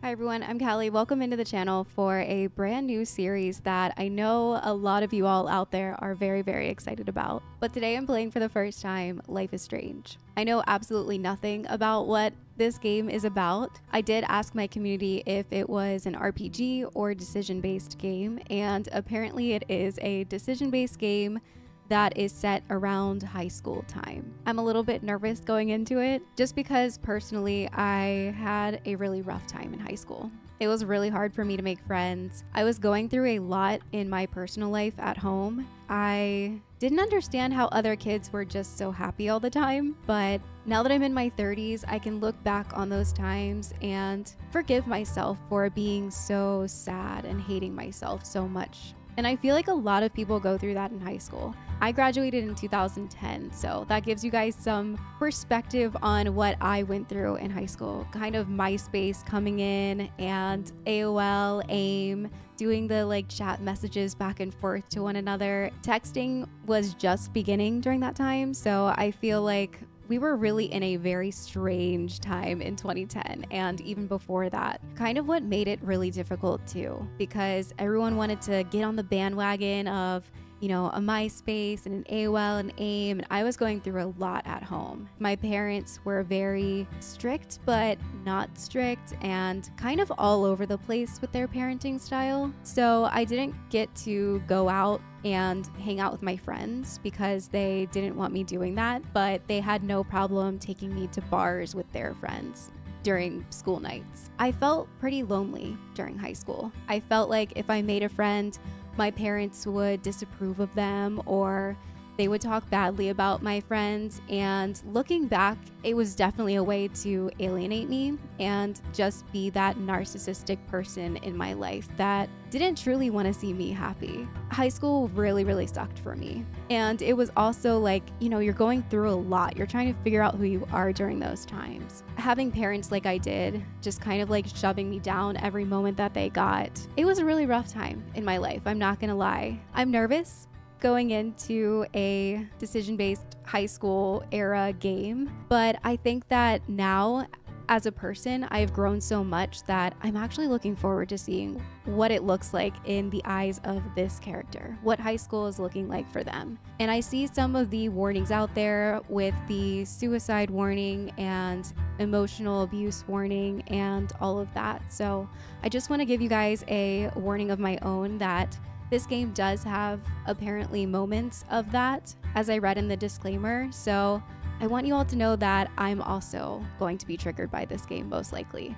Hi everyone, I'm Callie. Welcome into the channel for a brand new series that I know a lot of you all out there are very, very excited about. But today I'm playing for the first time Life is Strange. I know absolutely nothing about what this game is about. I did ask my community if it was an RPG or decision-based game, and apparently it is a decision-based game that is set around high school time. I'm a little bit nervous going into it just because personally I had a really rough time in high school. It was really hard for me to make friends. I was going through a lot in my personal life at home. I didn't understand how other kids were just so happy all the time, but now that I'm in my 30s, I can look back on those times and forgive myself for being so sad and hating myself so much. And I feel like a lot of people go through that in high school. I graduated in 2010, so that gives you guys some perspective on what I went through in high school. Kind of MySpace coming in and AOL, AIM, doing the chat messages back and forth to one another. Texting was just beginning during that time, so I feel like we were really in a very strange time in 2010 and even before that. Kind of what made it really difficult too, because everyone wanted to get on the bandwagon of a MySpace and an AOL and AIM, and I was going through a lot at home. My parents were very strict, but not strict, and kind of all over the place with their parenting style. So I didn't get to go out and hang out with my friends because they didn't want me doing that, but they had no problem taking me to bars with their friends during school nights. I felt pretty lonely during high school. I felt like if I made a friend, my parents would disapprove of them or they would talk badly about my friends. And looking back, it was definitely a way to alienate me and just be that narcissistic person in my life that didn't truly want to see me happy. High school really, really sucked for me. And it was also you're going through a lot. You're trying to figure out who you are during those times. Having parents like I did, just kind of shoving me down every moment that they got. It was a really rough time in my life. I'm not gonna lie. I'm nervous going into a decision-based high school era game, but I think that now as a person, I've grown so much that I'm actually looking forward to seeing what it looks like in the eyes of this character, what high school is looking like for them. And I see some of the warnings out there with the suicide warning and emotional abuse warning and all of that. So I just want to give you guys a warning of my own that this game does have apparently moments of that, as I read in the disclaimer. So I want you all to know that I'm also going to be triggered by this game, most likely.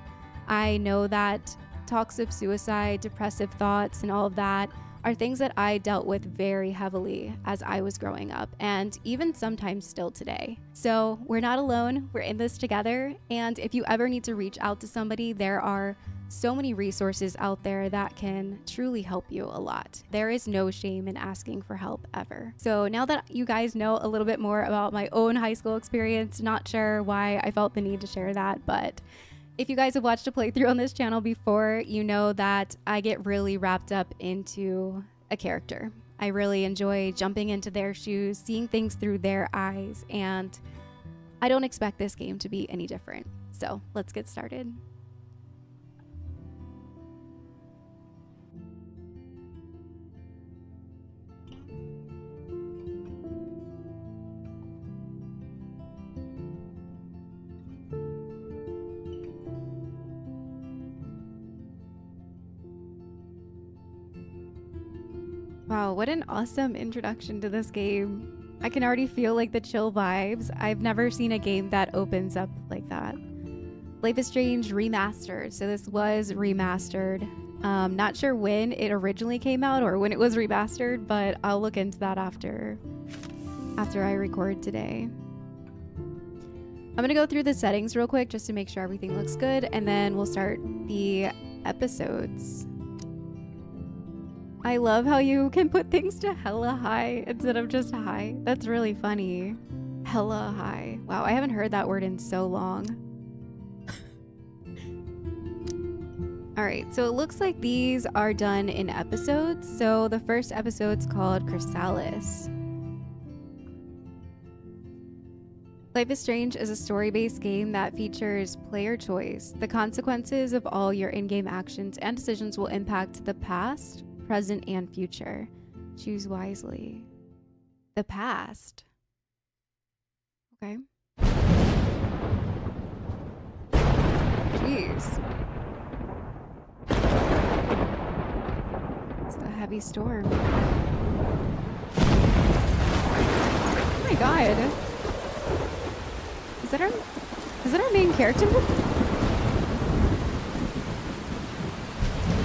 I know that talks of suicide, depressive thoughts, and all of that are things that I dealt with very heavily as I was growing up, and even sometimes still today. So we're not alone, we're in this together, and if you ever need to reach out to somebody, there are so many resources out there that can truly help you a lot. There is no shame in asking for help ever. So now that you guys know a little bit more about my own high school experience, not sure why I felt the need to share that, but if you guys have watched a playthrough on this channel before, you know that I get really wrapped up into a character. I really enjoy jumping into their shoes, seeing things through their eyes, and I don't expect this game to be any different. So let's get started. Wow, what an awesome introduction to this game. I can already feel the chill vibes. I've never seen a game that opens up like that. Life is Strange remastered. So this was remastered. Not sure when it originally came out or when it was remastered, but I'll look into that after I record today. I'm gonna go through the settings real quick just to make sure everything looks good, and then we'll start the episodes. I love how you can put things to hella high instead of just high. That's really funny. Hella high. Wow, I haven't heard that word in so long. All right, so it looks like these are done in episodes. So the first episode's called Chrysalis. Life is Strange is a story-based game that features player choice. The consequences of all your in-game actions and decisions will impact the past, present, and future. Choose wisely. The past. Okay. Jeez. It's a heavy storm. Oh my god. Is that our main character?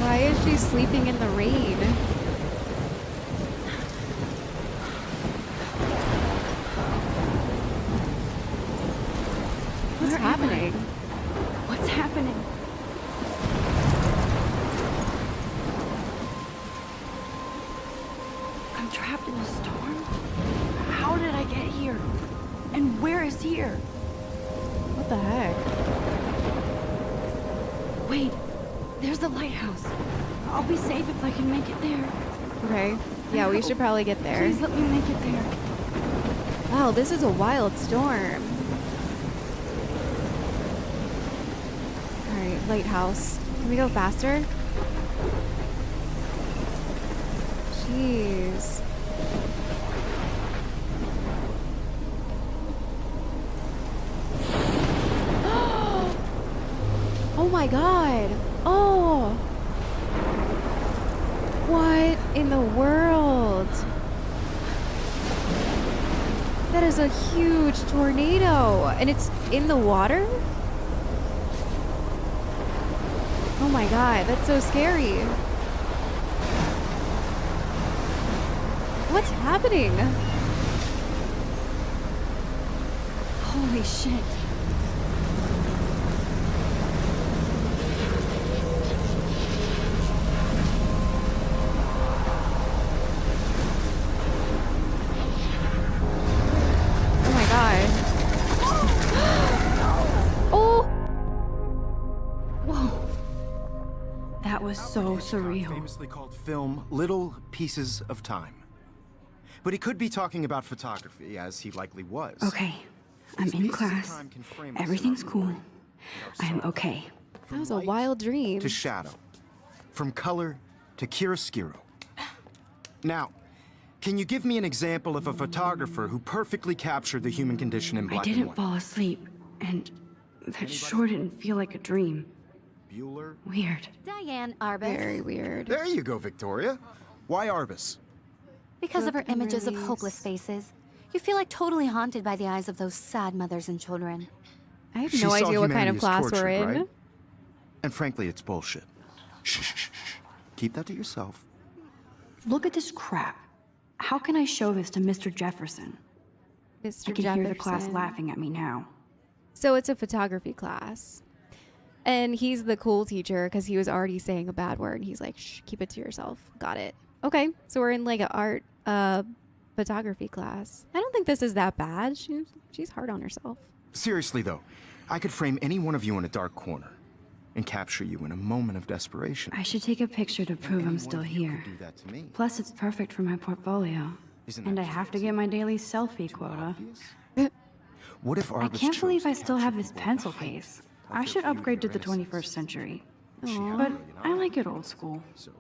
Why is she sleeping in the rain? What's happening? What's happening? I'm trapped in a storm? How did I get here? And where is here? What the heck? Wait, there's the lighthouse. I'll be safe if I can make it there. Okay. Yeah, we should probably get there. Please let me make it there. Wow, this is a wild storm. Alright, lighthouse. Can we go faster? Jeez. Oh my god. Oh. What in the world? That is a huge tornado. And it's in the water? Oh my god, that's so scary. What's happening? Holy shit. Oh my god. Oh! Whoa. That was so surreal. Famously called film Little Pieces of Time. But he could be talking about photography, as he likely was. Okay, I'm in class. Everything's cool. I am okay. That was a wild dream. To shadow. From color to chiaroscuro. Now, can you give me an example of a photographer who perfectly captured the human condition in I black and didn't white? fall asleep, and that sure didn't feel like a dream. Bueller? Weird. Diane Arbus. Very weird. There you go, Victoria. Why Arbus? Because of her Book and images of release. hopeless faces. You feel like totally haunted by the eyes of those sad mothers and children. I have She no saw idea what kind humanity of as class we're tortured, in. right? And frankly, it's bullshit. Shh, shh, shh, shh. Keep that to yourself. Look at this crap. How can I show this to Mr. Jefferson? Mr. I can hear the class Jefferson. laughing at me now. So it's a photography class. And he's the cool teacher because he was already saying a bad word. He's like, shh, keep it to yourself. Got it. Okay, so we're in like an art photography class. I don't think this is that bad. She's hard on herself. Seriously, though, I could frame any one of you in a dark corner and capture you in a moment of desperation. I should take a picture to prove Any I'm one still of you here. could do that to me. Plus, it's perfect for my portfolio. Isn't And that I have to just get my daily selfie quota. obvious? What if I Arbus can't chose believe to I still capture have you this both pencil height case. of I their should beauty upgrade to or the innocence? 21st century. She Aw. But hurt you, I know? like it old school. So,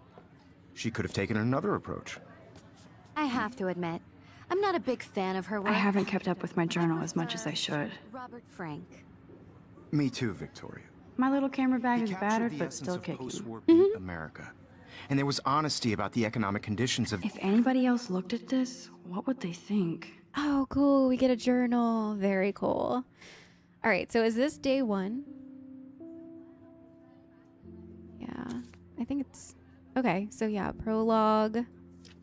she could have taken another approach. I have to admit, I'm not a big fan of her work. I haven't kept up with my journal as much as I should. Robert Frank. Me too, Victoria. My little camera bag He is captured battered the but essence still of kicking. post-war beat America. And there was honesty about the economic conditions of... If anybody else looked at this, what would they think? Oh, cool. We get a journal. Very cool. All right, so is this day one? Yeah, I think it's... Okay, so yeah, prologue.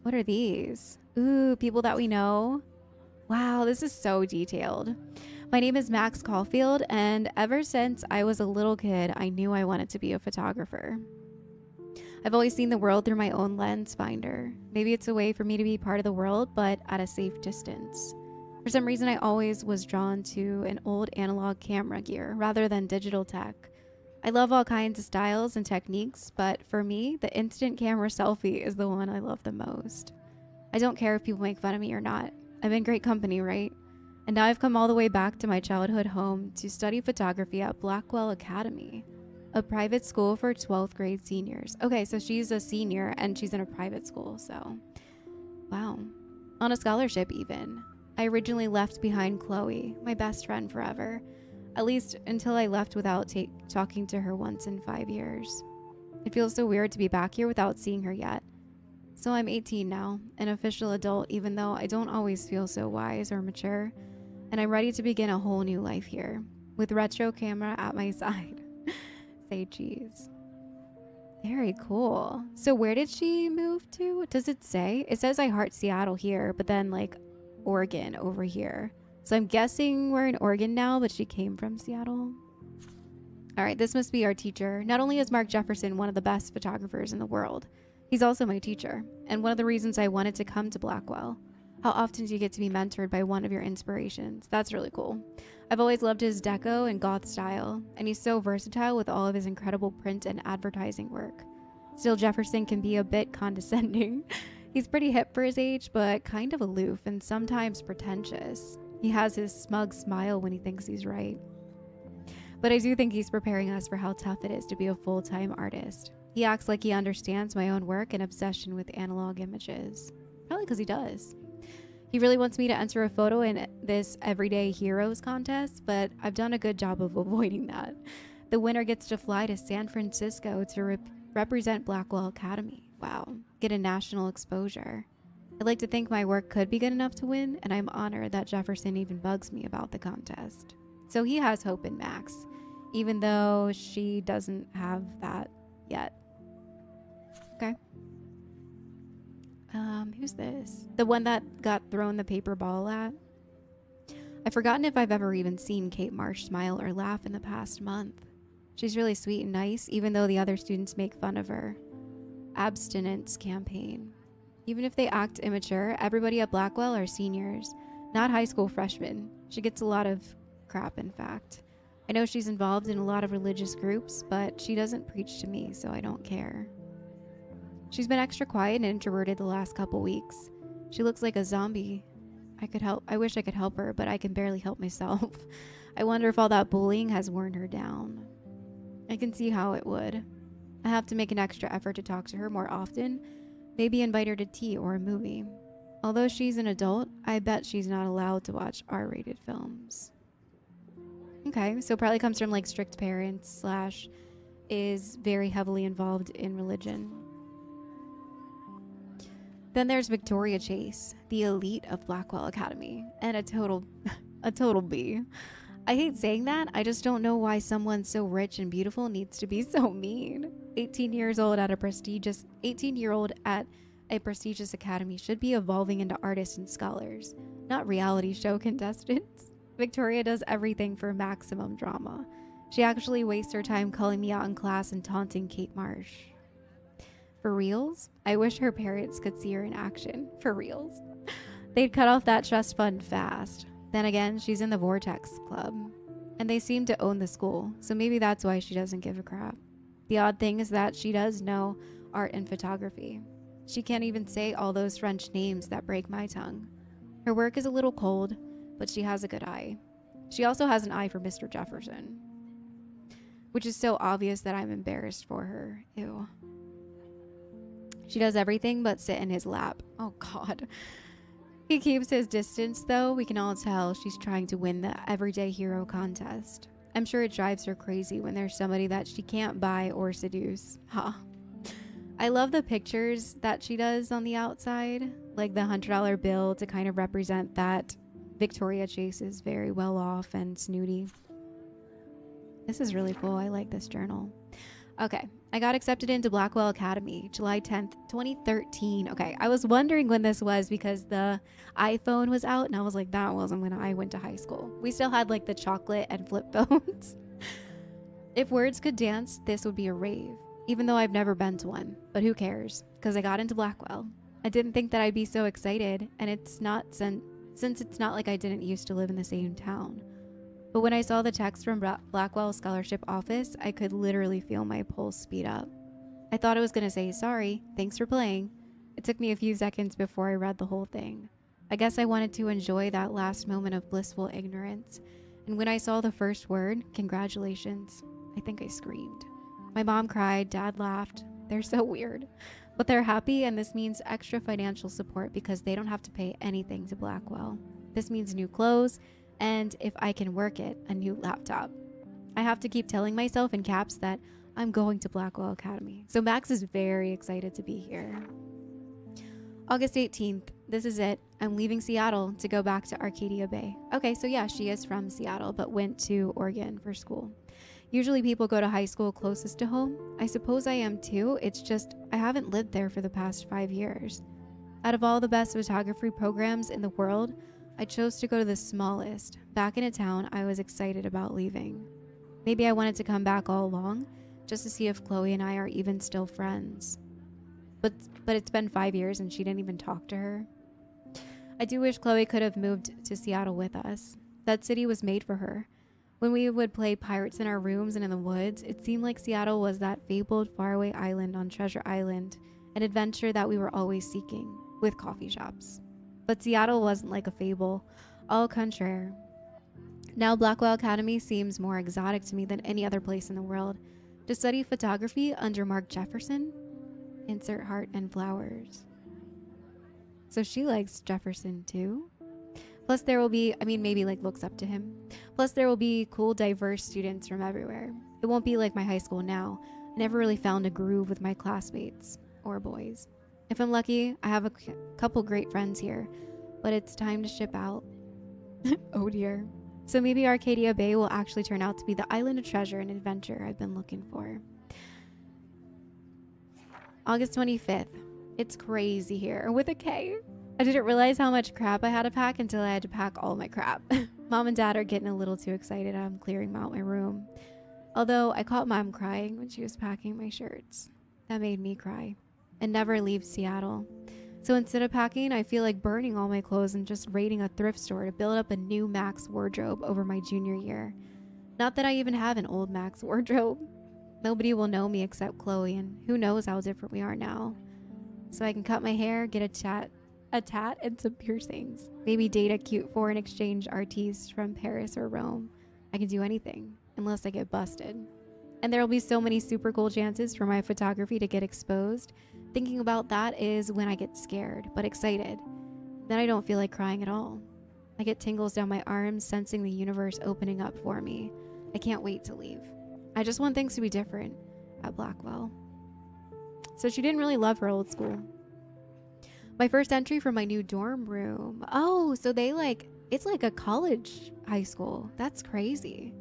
What are these? Ooh, people that we know. Wow, this is so detailed. My name is Max Caulfield, and ever since I was a little kid, I knew I wanted to be a photographer. I've always seen the world through my own lens finder. Maybe it's a way for me to be part of the world, but at a safe distance. For some reason, I always was drawn to an old analog camera gear rather than digital tech. I love all kinds of styles and techniques, but for me, the instant camera selfie is the one I love the most. I don't care if people make fun of me or not. I'm in great company, right? And now I've come all the way back to my childhood home to study photography at Blackwell Academy, a private school for 12th grade seniors. Okay, so she's a senior and she's in a private school, so wow. On a scholarship even. I originally left behind Chloe, my best friend forever, at least until I left without talking to her once in 5 years. It feels so weird to be back here without seeing her yet. So I'm 18 now, an official adult, even though I don't always feel so wise or mature, and I'm ready to begin a whole new life here, with retro camera at my side. Say cheese. Very cool. So where did she move to? Does it say? It says I heart Seattle here, but then like Oregon over here. So I'm guessing we're in Oregon now, but she came from Seattle. All right, this must be our teacher. Not only is Mark Jefferson one of the best photographers in the world, he's also my teacher, and one of the reasons I wanted to come to Blackwell. How often do you get to be mentored by one of your inspirations? That's really cool. I've always loved his deco and goth style, and he's so versatile with all of his incredible print and advertising work. Still, Jefferson can be a bit condescending. He's pretty hip for his age, but kind of aloof and sometimes pretentious. He has his smug smile when he thinks he's right. But I do think he's preparing us for how tough it is to be a full-time artist. He acts like he understands my own work and obsession with analog images. Probably because he does. He really wants me to enter a photo in this Everyday Heroes contest, but I've done a good job of avoiding that. The winner gets to fly to San Francisco to represent Blackwell Academy. Wow, get a national exposure. I'd like to think my work could be good enough to win, and I'm honored that Jefferson even bugs me about the contest. So he has hope in Max, even though she doesn't have that yet. Okay. Who's this? The one that got thrown the paper ball at? I've forgotten if I've ever even seen Kate Marsh smile or laugh in the past month. She's really sweet and nice, even though the other students make fun of her. Abstinence campaign. Even if they act immature, everybody at Blackwell are seniors, not high school freshmen. She gets a lot of crap, in fact. I know she's involved in a lot of religious groups, but she doesn't preach to me, so I don't care. She's been extra quiet and introverted the last couple weeks. She looks like a zombie. I wish I could help her, but I can barely help myself. I wonder if all that bullying has worn her down. I can see how it would. I have to make an extra effort to talk to her more often, maybe invite her to tea or a movie. Although she's an adult, I bet she's not allowed to watch R-rated films. Okay, so probably comes from like strict parents / is very heavily involved in religion. Then there's Victoria Chase, the elite of Blackwell Academy, and a total B. I hate saying that. I just don't know why someone so rich and beautiful needs to be so mean. 18-year-old at a prestigious academy should be evolving into artists and scholars, not reality show contestants. Victoria does everything for maximum drama. She actually wastes her time calling me out in class and taunting Kate Marsh. For reals? I wish her parents could see her in action. For reals. They'd cut off that trust fund fast. Then again, she's in the Vortex Club, and they seem to own the school, so maybe that's why she doesn't give a crap. The odd thing is that she does know art and photography. She can't even say all those French names that break my tongue. Her work is a little cold, but she has a good eye. She also has an eye for Mr. Jefferson, which is so obvious that I'm embarrassed for her. Ew. She does everything but sit in his lap. Oh God. He keeps his distance though. We can all tell she's trying to win the Everyday Hero contest. I'm sure it drives her crazy when there's somebody that she can't buy or seduce. Huh. I love the pictures that she does on the outside, like the $100 bill to kind of represent that Victoria Chase is very well off and snooty. This is really cool. I like this journal. Okay, I got accepted into Blackwell Academy, July 10th, 2013. Okay, I was wondering when this was because the iPhone was out, and I was like, that wasn't when I went to high school. We still had like the chocolate and flip phones. If words could dance, this would be a rave, even though I've never been to one. But who cares? Because I got into Blackwell. I didn't think that I'd be so excited, and it's not since it's not like I didn't used to live in the same town. But when I saw the text from Blackwell Scholarship Office, I could literally feel my pulse speed up. I thought it was going to say, sorry, thanks for playing. It took me a few seconds before I read the whole thing. I guess I wanted to enjoy that last moment of blissful ignorance. And when I saw the first word, congratulations, I think I screamed. My mom cried, dad laughed. They're so weird. But they're happy, and this means extra financial support because they don't have to pay anything to Blackwell. This means new clothes, and if I can work it, a new laptop. I have to keep telling myself in caps that I'm going to Blackwell Academy. So Max is very excited to be here. August 18th, this is it. I'm leaving Seattle to go back to Arcadia Bay. Okay, so yeah, she is from Seattle, but went to Oregon for school. Usually people go to high school closest to home. I suppose I am too. It's just I haven't lived there for the past 5 years. Out of all the best photography programs in the world, I chose to go to the smallest. Back in a town I was excited about leaving. Maybe I wanted to come back all along, just to see if Chloe and I are even still friends. But it's been 5 years and she didn't even talk to her. I do wish Chloe could have moved to Seattle with us. That city was made for her. When we would play pirates in our rooms and in the woods, it seemed like Seattle was that fabled faraway island on Treasure Island, an adventure that we were always seeking, with coffee shops. But Seattle wasn't like a fable, au contraire. Now Blackwell Academy seems more exotic to me than any other place in the world. To study photography under Mark Jefferson? Insert heart and flowers. So she likes Jefferson too? Plus there will be, maybe like looks up to him. Plus there will be cool, diverse students from everywhere. It won't be like my high school now. I never really found a groove with my classmates or boys. If I'm lucky, I have a couple great friends here, but it's time to ship out. Oh dear. So maybe Arcadia Bay will actually turn out to be the island of treasure and adventure I've been looking for. August 25th. It's crazy here, with a K. I didn't realize how much crap I had to pack until I had to pack all my crap. Mom and dad are getting a little too excited. I'm clearing out my room. Although I caught mom crying when she was packing my shirts. That made me cry. And never leave Seattle. So instead of packing, I feel like burning all my clothes and just raiding a thrift store to build up a new Max wardrobe over my junior year. Not that I even have an old Max wardrobe. Nobody will know me except Chloe, and who knows how different we are now. So I can cut my hair, get a tat, and some piercings. Maybe date a cute foreign exchange artiste from Paris or Rome. I can do anything, unless I get busted. And there will be so many super cool chances for my photography to get exposed. Thinking about that is when I get scared, but excited. Then I don't feel like crying at all. I get tingles down my arms, sensing the universe opening up for me. I can't wait to leave. I just want things to be different at Blackwell. So she didn't really love her old school. My first entry for my new dorm room. Oh, so it's like a college high school. That's crazy.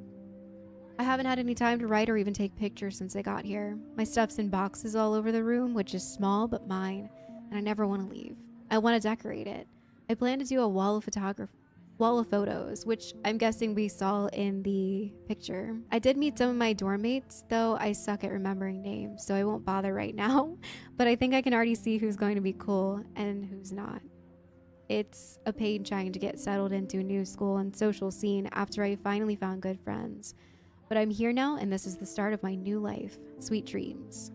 I haven't had any time to write or even take pictures since I got here. My stuff's in boxes all over the room, which is small but mine, and I never want to leave. I want to decorate it. I plan to do a wall of photos, which I'm guessing we saw in the picture. I did meet some of my dorm mates, though I suck at remembering names, so I won't bother right now. But I think I can already see who's going to be cool and who's not. It's a pain trying to get settled into a new school and social scene after I finally found good friends. But I'm here now, and this is the start of my new life. Sweet dreams.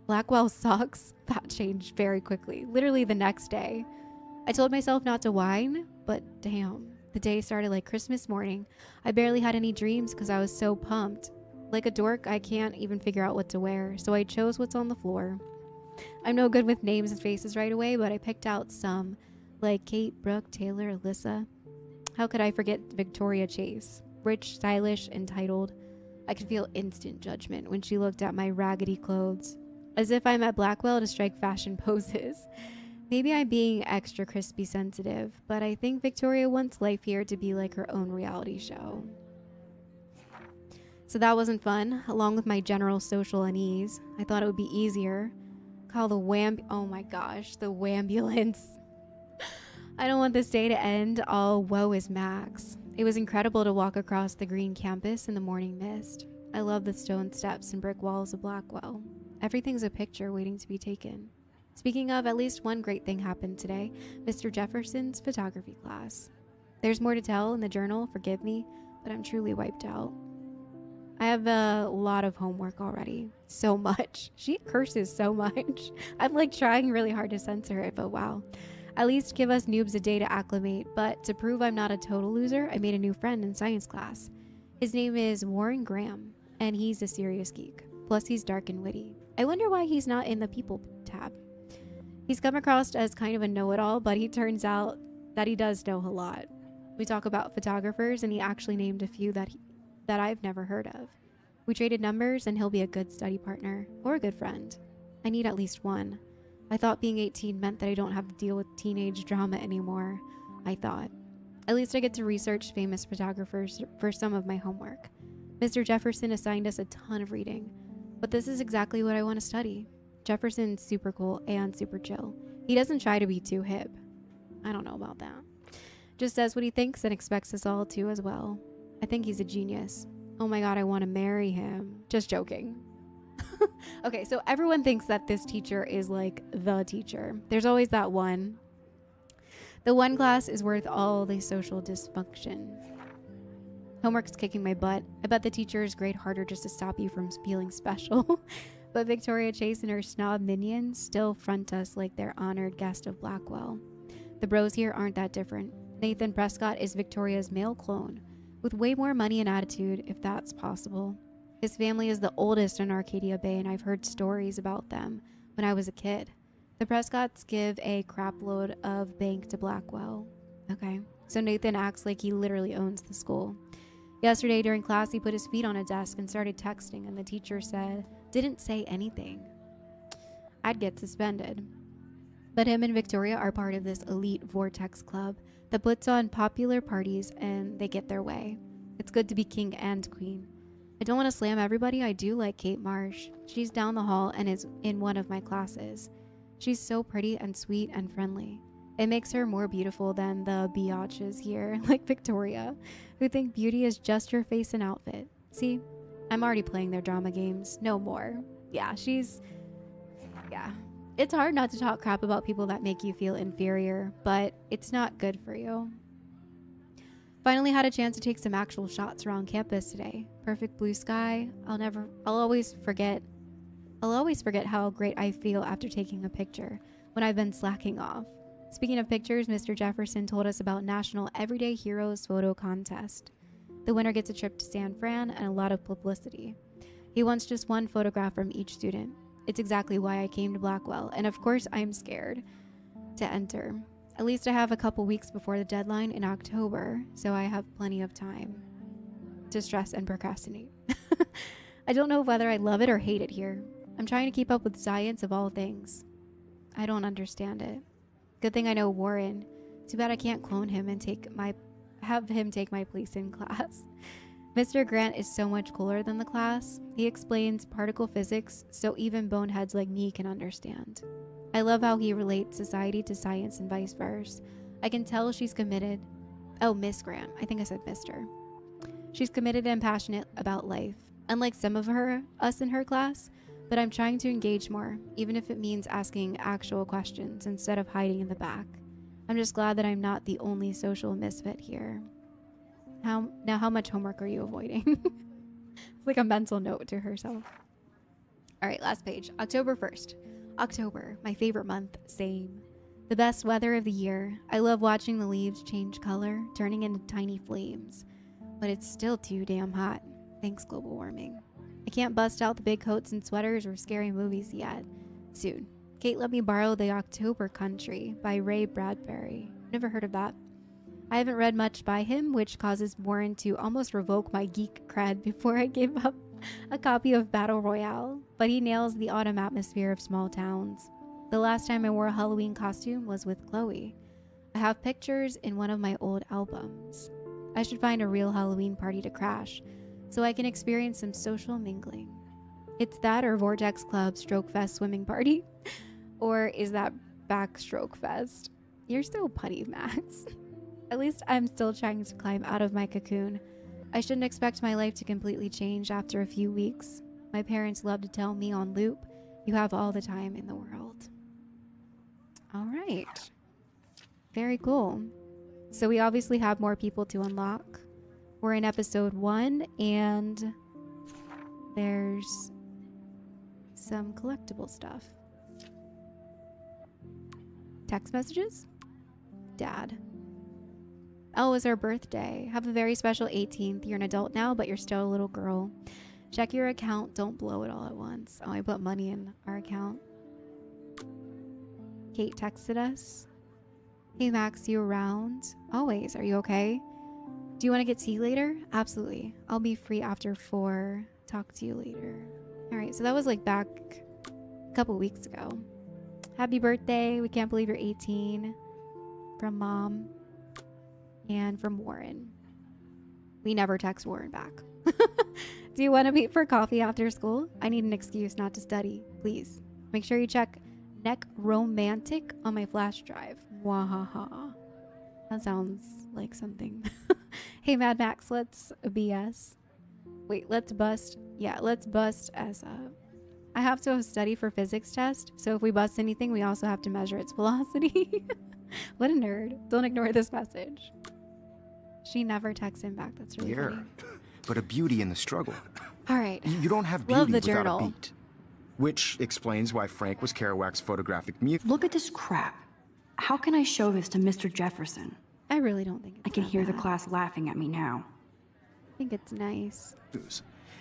Blackwell sucks. That changed very quickly, literally the next day. I told myself not to whine, but damn, the day started like Christmas morning. I barely had any dreams because I was so pumped. Like a dork, I can't even figure out what to wear, so I chose what's on the floor. I'm no good with names and faces right away, but I picked out some, like Kate, Brooke, Taylor, Alyssa. How could I forget Victoria Chase? Rich, stylish, entitled. I could feel instant judgment when she looked at my raggedy clothes, as if I'm at Blackwell to strike fashion poses. Maybe I'm being extra crispy sensitive, but I think Victoria wants life here to be like her own reality show. So that wasn't fun, along with my general social unease. I thought it would be easier. Call the oh my gosh, the wambulance. I don't want this day to end all woe is Max. It was incredible to walk across the green campus in the morning mist. I love the stone steps and brick walls of Blackwell. Everything's a picture waiting to be taken. Speaking of, at least one great thing happened today, Mr. Jefferson's photography class. There's more to tell in the journal, forgive me, but I'm truly wiped out. I have a lot of homework already. So much. She curses so much. I'm like trying really hard to censor it, but wow. At least give us noobs a day to acclimate, but to prove I'm not a total loser, I made a new friend in science class. His name is Warren Graham, and he's a serious geek. Plus, he's dark and witty. I wonder why he's not in the people tab. He's come across as kind of a know-it-all, but he turns out that he does know a lot. We talk about photographers, and he actually named a few that I've never heard of. We traded numbers, and he'll be a good study partner, or a good friend. I need at least one. I thought being 18 meant that I don't have to deal with teenage drama anymore. I thought. At least I get to research famous photographers for some of my homework. Mr. Jefferson assigned us a ton of reading, but this is exactly what I want to study. Jefferson's super cool and super chill. He doesn't try to be too hip. I don't know about that. Just says what he thinks and expects us all to as well. I think he's a genius. Oh my god, I want to marry him. Just joking. Okay, so everyone thinks that this teacher is like the teacher. There's always that one. The one class is worth all the social dysfunction. Homework's kicking my butt. I bet the teachers grade harder just to stop you from feeling special. But Victoria Chase and her snob minions still front us like they're honored guest of Blackwell. The bros here aren't that different. Nathan Prescott is Victoria's male clone, with way more money and attitude, if that's possible. His family is the oldest in Arcadia Bay, and I've heard stories about them when I was a kid. The Prescotts give a crapload of bank to Blackwell. Okay, so Nathan acts like he literally owns the school. Yesterday during class, he put his feet on a desk and started texting, and the teacher didn't say anything. I'd get suspended. But him and Victoria are part of this elite Vortex club that puts on popular parties and they get their way. It's good to be king and queen. I don't want to slam everybody. I do like Kate Marsh. She's down the hall and is in one of my classes. She's so pretty and sweet and friendly. It makes her more beautiful than the biatches here, like Victoria, who think beauty is just your face and outfit. See, I'm already playing their drama games. No more. Yeah. It's hard not to talk crap about people that make you feel inferior, but it's not good for you. Finally had a chance to take some actual shots around campus today. Perfect blue sky. I'll always forget how great I feel after taking a picture when I've been slacking off. Speaking of pictures, Mr. Jefferson told us about National Everyday Heroes Photo Contest. The winner gets a trip to San Fran and a lot of publicity. He wants just one photograph from each student. It's exactly why I came to Blackwell, and of course I'm scared to enter. At least I have a couple weeks before the deadline in October, so I have plenty of time to stress and procrastinate. I don't know whether I love it or hate it here. I'm trying to keep up with science of all things. I don't understand it. Good thing I know Warren. Too bad I can't clone him and have him take my place in class. Mr. Grant is so much cooler than the class. He explains particle physics so even boneheads like me can understand. I love how he relates society to science and vice versa. I can tell she's committed. Oh, Miss Grant. I think I said Mr. She's committed and passionate about life, unlike some of us in her class, but I'm trying to engage more, even if it means asking actual questions instead of hiding in the back. I'm just glad that I'm not the only social misfit here. How much homework are you avoiding? It's like a mental note to herself. All right, last page. October 1st. October, my favorite month, same. The best weather of the year. I love watching the leaves change color, turning into tiny flames. But it's still too damn hot. Thanks, global warming. I can't bust out the big coats and sweaters or scary movies yet. Soon. Kate let me borrow The October Country by Ray Bradbury. Never heard of that. I haven't read much by him, which causes Warren to almost revoke my geek cred before I gave up a copy of Battle Royale, but he nails the autumn atmosphere of small towns. The last time I wore a Halloween costume was with Chloe. I have pictures in one of my old albums. I should find a real Halloween party to crash, so I can experience some social mingling. It's that or Vortex Club Stroke Fest swimming party. Or is that Backstroke Fest? You're so punny, Max. At least I'm still trying to climb out of my cocoon. I shouldn't expect my life to completely change after a few weeks. My parents love to tell me on loop, you have all the time in the world. All right. Very cool. So we obviously have more people to unlock. We're in episode 1, and there's some collectible stuff. Text messages? dad. Oh, it was her birthday. Have a very special 18th. You're an adult now, but you're still a little girl. Check your account. Don't blow it all at once. Oh, I put money in our account. Kate texted us. Hey, Max, you around? Always. Are you okay? Do you want to get tea later? Absolutely. I'll be free after 4. Talk to you later. All right, so that was like back a couple weeks ago. Happy birthday. We can't believe you're 18. From Mom and from Warren. We never text Warren back. Do you want to meet for coffee after school? I need an excuse not to study. Please. Make sure you check Neck Romantic on my flash drive. Wahaha. That sounds like something. Hey, Mad Max, let's BS. Wait, let's bust. Yeah, let's bust S up. I have to study for physics test, so if we bust anything, we also have to measure its velocity. What a nerd. Don't ignore this message. She never texts him back. That's really funny. But a beauty in the struggle. All right. You don't have Love beauty the without journal. a beat. Which explains why Frank was Kerouac's photographic muse. Look at this crap. How can I show this to Mr. Jefferson? I really don't think it's I can that hear the bad. class laughing at me now. I think it's nice.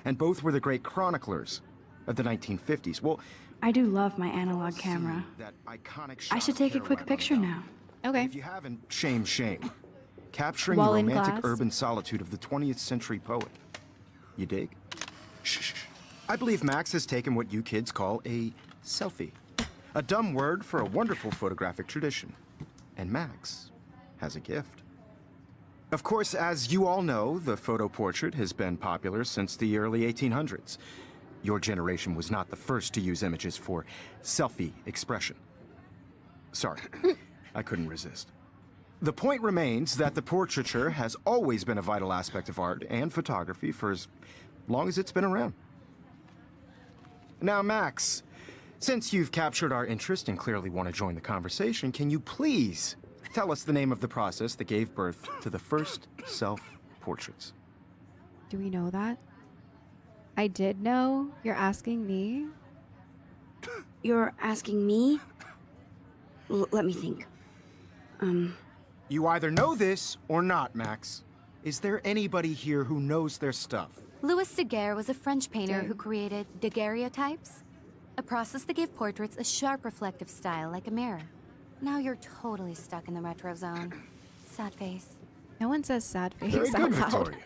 And both were the great chroniclers of the 1950s. Well, I do love my analog camera. that iconic I shot should of take a Kerouac quick on picture the now. Okay. If you haven't, shame, shame. Capturing While the in romantic class? urban solitude of the 20th century poet. You dig? Shh. I believe Max has taken what you kids call a selfie. A dumb word for a wonderful photographic tradition. And Max has a gift. Of course, as you all know, the photo portrait has been popular since the early 1800s. Your generation was not the first to use images for selfie expression. Sorry, I couldn't resist. The point remains that the portraiture has always been a vital aspect of art and photography for as long as it's been around. Now, Max, since you've captured our interest and clearly want to join the conversation, can you please tell us the name of the process that gave birth to the first self-portraits? Do we know that? I did know. You're asking me? You're asking me? Let me think. You either know this or not, Max. Is there anybody here who knows their stuff? Louis Daguerre was a French painter Dang. who created daguerreotypes, a process that gave portraits a sharp reflective style like a mirror. Now you're totally stuck in the retro zone. Sad face. No one says sad face Very out good, loud. Victoria.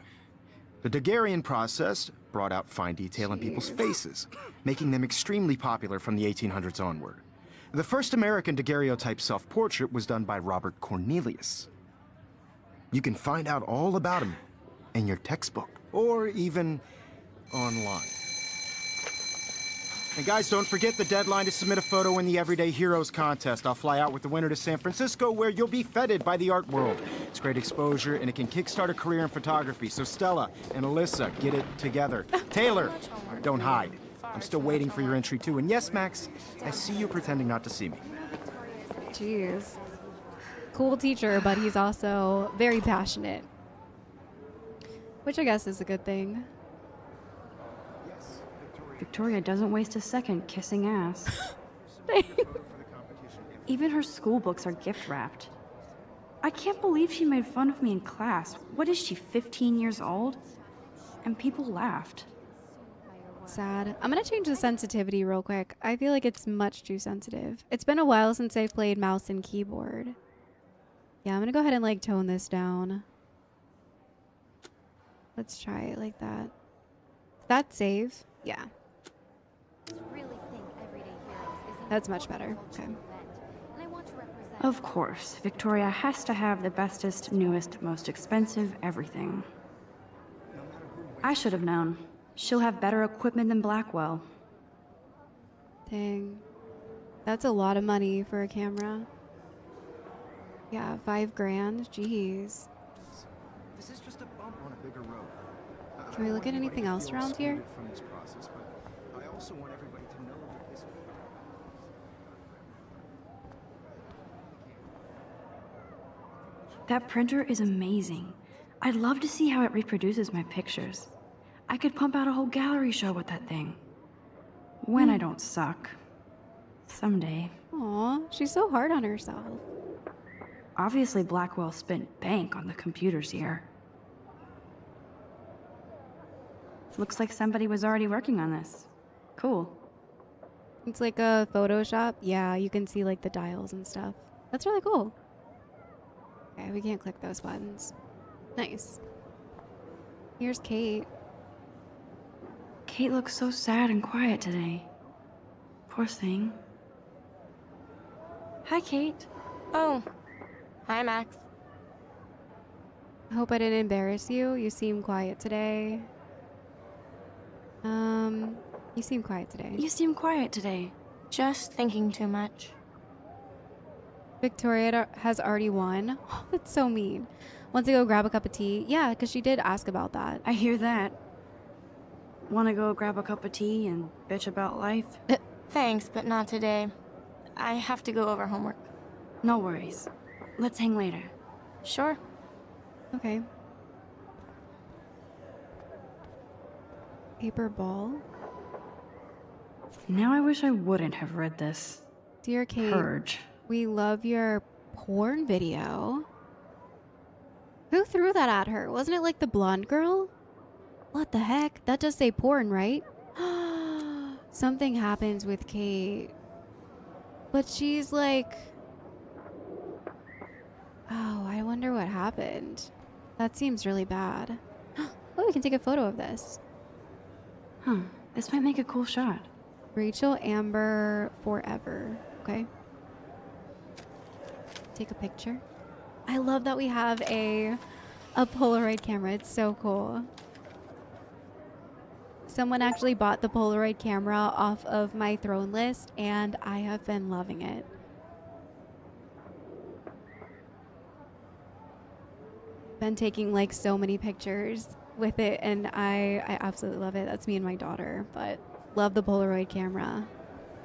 The Daguerrean process brought out fine detail in people's faces, making them extremely popular from the 1800s onward. The first American daguerreotype self-portrait was done by Robert Cornelius. You can find out all about him in your textbook, or even online. And guys, don't forget the deadline to submit a photo in the Everyday Heroes contest. I'll fly out with the winner to San Francisco, where you'll be feted by the art world. It's great exposure, and it can kickstart a career in photography. So Stella and Alyssa, get it together. Taylor, don't hide. I'm still waiting for your entry, too. And yes, Max, I see you pretending not to see me. Jeez. Cool teacher, but he's also very passionate. Which I guess is a good thing. Victoria doesn't waste a second kissing ass. Even her school books are gift wrapped. I can't believe she made fun of me in class. What is she, 15 years old? And people laughed. Sad. I'm gonna change the sensitivity real quick. I feel like it's much too sensitive. It's been a while since I've played mouse and keyboard. Yeah, I'm gonna go ahead and like tone this down. Let's try it like that. That save? Yeah. That's much better. Okay. Of course, Victoria has to have the bestest, newest, most expensive everything. I should have known. She'll have better equipment than Blackwell. Dang. That's a lot of money for a camera. Yeah, $5 grand. Jeez. This is just a bump on a bigger road. Can we look at anything else around here? From this process, but I also want everybody to know that this. That printer is amazing. I'd love to see how it reproduces my pictures. I could pump out a whole gallery show with that thing. When I don't suck. Someday. Aw, she's so hard on herself. Obviously, Blackwell spent bank on the computers here. Looks like somebody was already working on this. Cool. It's like a Photoshop. Yeah, you can see like the dials and stuff. That's really cool. Okay, we can't click those buttons. Nice. Here's Kate. Kate looks so sad and quiet today. Poor thing. Hi, Kate. Oh, hi, Max. I hope I didn't embarrass you. You seem quiet today. You seem quiet today. You seem quiet today. Just thinking too much. Victoria has already won. Oh, that's so mean. Wants to go grab a cup of tea? Yeah, because she did ask about that. I hear that. Want to go grab a cup of tea and bitch about life? Thanks, but not today. I have to go over homework. No worries. Let's hang later. Sure. Okay. Paper ball. Now I wish I wouldn't have read this. Dear Kate, Purge. we love your porn video. Who threw that at her? Wasn't it like the blonde girl? What the heck? That does say porn, right? Something happens with Kate. But she's like... Oh, I wonder what happened. That seems really bad. Oh, we can take a photo of this. Huh. This might make a cool shot. Rachel Amber forever. Okay. Take a picture. I love that we have a Polaroid camera. It's so cool. Someone actually bought the Polaroid camera off of my throne list, and I have been loving it. Been taking like so many pictures with it, and I absolutely love it. That's me and my daughter, but love the Polaroid camera.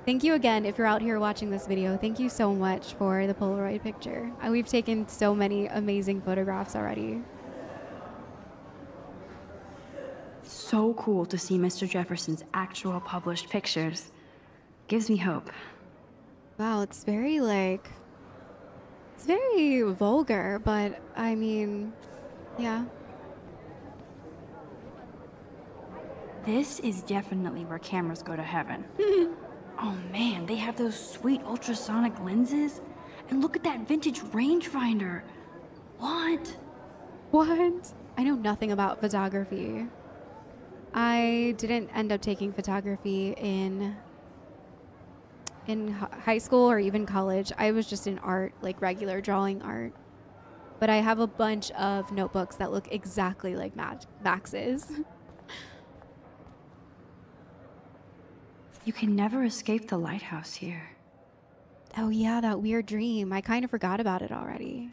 Thank you again if you're out here watching this video. Thank you so much for the Polaroid picture. We've taken so many amazing photographs already. So cool to see Mr. Jefferson's actual published pictures. Gives me hope. Wow, it's very like... It's very vulgar, but I mean, yeah. This is definitely where cameras go to heaven. Oh man, they have those sweet ultrasonic lenses. And look at that vintage rangefinder. What? What? I know nothing about photography. I didn't end up taking photography in high school or even college. I was just in art, like regular drawing art. But I have a bunch of notebooks that look exactly like Max's. You can never escape the lighthouse here. Oh yeah, that weird dream. I kind of forgot about it already.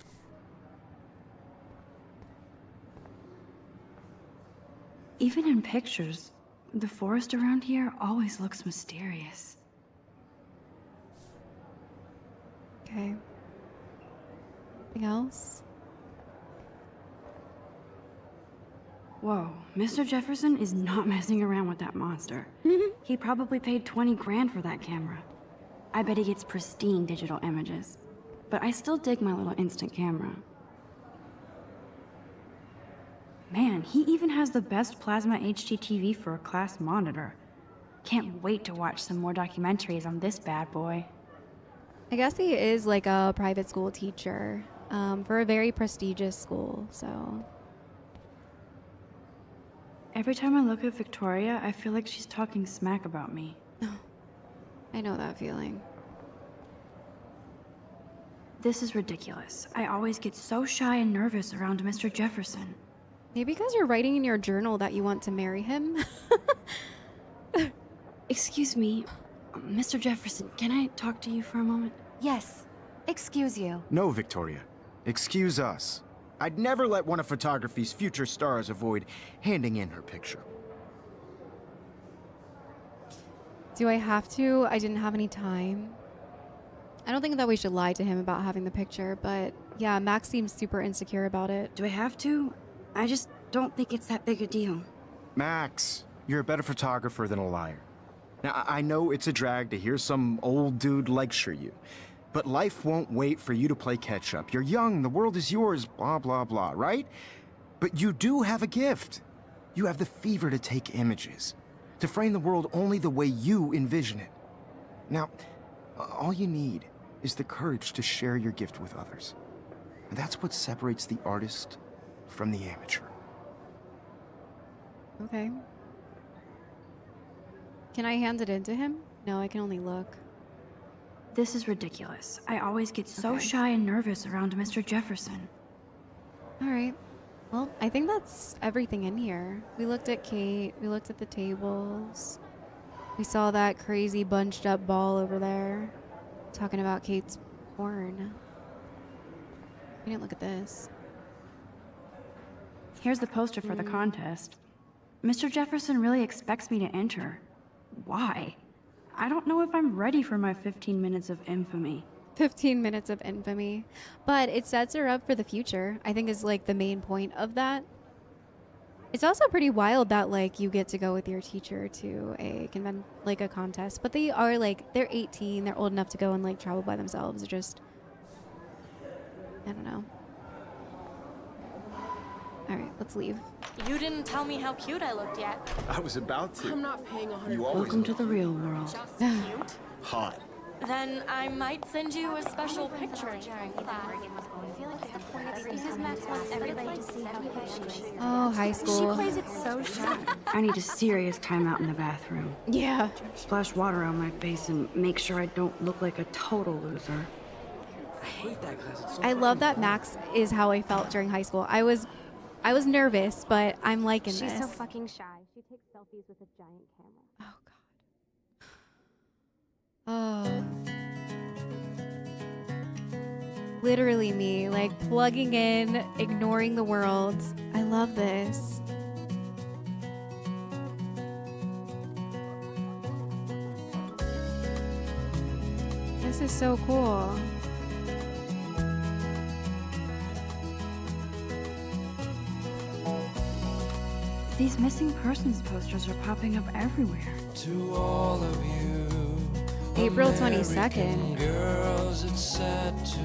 Even in pictures, the forest around here always looks mysterious. Okay. Anything else? Whoa, Mr. Jefferson is not messing around with that monster. He probably paid 20 grand for that camera. I bet he gets pristine digital images. But I still dig my little instant camera. Man, he even has the best plasma HDTV for a class monitor. Can't wait to watch some more documentaries on this bad boy. I guess he is like a private school teacher for a very prestigious school, so... Every time I look at Victoria, I feel like she's talking smack about me. I know that feeling. This is ridiculous. I always get so shy and nervous around Mr. Jefferson. Maybe because you're writing in your journal that you want to marry him? Excuse me, Mr. Jefferson, can I talk to you for a moment? Yes. Excuse you. No, Victoria. Excuse us. I'd never let one of photography's future stars avoid handing in her picture. Do I have to? I didn't have any time. I don't think that we should lie to him about having the picture, but yeah, Max seems super insecure about it. Do I have to? I just don't think it's that big a deal. Max, you're a better photographer than a liar. Now, I know it's a drag to hear some old dude lecture you, But life won't wait for you to play catch-up. You're young, the world is yours, blah, blah, blah, right? But you do have a gift. You have the fever to take images, to frame the world only the way you envision it. Now, all you need is the courage to share your gift with others. And that's what separates the artist from the amateur. Okay. Can I hand it in to him? No, I can only look. This is ridiculous. I always get so shy and nervous around Mr. Jefferson. All right. Well, I think that's everything in here. We looked at Kate. We looked at the tables. We saw that crazy bunched up ball over there. Talking about Kate's porn. We didn't look at this. Here's the poster for the contest. Mr. Jefferson really expects me to enter. Why? I don't know if I'm ready for my 15 minutes of infamy. 15 minutes of infamy. But it sets her up for the future, I think is like the main point of that. It's also pretty wild that like you get to go with your teacher to a a contest, but they are like, they're 18, they're old enough to go and like travel by themselves. It's just, I don't know. All right, let's leave. You didn't tell me how cute I looked yet. I was about to. I'm not paying 100. Welcome to the real world. Just cute? Hot. Then I might send you a special picture during class. Oh, high school. She plays it so shy. I need a serious timeout in the bathroom. Yeah. Splash water on my face and make sure I don't look like a total loser. I hate that class. It's so I love that Max is how I felt during high school. I was nervous, but I'm liking this. She's so fucking shy. She takes selfies with a giant camera. Oh, God. Oh. Literally me, like plugging in, ignoring the world. I love this. This is so cool. These missing persons posters are popping up everywhere. To all of you, April 22nd. girls, it's sad to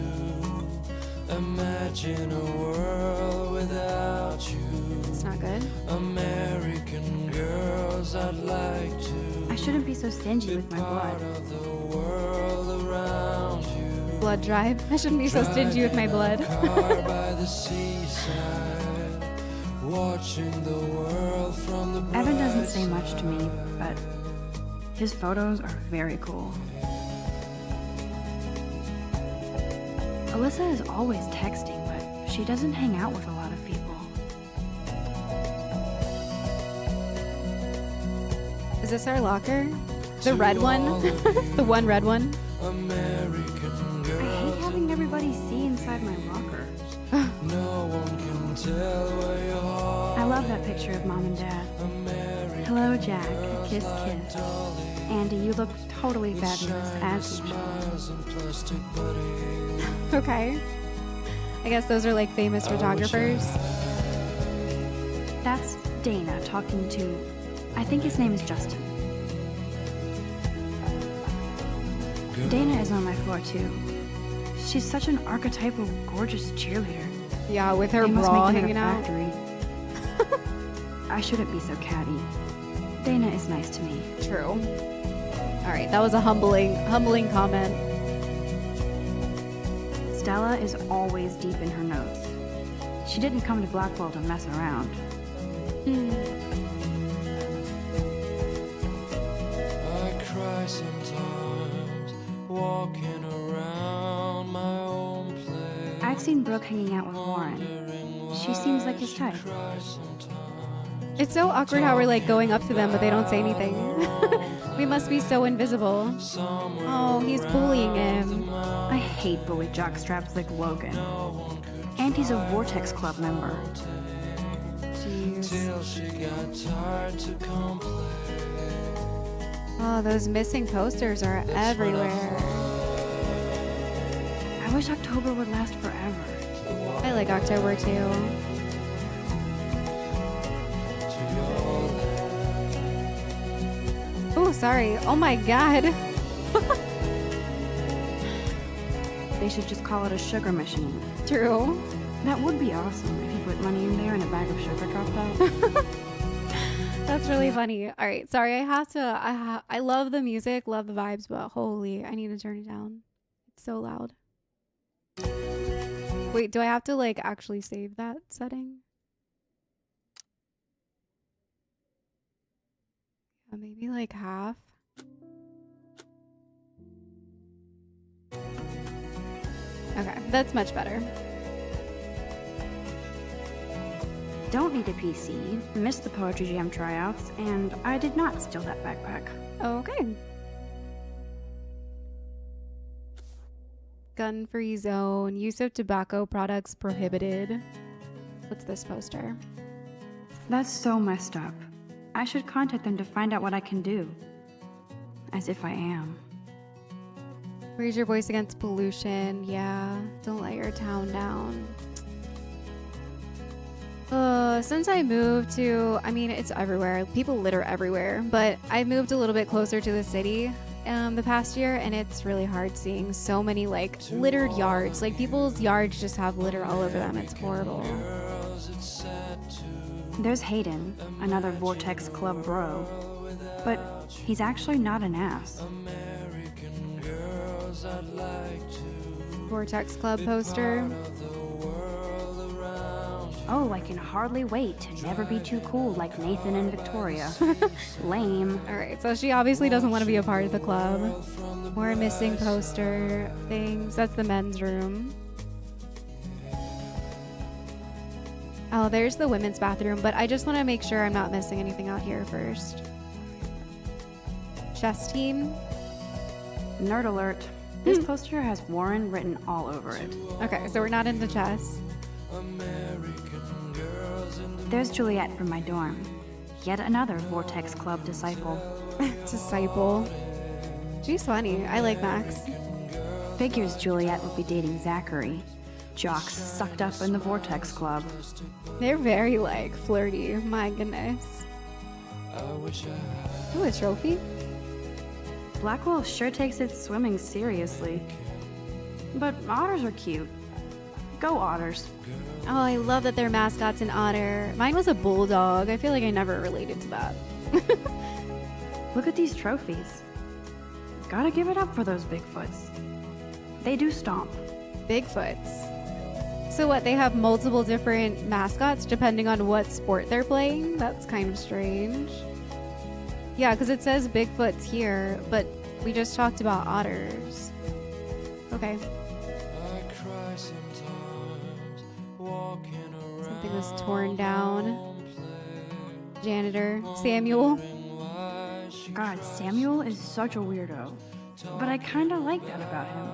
imagine a world without you. It's not good. American girls, I'd like to I shouldn't be so stingy with my part blood. of the world around you. Blood drive. I shouldn't be so stingy with my blood. Car by the seaside, watching the world from the Evan doesn't bright say much to me, but his photos are very cool. Alyssa is always texting, but she doesn't hang out with a lot of people. Is this our locker? The red one? The one red one? American I girls. hate having everybody see inside my locker. No one can tell where your heart. I love that picture of Mom and Dad. American Hello, Jack. Kiss, kiss. Andy, you look totally fabulous, as usual. smiles and plastic buddies. Okay. I guess those are like famous photographers. That's Dana talking to, I think his name is Justin. Dana is on my floor too. She's such an archetypal, gorgeous cheerleader. Yeah, with her They must bra make them hanging at a out. factory. I shouldn't be so catty. Dana is nice to me. True. All right, that was a humbling comment. Stella is always deep in her notes. She didn't come to Blackwell to mess around. I cry sometimes, walking around my own place. I've seen Brooke hanging out with Warren. She seems like his type. Cry sometimes. It's so awkward how we're like going up to them, but they don't say anything. We must be so invisible. Oh, he's bullying him. I hate bully jockstraps like Logan. And he's a Vortex Club member. Jeez. Till she got tired to complain. Oh, those missing posters are everywhere. I wish October would last forever. I like October too. Oh, sorry. Oh my God. they should just call it a sugar machine. True. That would be awesome if you put money in there and a bag of sugar dropped out. That's really funny. All right, sorry. I love the music, love the vibes, but holy, I need to turn it down. It's so loud. Wait, do I have to like actually save that setting? Yeah, maybe like half. Okay, that's much better. Don't need a PC, missed the Poetry Jam tryouts, and I did not steal that backpack. Okay. Gun-free zone. Use of tobacco products prohibited. What's this poster? That's so messed up. I should contact them to find out what I can do. As if I am. Raise your voice against pollution. Yeah. Don't let your town down. Since I moved to, I mean, it's everywhere. People litter everywhere. But I moved a little bit closer to the city the past year, and it's really hard seeing so many, like, littered yards. Like, people's yards just have litter all over them. It's horrible. There's Hayden, another Vortex Club bro. But he's actually not an ass. Vortex Club poster. Oh, I can hardly wait to never be too cool like Nathan and Victoria. Lame. Alright, so she obviously doesn't want to be a part of the club. More missing poster things. That's the men's room. Oh, there's the women's bathroom, but I just want to make sure I'm not missing anything out here first. Chess team. Nerd alert. This poster has Warren written all over it. Okay, so we're not into chess. There's Juliet from my dorm. Yet another Vortex Club disciple. Disciple. She's funny. I like Max. Figures Juliet would be dating Zachary. Jocks sucked up in the Vortex Club. They're very, like, flirty. My goodness. Ooh, a trophy? Blackwell sure takes its swimming seriously. But otters are cute. Go otters. Oh, I love that their mascot's an otter. Mine was a bulldog. I feel like I never related to that. Look at these trophies. Gotta give it up for those Bigfoots. They do stomp. Bigfoots. So what, they have multiple different mascots depending on what sport they're playing? That's kind of strange. Yeah, because it says Bigfoot's here, but we just talked about otters. Okay. Something was torn down. Janitor. Samuel. God, Samuel is such a weirdo. But I kinda like that about him.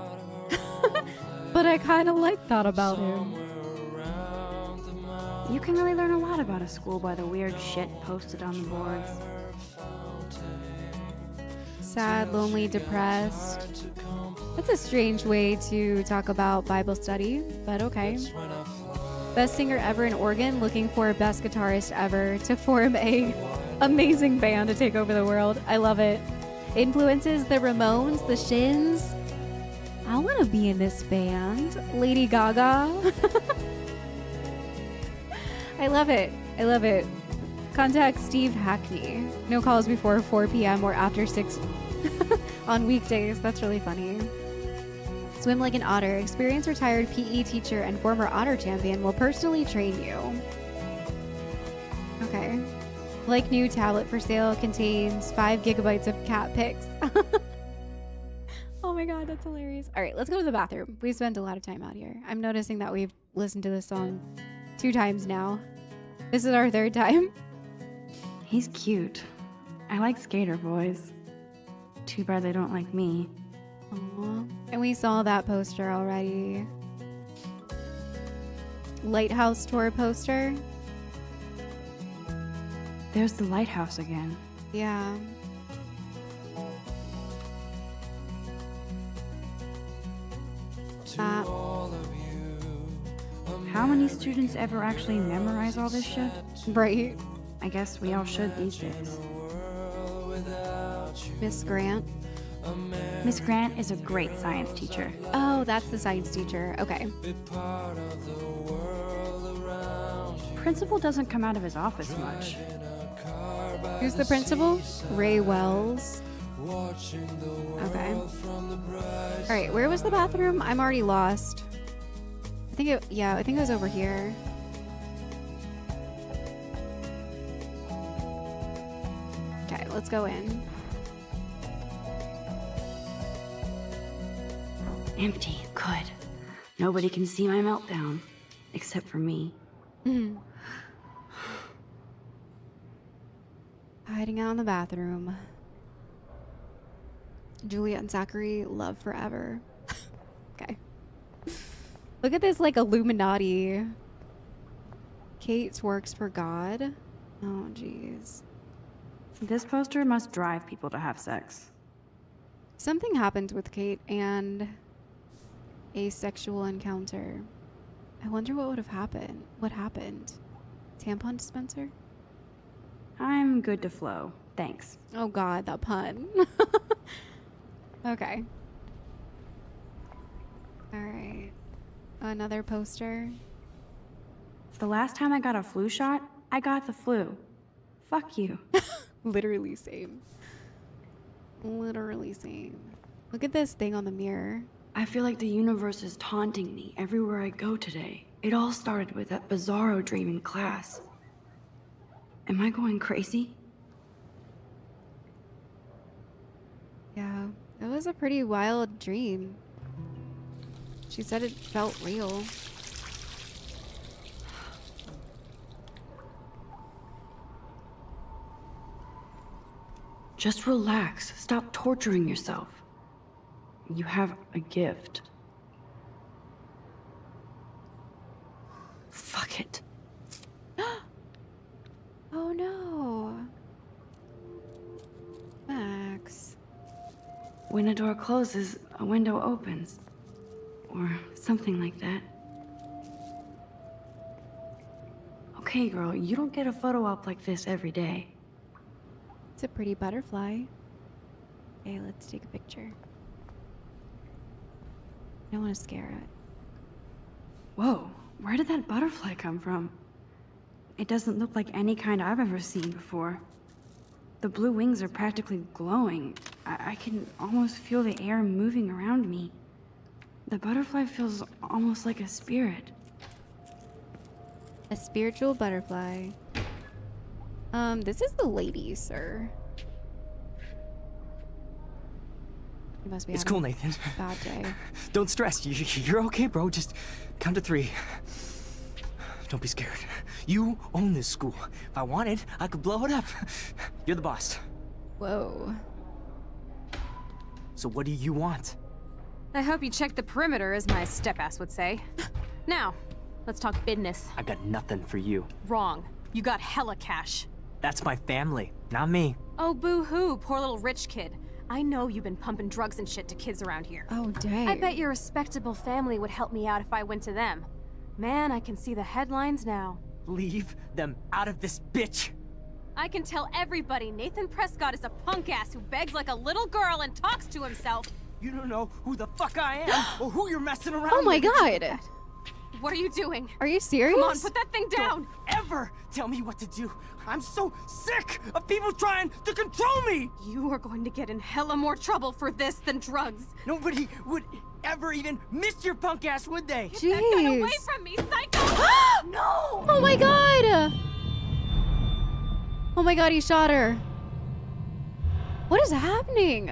But I kinda like that about him. You can really learn a lot about a school by the weird shit posted on the boards. Sad, lonely, depressed. That's a strange way to talk about Bible study, but okay. Best singer ever in Oregon, looking for best guitarist ever to form a amazing band to take over the world. I love it. Influences the Ramones, the Shins. I want to be in this band. Lady Gaga. I love it. I love it. Contact Steve Hackney. No calls before 4 p.m. or after 6 on weekdays. That's really funny. Swim like an otter. Experienced retired PE teacher and former otter champion will personally train you. Okay. Like new tablet for sale, contains 5 gigabytes of cat pics. Oh my god, that's hilarious. All right, let's go to the bathroom. We spent a lot of time out here. I'm noticing that we've listened to this song 2 times now. This is our 3rd time. He's cute. I like skater boys. Too bad they don't like me. Aww. And we saw that poster already. Lighthouse tour poster. There's the lighthouse again. Yeah. How many students ever actually memorize all this shit? Right. I guess we all should these days. Miss Grant. Miss Grant is a great science teacher. Oh, that's the science teacher. Okay. Principal doesn't come out of his office much. Who's the principal? Ray Wells. Okay. All right, where was the bathroom? I'm already lost. I think it was over here. Okay, let's go in. Empty. Good. Nobody can see my meltdown. Except for me. Hiding out in the bathroom. Juliet and Zachary, love forever. Okay. Look at this, like, Illuminati. Kate's works for God. Oh, jeez. This poster must drive people to have sex. Something happened with Kate and a sexual encounter. I wonder what would have happened. What happened? Tampon dispenser? I'm good to flow. Thanks. Oh God, that pun. Okay. All right. Another poster. The last time I got a flu shot, I got the flu. Fuck you. Literally same. Literally same. Look at this thing on the mirror. I feel like the universe is taunting me everywhere I go today. It all started with that bizarro dream in class. Am I going crazy? Yeah, it was a pretty wild dream. She said it felt real. Just relax. Stop torturing yourself. You have a gift. Fuck it. Oh no. Max. When a door closes, a window opens. Or something like that. Okay, girl, you don't get a photo op like this every day. It's a pretty butterfly. Okay, let's take a picture. I don't want to scare it. Whoa, where did that butterfly come from? It doesn't look like any kind I've ever seen before. The blue wings are practically glowing. I can almost feel the air moving around me. The butterfly feels almost like a spirit. A spiritual butterfly. This is the lady, sir. You must be It's having cool, Nathan. a bad day. Don't stress. You're okay, bro. Just count to 3. Don't be scared. You own this school. If I wanted, I could blow it up. You're the boss. Whoa. So what do you want? I hope you checked the perimeter, as my step-ass would say. Now, let's talk business. I got nothing for you. Wrong. You got hella cash. That's my family, not me. Oh, boo-hoo, poor little rich kid. I know you've been pumping drugs and shit to kids around here. Oh, dang. I bet your respectable family would help me out if I went to them. Man, I can see the headlines now. Leave them out of this bitch. I can tell everybody Nathan Prescott is a punk ass who begs like a little girl and talks to himself. You don't know who the fuck I am or who you're messing around Oh my with. God. What are you doing? Are you serious? Come on, put that thing down! Don't ever tell me what to do. I'm so sick of people trying to control me. You are going to get in hella more trouble for this than drugs. Nobody would ever even miss your punk ass, would they? Get that gun away Jeez. from me, psycho! No! Oh my God. Oh my God, he shot her. What is happening?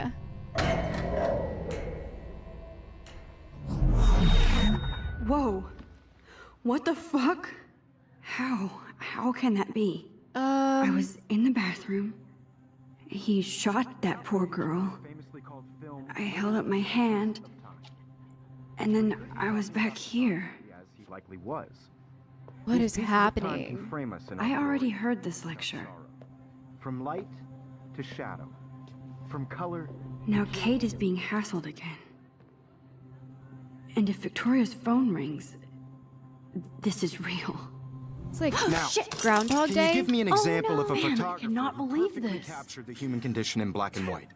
Whoa. What the fuck? How can that be? I was in the bathroom. He shot that poor girl. I held up my hand. And then I was back here. As he likely was. What These is pieces of time happening? can frame us in I our already origin. heard this lecture. From light to shadow. From color. Now Kate is being hassled again. And if Victoria's phone rings, this is real. It's like Now, Groundhog Can Day. you give me an example of a Man, I photographer cannot who believe perfectly this. captured the human condition in black and white?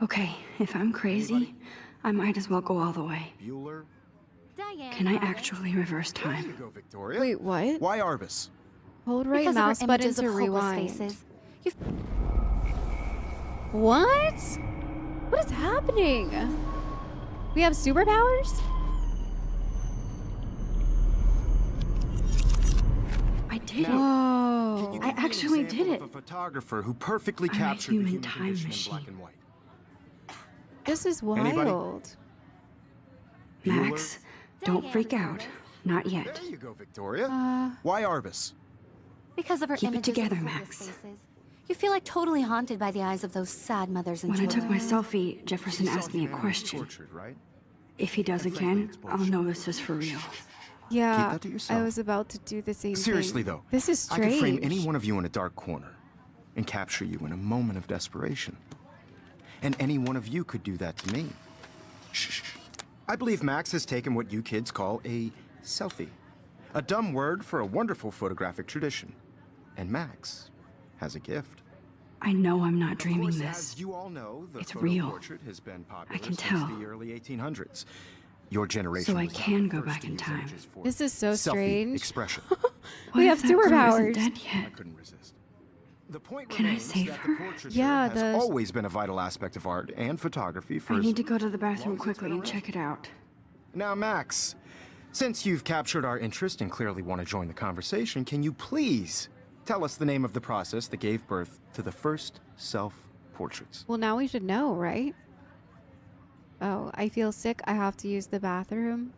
Okay, if I'm crazy, I might as well go all the way. Bueller? Diane, Can I Arbus. actually reverse There you time? go, Victoria. Wait, what? Why Arbus? Hold right Because mouse of her button images to of hopeless rewind. faces. What? What is happening? We have superpowers? I did it. Whoa. Can you I give me an actually example did of it. a photographer who perfectly I'm a captured the human human time condition machine. in black and white. This is Anybody? wild. Max, don't freak out. Not yet. There you go, Victoria. Why Arbus? Because of her Keep it images together, of hopeless Max. faces. You feel like totally haunted by the eyes of those sad mothers and When I took children. my selfie, Jefferson You saw asked me a humanity question. tortured, right? If he does And frankly, again, it's I'll bullshit. know this is for real. Yeah, that to yourself. I was about to do the same Seriously, thing. though, This is I strange. could frame any one of you in a dark corner and capture you in a moment of desperation. And any one of you could do that to me. Shh. I believe Max has taken what you kids call a selfie. A dumb word for a wonderful photographic tradition. And Max has a gift. I know I'm not Of dreaming course, this. as you all know, the It's photo real. portrait has been popular I can since tell. the early 1800s. Your generation So I was not can the go first back to in use time. images for This is so selfie strange. expression. We What have if that girl superpowers. isn't dead I yet? couldn't resist. The point Can I remains save that her? the portraiture Yeah, has always been a vital aspect of art and photography for I as need to go to the bathroom long as it's quickly been and around. check it out. Now, Max, since you've captured our interest and clearly want to join the conversation, can you please tell us the name of the process that gave birth to the first self-portraits? Well, now we should know, right? Oh, I feel sick. I have to use the bathroom.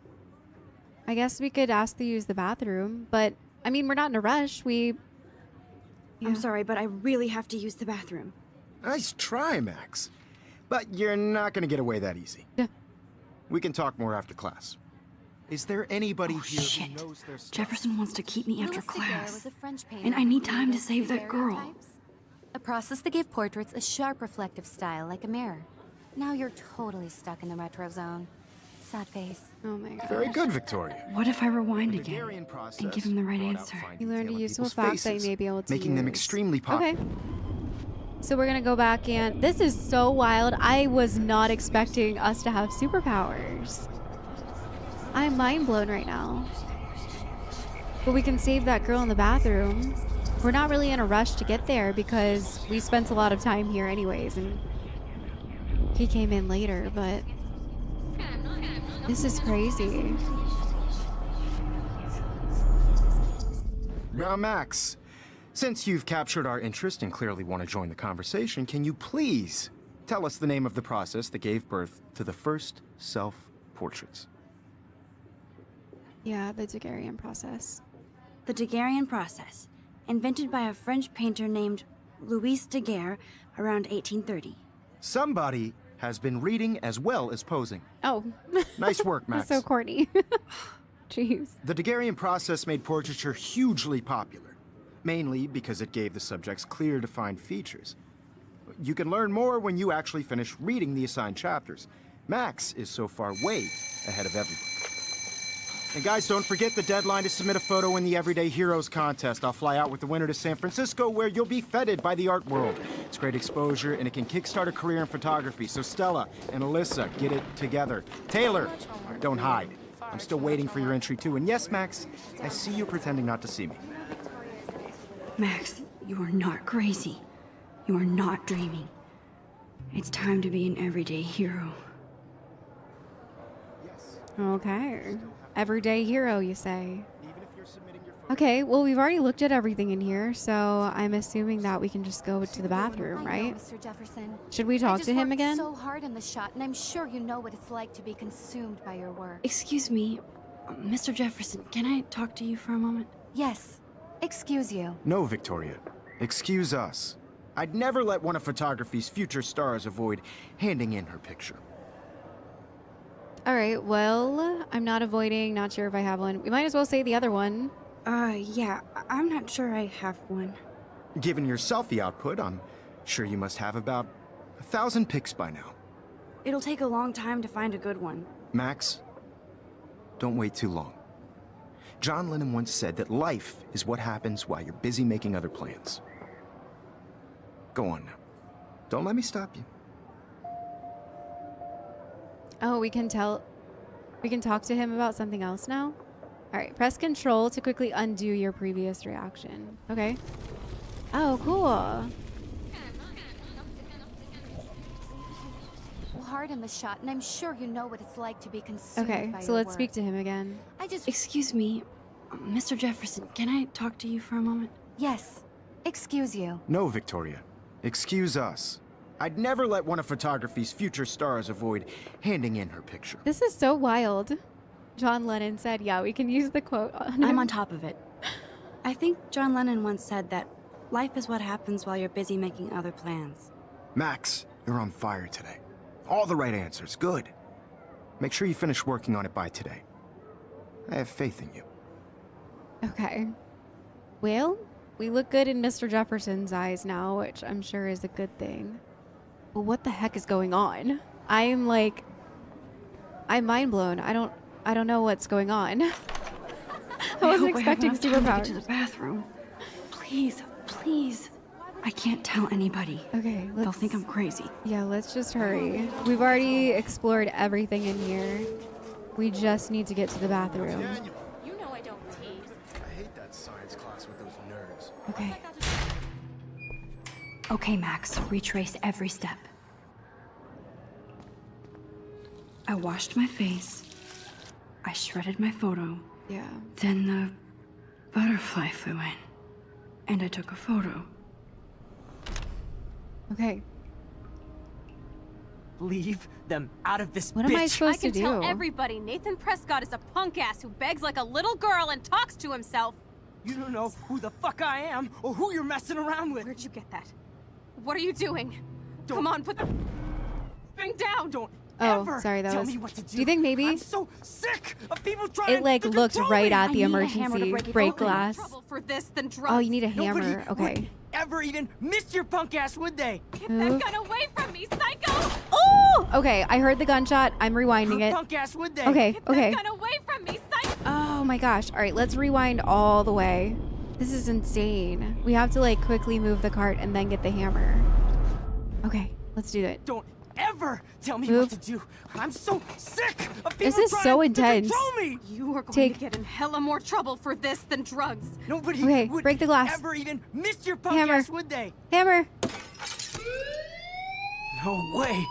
I guess we could ask to use the bathroom, but I mean, we're not in a rush. I'm sorry, but I really have to use the bathroom. Nice try, Max. But you're not going to get away that easy. Yeah. We can talk more after class. Is there anybody Oh, here shit. who knows their stuff? Jefferson wants to keep me after Louis Daguerre class. was a French painter And I need who time to created save that girl. daguerreotypes, a process that gave portraits a sharp reflective style like a mirror. Now you're totally stuck in the retro zone. Sad face. Oh my god. Very good, Victoria. What if I rewind The again Daguerrean process and give him the right brought out answer? fine You learned a detail in useful people's fact that you faces, may be able to making them use. extremely popular. Okay. So we're gonna go back and this is so wild. I was not expecting us to have superpowers. I'm mind blown right now. But we can save that girl in the bathroom. We're not really in a rush to get there because we spent a lot of time here anyways, and he came in later, but this is crazy. Now, Max, since you've captured our interest and clearly want to join the conversation, can you please tell us the name of the process that gave birth to the first self-portraits? Yeah, the Daguerrean process. The Daguerrean process, invented by a French painter named Louis Daguerre around 1830. Somebody has been reading as well as posing. Oh. Nice work, Max. That's so corny. Jeez. The Daguerrean process made portraiture hugely popular, mainly because it gave the subjects clear, defined features. You can learn more when you actually finish reading the assigned chapters. Max is so far way ahead of everyone. And guys, don't forget the deadline to submit a photo in the Everyday Heroes contest. I'll fly out with the winner to San Francisco, where you'll be feted by the art world. It's great exposure, and it can kickstart a career in photography. So Stella and Alyssa, get it together. Taylor, don't hide. I'm still waiting for your entry, too. And yes, Max, I see you pretending not to see me. Max, you are not crazy. You are not dreaming. It's time to be an everyday hero. Okay. Everyday hero, you say. Okay, well, we've already looked at everything in here, so I'm assuming that we can just go to the bathroom, I know, right? Mr. Jefferson. Should we I talk just to him worked again? so hard in the shot, and I'm sure you know what it's like to be consumed by your work. Excuse me, Mr. Jefferson, can I talk to you for a moment? Yes. Excuse you. No, Victoria. Excuse us. I'd never let one of photography's future stars avoid handing in her picture. All right, well, I'm not avoiding, not sure if I have one. We might as well say the other one. Yeah, I'm not sure I have one. Given your selfie output, I'm sure you must have about 1,000 pics by now. It'll take a long time to find a good one. Max, don't wait too long. John Lennon once said that life is what happens while you're busy making other plans. Go on now. Don't let me stop you. Oh, we can talk to him about something else now? All right, press control to quickly undo your previous reaction. Okay. Oh, cool. Hard in the shot, and I'm sure you know what it's like to be consumed by Okay, so your let's work. speak to him again. Excuse me, Mr. Jefferson, can I talk to you for a moment? Yes. Excuse you. No, Victoria. Excuse us. I'd never let one of photography's future stars avoid handing in her picture. This is so wild. John Lennon said, yeah, we can use the quote on I'm him. on top of it. I think John Lennon once said that life is what happens while you're busy making other plans. Max, you're on fire today. All the right answers. Good. Make sure you finish working on it by today. I have faith in you. Okay. Well, we look good in Mr. Jefferson's eyes now, which I'm sure is a good thing. But what the heck is going on? I'm mind blown. I don't know what's going on. I wasn't expecting I hope I have enough time to get to superpowers. the bathroom. Please, please. I can't tell anybody. Okay, They'll think I'm crazy. Yeah, let's just hurry. We've already explored everything in here. We just need to get to the bathroom. You know I don't tease. I hate that science class with those nerds. Okay. Okay, Max, retrace every step. I washed my face. I shredded my photo. Yeah. Then the butterfly flew in. And I took a photo. Okay. Leave them out of this What bitch. am I supposed I can to tell do? everybody Nathan Prescott is a punk ass who begs like a little girl and talks to himself. You don't know who the fuck I am or who you're messing around with. Where'd you get that? What are you doing? Don't- Come on, put the thing down. Don't Oh, ever sorry, that tell was- me what to do. Do you think maybe I'm so sick of people trying it like to looked control right me. at the I need a hammer to emergency break it break open. glass? Trouble for this than drugs. Oh, you need a Nobody hammer. Okay. would ever even miss your punk ass, would they? Get that gun away from me, psycho! Oh! Okay, I heard the gunshot. I'm rewinding Your it. punk ass, would they? Okay, Get okay. that gun away from me, psycho! Oh my gosh. All right, let's rewind all the way. This is insane. We have to like quickly move the cart and then get the hammer. Okay, let's do it. Don't ever tell me Move. what to do. I'm so sick of people This is trying so to intense. control me. You are going Take- to get in hella more trouble for this than drugs. Nobody Okay, would break the glass. ever even miss your punk Hammer. ass, would they? Hammer. No way.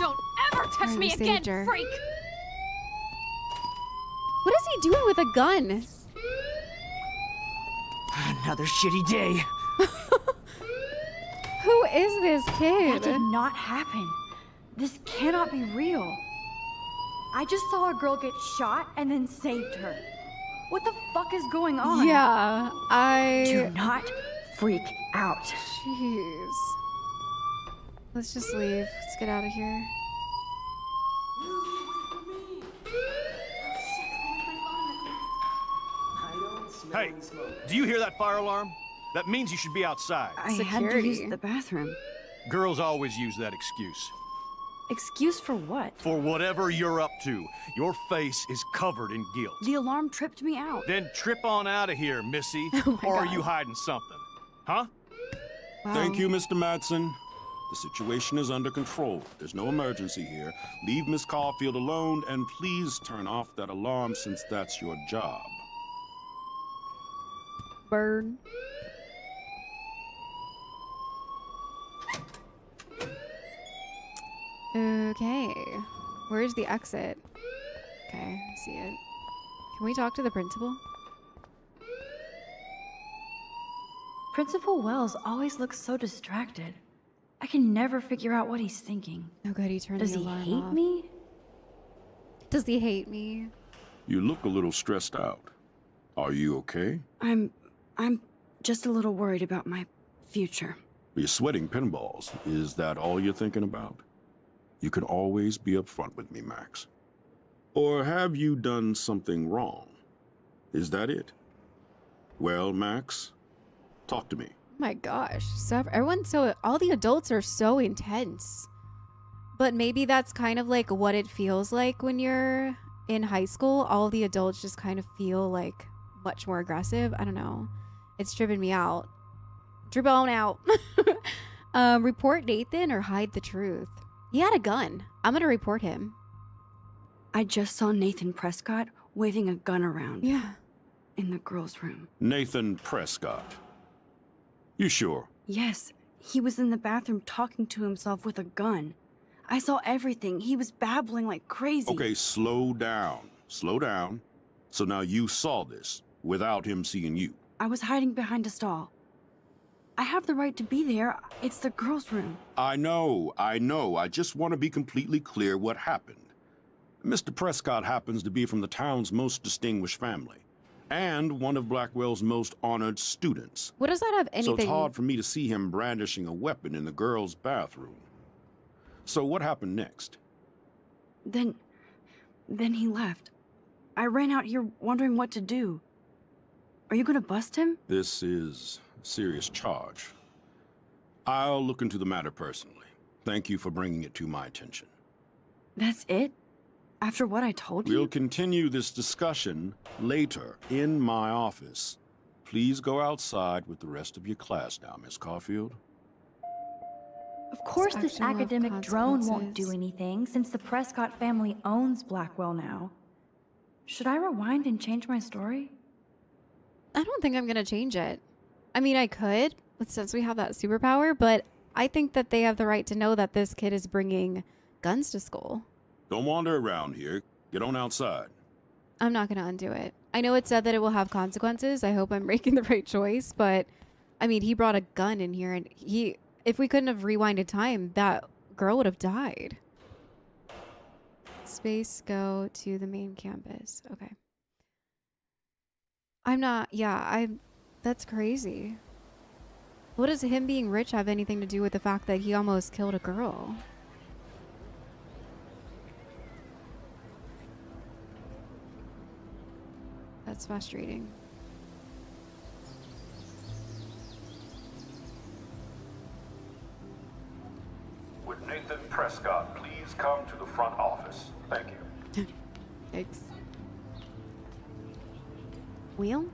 Don't ever touch Alright, me we again, saved her. freak! What is he doing with a gun? Another shitty day. Who is this kid? That did not happen. This cannot be real. I just saw a girl get shot and then saved her. What the fuck is going on? Yeah, Do not freak out. Jeez. Let's just leave. Let's get out of here. Hey, do you hear that fire alarm? That means you should be outside. I had to Security. use the bathroom. Girls always use that excuse. Excuse for what? For whatever you're up to, your face is covered in guilt. The alarm tripped me out. Then trip on out of here, Missy. Oh my or are God. you hiding something? Huh? Wow. Thank you, Mr. Madsen. The situation is under control. There's no emergency here. Leave Miss Caulfield alone, and please turn off that alarm since that's your job. Burn. Okay. Where's the exit? Okay, I see it. Can we talk to the principal? Principal Wells always looks so distracted. I can never figure out what he's thinking. Oh good, he turned Does the he alarm hate off. me? Does he hate me? You look a little stressed out. Are you okay? I'm just a little worried about my future. You're sweating pinballs. Is that all you're thinking about? You can always be upfront with me, Max. Or have you done something wrong? Is that it? Well, Max, talk to me. Oh my gosh. So all the adults are so intense. But maybe that's kind of like what it feels like when you're in high school. All the adults just kind of feel like much more aggressive. I don't know. It's tripping me out. Trip on out. Report Nathan or hide the truth. He had a gun. I'm gonna report him. I just saw Nathan Prescott waving a gun around. Yeah. In the girls' room. Nathan Prescott. You sure? Yes, he was in the bathroom talking to himself with a gun. I saw everything. He was babbling like crazy. Okay, slow down. Slow down. So now you saw this without him seeing you. I was hiding behind a stall. I have the right to be there. It's the girls' room. I know. I just want to be completely clear what happened. Mr. Prescott happens to be from the town's most distinguished family, and one of Blackwell's most honored students. What does that have anything? So it's hard for me to see him brandishing a weapon in the girls' bathroom. So what happened next? Then he left. I ran out here wondering what to do. Are you gonna bust him? This is a serious charge. I'll look into the matter personally. Thank you for bringing it to my attention. That's it? After what I told you? We'll continue this discussion later in my office. Please go outside with the rest of your class now, Miss Caulfield. Of course this academic drone won't do anything, since the Prescott family owns Blackwell now. Should I rewind and change my story? I don't think I'm going to change it. I mean, I could, since we have that superpower, but I think that they have the right to know that this kid is bringing guns to school. Don't wander around here. Get on outside. I'm not going to undo it. I know it said that it will have consequences. I hope I'm making the right choice, but I mean, he brought a gun in here, and if we couldn't have rewinded time, that girl would have died. Space, go to the main campus. Okay. That's crazy. What does him being rich have anything to do with the fact that he almost killed a girl? That's frustrating. Would Nathan Prescott please come to the front office? Thank you. Yikes. Wheel?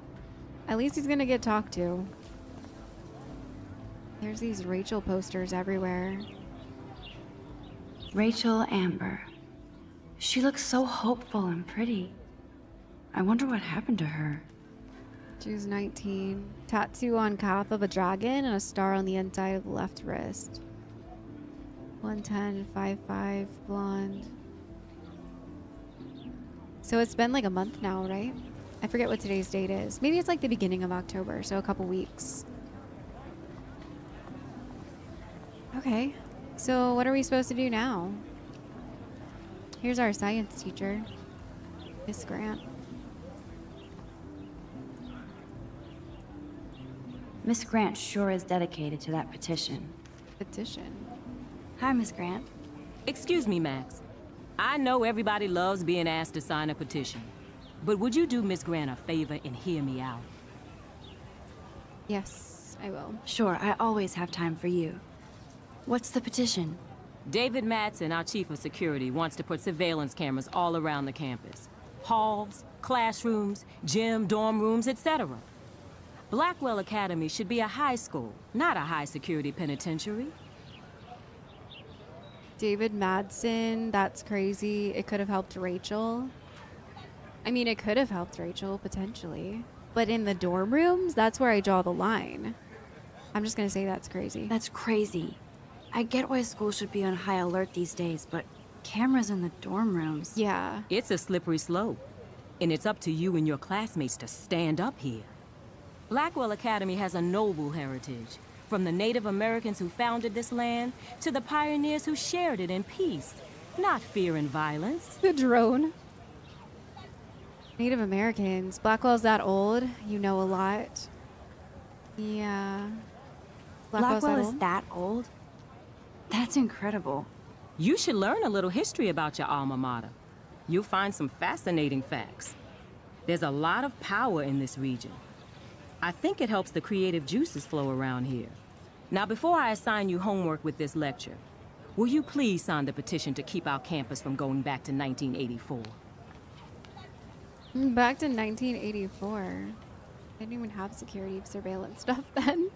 At least he's gonna get talked to. There's these Rachel posters everywhere. Rachel Amber. She looks so hopeful and pretty. I wonder what happened to her. She was 19. Tattoo on calf of a dragon and a star on the inside of the left wrist. 110, 5'5", blonde. So it's been like a month now, right? I forget what today's date is. Maybe it's like the beginning of October, so a couple weeks. Okay, so what are we supposed to do now? Here's our science teacher, Miss Grant. Miss Grant sure is dedicated to that petition. Petition? Hi, Miss Grant. Excuse me, Max. I know everybody loves being asked to sign a petition, but would you do Miss Grant a favor and hear me out? Yes, I will. Sure, I always have time for you. What's the petition? David Madsen, our chief of security, wants to put surveillance cameras all around the campus. Halls, classrooms, gym, dorm rooms, etc. Blackwell Academy should be a high school, not a high-security penitentiary. David Madsen, that's crazy. It could have helped Rachel. I mean, it could have helped Rachel, potentially. But in the dorm rooms, that's where I draw the line. I'm just gonna say that's crazy. That's crazy. I get why school should be on high alert these days, but cameras in the dorm rooms... Yeah. It's a slippery slope, and it's up to you and your classmates to stand up here. Blackwell Academy has a noble heritage, from the Native Americans who founded this land to the pioneers who shared it in peace, not fear and violence. The drone. Native Americans. Blackwell's that old. You know a lot. Yeah. Blackwell is that old? That's incredible. You should learn a little history about your alma mater. You'll find some fascinating facts. There's a lot of power in this region. I think it helps the creative juices flow around here. Now, before I assign you homework with this lecture, will you please sign the petition to keep our campus from going back to 1984? Back to 1984. They didn't even have security surveillance stuff then.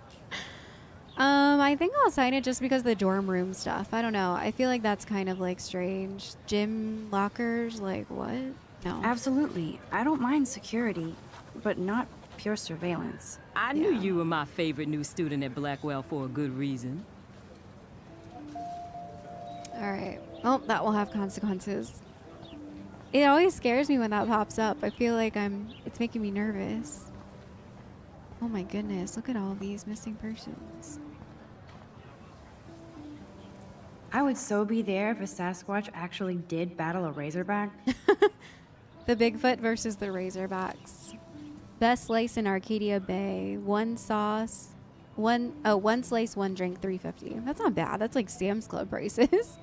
I think I'll sign it just because of the dorm room stuff. I don't know. I feel like that's kind of like strange. Gym lockers, like what? No. Absolutely. I don't mind security, but not pure surveillance. I knew you were my favorite new student at Blackwell for a good reason. Alright. Oh, that will have consequences. It always scares me when that pops up. I feel like it's making me nervous. Oh my goodness, look at all these missing persons. I would so be there if a Sasquatch actually did battle a Razorback. The Bigfoot versus the Razorbacks. Best slice in Arcadia Bay. One slice, one drink, $3.50. That's not bad. That's like Sam's Club prices.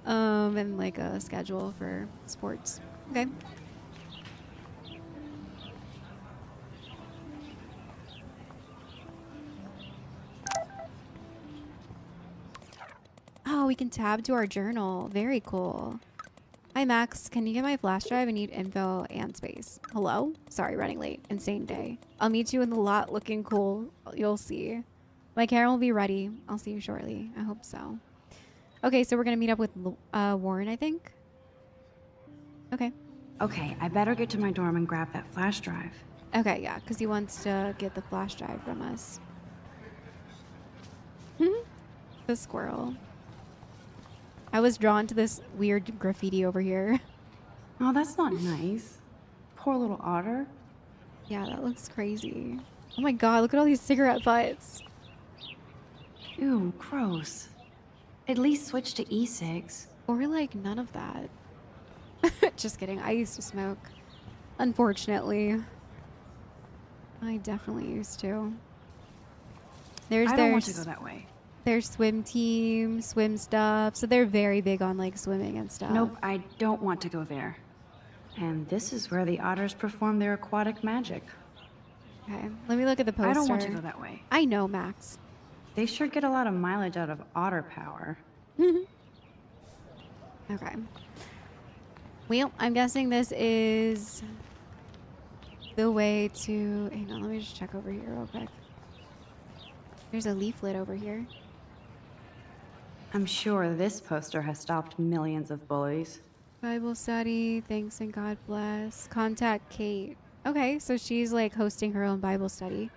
And like a schedule for sports. Okay. Oh, we can tab to our journal. Very cool. Hi, Max. Can you get my flash drive? I need info and space. Hello? Sorry, running late. Insane day. I'll meet you in the lot looking cool. You'll see. My camera will be ready. I'll see you shortly. I hope so. Okay, so we're going to meet up with Warren, I think. Okay. Okay, I better get to my dorm and grab that flash drive. Okay, yeah, because he wants to get the flash drive from us. The squirrel. I was drawn to this weird graffiti over here. Oh, that's not nice. Poor little otter. Yeah, that looks crazy. Oh my god, look at all these cigarette butts. Ew, gross. At least switch to e-cigs. Or like none of that. Just kidding. I used to smoke. Unfortunately. I definitely used to. I don't want to go that way. Their swim team, swim stuff. So they're very big on like swimming and stuff. Nope, I don't want to go there. And this is where the otters perform their aquatic magic. Okay, let me look at the poster. I don't want to go that way. I know, Max. They sure get a lot of mileage out of otter power. Okay. Well, I'm guessing this is the way to... Hang on, let me just check over here real quick. There's a leaflet over here. I'm sure this poster has stopped millions of bullies. Bible study, thanks and God bless. Contact Kate. Okay, so she's like hosting her own Bible study.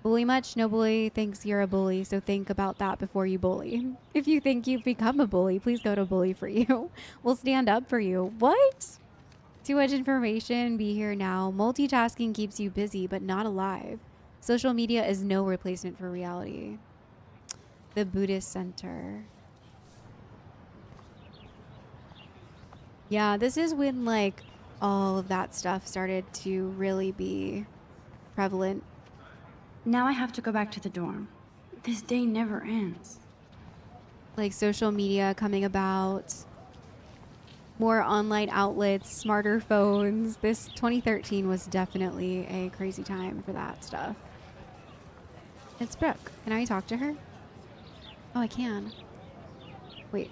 Bully much? No bully thinks you're a bully, so think about that before you bully. If you think you've become a bully, please go to Bully for You. We'll stand up for you. What? Too much information, be here now. Multitasking keeps you busy, but not alive. Social media is no replacement for reality. The Buddhist Center. Yeah, this is when like all of that stuff started to really be prevalent. Now I have to go back to the dorm. This day never ends. Like social media coming about, more online outlets, smarter phones. This 2013 was definitely a crazy time for that stuff. It's Brooke. Can I talk to her? Oh, I can. Wait.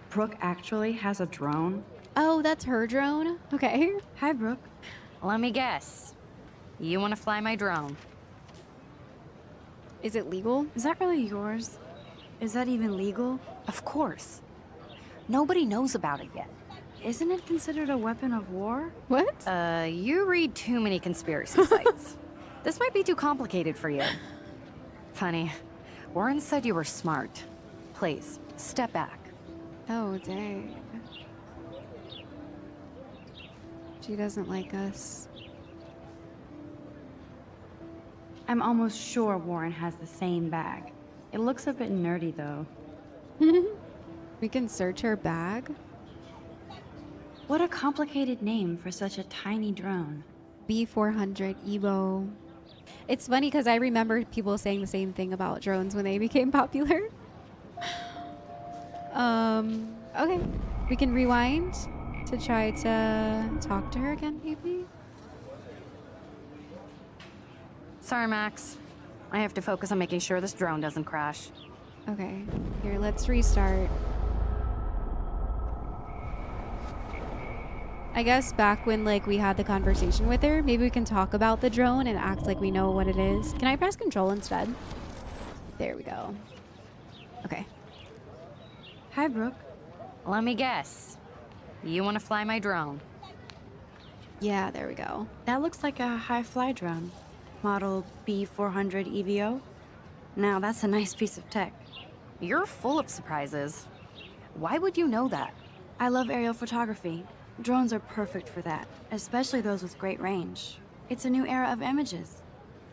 Brooke actually has a drone? Oh, that's her drone? Okay. Hi, Brooke. Let me guess. You want to fly my drone? Is it legal? Is that really yours? Is that even legal? Of course. Nobody knows about it yet. Isn't it considered a weapon of war? What? You read too many conspiracy sites. This might be too complicated for you. Funny. Warren said you were smart. Please, step back. Oh, dang. She doesn't like us. I'm almost sure Warren has the same bag. It looks a bit nerdy, though. We can search her bag? What a complicated name for such a tiny drone. B400 Evo. It's funny because I remember people saying the same thing about drones when they became popular. Okay. We can rewind to try to talk to her again, maybe? Sorry, Max. I have to focus on making sure this drone doesn't crash. Okay. Here, let's restart. I guess back when like we had the conversation with her, maybe we can talk about the drone and act like we know what it is. Can I press control instead? There we go. Okay. Hi, Brooke. Let me guess. You want to fly my drone? Yeah, there we go. That looks like a high-fly drone. Model B400 EVO. Now, that's a nice piece of tech. You're full of surprises. Why would you know that? I love aerial photography. Drones are perfect for that, especially those with great range. It's a new era of images.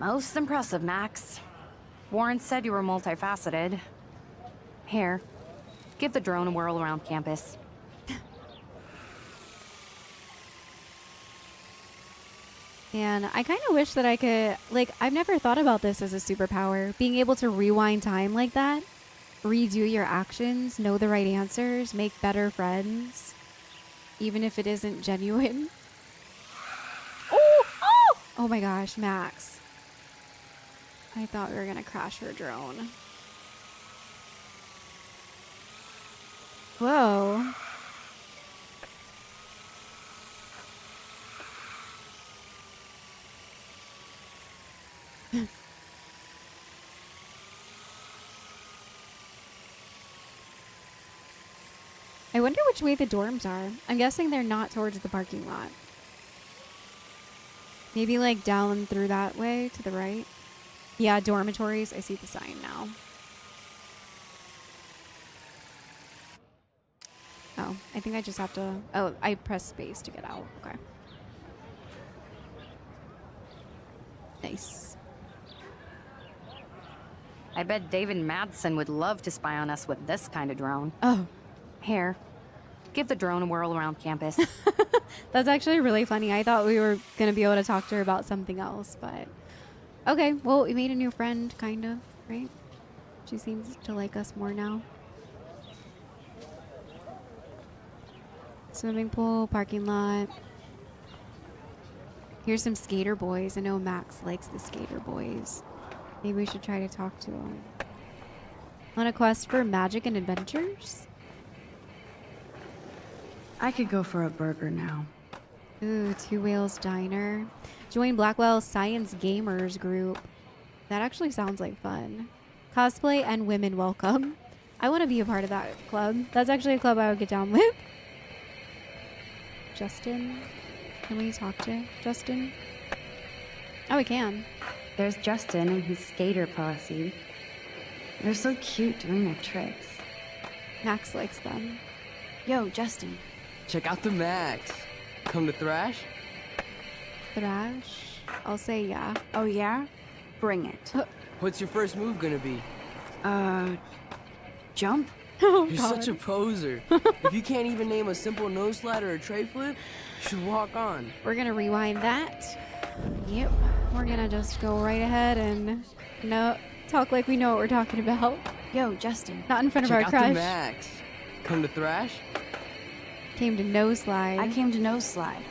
Most impressive, Max. Warren said you were multifaceted. Here, give the drone a whirl around campus. And I kind of wish that I could, like, I've never thought about this as a superpower. Being able to rewind time like that, redo your actions, know the right answers, make better friends, even if it isn't genuine. Oh! Oh! Oh my gosh, Max. I thought we were gonna crash her drone. Whoa. I wonder which way the dorms are. I'm guessing they're not towards the parking lot. Maybe like down through that way to the right. Yeah, dormitories. I see the sign now. Oh, I think I just have to... Oh, I press space to get out. Okay. Nice. I bet David Madsen would love to spy on us with this kind of drone. Oh. Here, give the drone a whirl around campus. That's actually really funny. I thought we were going to be able to talk to her about something else, but... Okay, well, we made a new friend, kind of, right? She seems to like us more now. Swimming pool, parking lot. Here's some skater boys. I know Max likes the skater boys. Maybe we should try to talk to them. On a quest for magic and adventures? I could go for a burger now. Ooh, Two Whales Diner. Join Blackwell Science Gamers group. That actually sounds like fun. Cosplay and women welcome. I want to be a part of that club. That's actually a club I would get down with. Justin? Can we talk to Justin? Oh, we can. There's Justin and his skater posse. They're so cute doing their tricks. Max likes them. Yo, Justin. Check out the Max. Come to thrash? Thrash? I'll say yeah. Oh yeah? Bring it. What's your first move gonna be? Jump? Oh, You're God. such a poser. If you can't even name a simple nose slide or a tray flip, you should walk on. We're gonna rewind that. Yep. We're gonna just go right ahead and talk like we know what we're talking about. Yo, Justin. Not in front of Check our out crush. the Max. Come to thrash? Came to no slide. I came to no slide.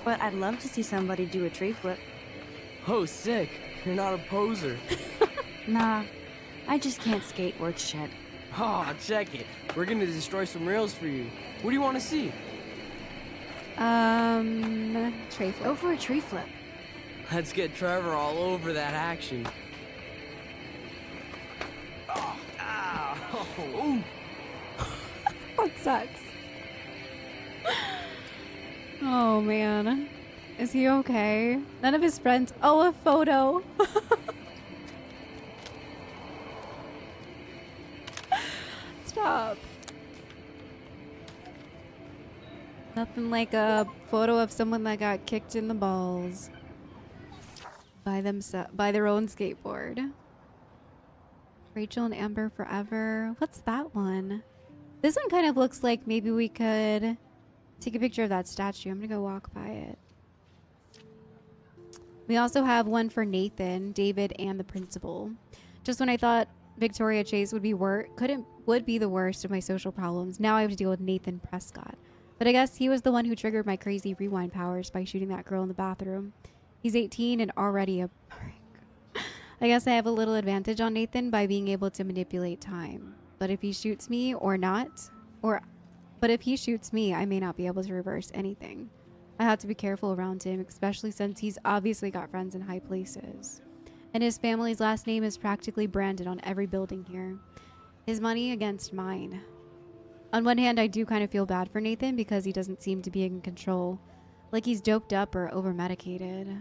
But I'd love to see somebody do a tree flip. Oh, sick. You're not a poser. Nah, I just can't skate worth shit. Oh, check it. We're gonna destroy some rails for you. What do you want to see? Tray flip. Go for a tree flip. Let's get Trevor all over that action. Oh, ow. Ooh. That sucks. Oh, man. Is he okay? None of his friends... Oh, a photo. Stop. Nothing like a photo of someone that got kicked in the balls by their own skateboard. Rachel and Amber forever. What's that one? This one kind of looks like maybe we could take a picture of that statue. I'm gonna go walk by it. We also have one for Nathan, David, and the principal. Just when I thought Victoria Chase would be the worst of my social problems, now I have to deal with Nathan Prescott. But I guess he was the one who triggered my crazy rewind powers by shooting that girl in the bathroom. He's 18 and already a prick. I guess I have a little advantage on Nathan by being able to manipulate time. But if he shoots me or not, or But if he shoots me, I may not be able to reverse anything. I have to be careful around him, especially since he's obviously got friends in high places. And his family's last name is practically branded on every building here. His money against mine. On one hand, I do kind of feel bad for Nathan because he doesn't seem to be in control. Like he's doped up or over-medicated.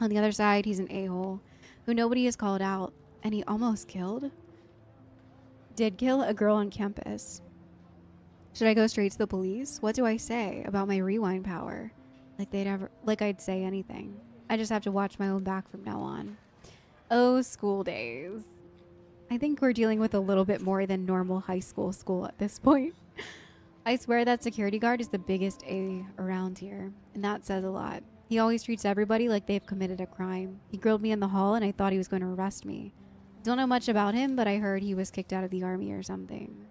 On the other side, he's an a-hole who nobody has called out, and he almost killed? Did kill a girl on campus. Should I go straight to the police? What do I say about my rewind power? Like I'd say anything. I just have to watch my own back from now on. Oh, school days. I think we're dealing with a little bit more than normal high school at this point. I swear that security guard is the biggest A around here, and that says a lot. He always treats everybody like they've committed a crime. He grilled me in the hall and I thought he was going to arrest me. Don't know much about him, but I heard he was kicked out of the army or something.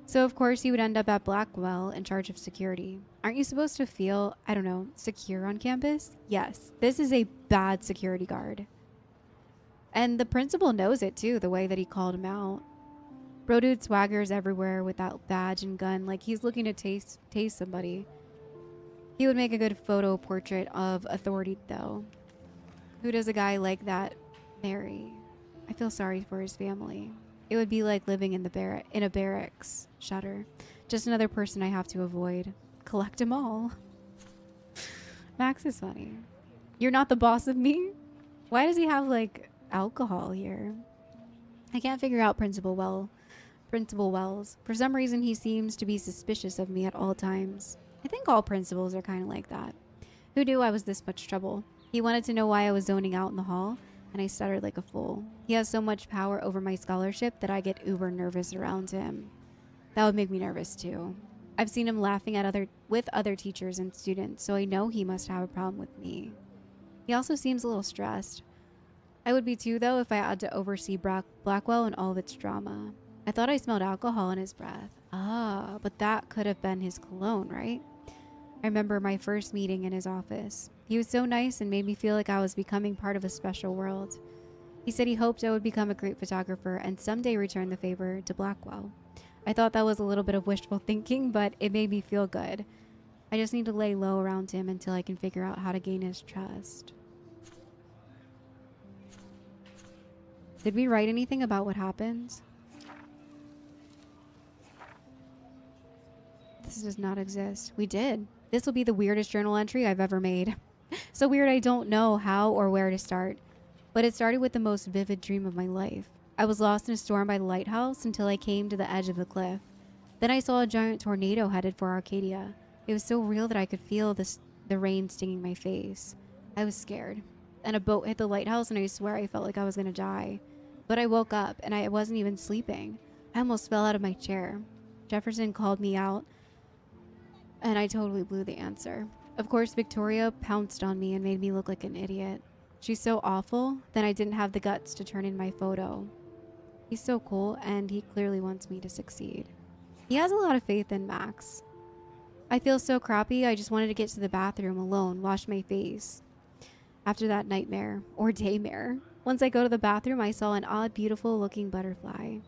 So of course he would end up at Blackwell in charge of security. Aren't you supposed to feel, I don't know, secure on campus? Yes, this is a bad security guard. And the principal knows it too, the way that he called him out. Bro dude swaggers everywhere with that badge and gun like he's looking to tase somebody. He would make a good photo portrait of authority though. Who does a guy like that marry? I feel sorry for his family. It would be like living in a barracks. Shudder. Just another person I have to avoid. Collect them all. Max is funny. You're not the boss of me? Why does he have like alcohol here? I can't figure out Principal Wells. For some reason he seems to be suspicious of me at all times. I think all principals are kind of like that. Who knew I was this much trouble? He wanted to know why I was zoning out in the hall, and I stuttered like a fool. He has so much power over my scholarship that I get uber nervous around him. That would make me nervous too. I've seen him laughing at with other teachers and students, so I know he must have a problem with me. He also seems a little stressed. I would be too, though, if I had to oversee Blackwell and all of its drama. I thought I smelled alcohol in his breath. Ah, but that could have been his cologne, right? I remember my first meeting in his office. He was so nice and made me feel like I was becoming part of a special world. He said he hoped I would become a great photographer and someday return the favor to Blackwell. I thought that was a little bit of wishful thinking, but it made me feel good. I just need to lay low around him until I can figure out how to gain his trust. Did we write anything about what happens? This does not exist. We did. This will be the weirdest journal entry I've ever made. So weird I don't know how or where to start. But it started with the most vivid dream of my life. I was lost in a storm by the lighthouse until I came to the edge of the cliff. Then I saw a giant tornado headed for Arcadia. It was so real that I could feel the rain stinging my face. I was scared. And a boat hit the lighthouse and I swear I felt like I was going to die. But I woke up and I wasn't even sleeping. I almost fell out of my chair. Jefferson called me out and I totally blew the answer. Of course, Victoria pounced on me and made me look like an idiot. She's so awful, then I didn't have the guts to turn in my photo. He's so cool, and he clearly wants me to succeed. He has a lot of faith in Max. I feel so crappy, I just wanted to get to the bathroom alone, wash my face. After that nightmare, or daymare. Once I go to the bathroom, I saw an odd, beautiful looking butterfly.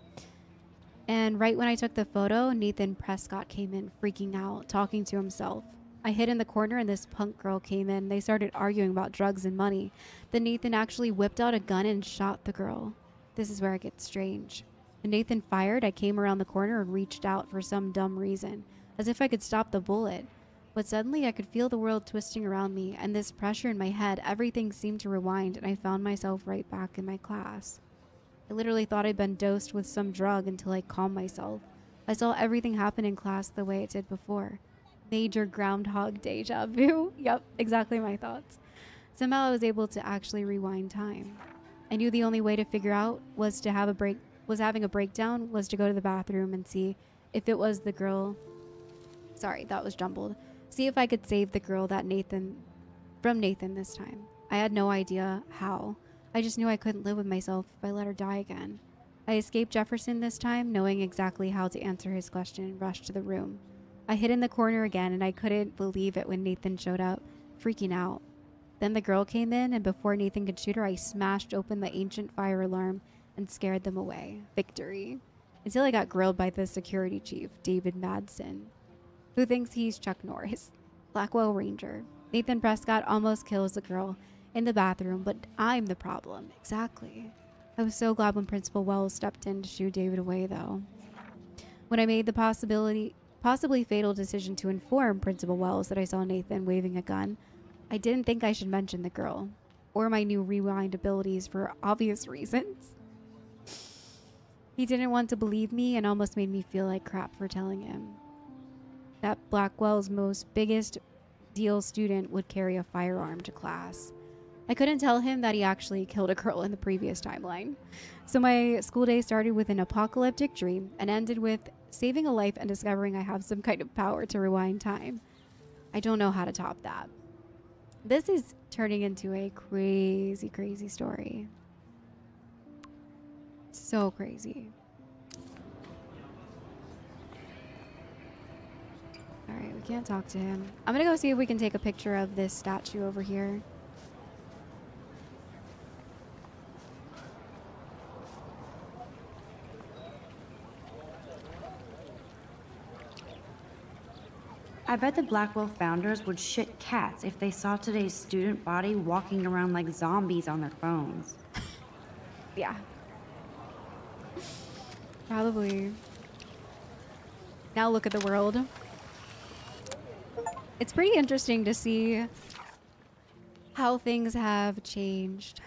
And right when I took the photo, Nathan Prescott came in, freaking out, talking to himself. I hid in the corner and this punk girl came in. They started arguing about drugs and money. Then Nathan actually whipped out a gun and shot the girl. This is where it gets strange. When Nathan fired, I came around the corner and reached out for some dumb reason, as if I could stop the bullet. But suddenly I could feel the world twisting around me, and this pressure in my head, everything seemed to rewind, and I found myself right back in my class. I literally thought I'd been dosed with some drug until I calmed myself. I saw everything happen in class the way it did before. Major Groundhog deja vu. Yep, exactly my thoughts. Somehow I was able to actually rewind time. I knew the only way to figure out was to have having a breakdown was to go to the bathroom and see if it was the girl. Sorry, that was jumbled. See if I could save the girl from Nathan this time. I had no idea how. I just knew I couldn't live with myself if I let her die again. I escaped Jefferson this time, knowing exactly how to answer his question, and rushed to the room. I hid in the corner again, and I couldn't believe it when Nathan showed up, freaking out. Then the girl came in, and before Nathan could shoot her, I smashed open the ancient fire alarm and scared them away. Victory. until I got grilled by the security chief, David Madsen, who thinks he's Chuck Norris, Blackwell Ranger. Nathan Prescott almost kills the girl in the bathroom, but I'm the problem. Exactly. I was so glad when Principal Wells stepped in to shoo David away, though. When I made the possibly fatal decision to inform Principal Wells that I saw Nathan waving a gun, I didn't think I should mention the girl, or my new rewind abilities for obvious reasons. He didn't want to believe me and almost made me feel like crap for telling him that Blackwell's most biggest deal student would carry a firearm to class. I couldn't tell him that he actually killed a girl in the previous timeline. So my school day started with an apocalyptic dream and ended with saving a life and discovering I have some kind of power to rewind time. I don't know how to top that. This is turning into a crazy, crazy story. So crazy. Alright, we can't talk to him. I'm gonna go see if we can take a picture of this statue over here. I bet the Blackwell founders would shit cats if they saw today's student body walking around like zombies on their phones. Yeah. Probably. Now look at the world. It's pretty interesting to see how things have changed.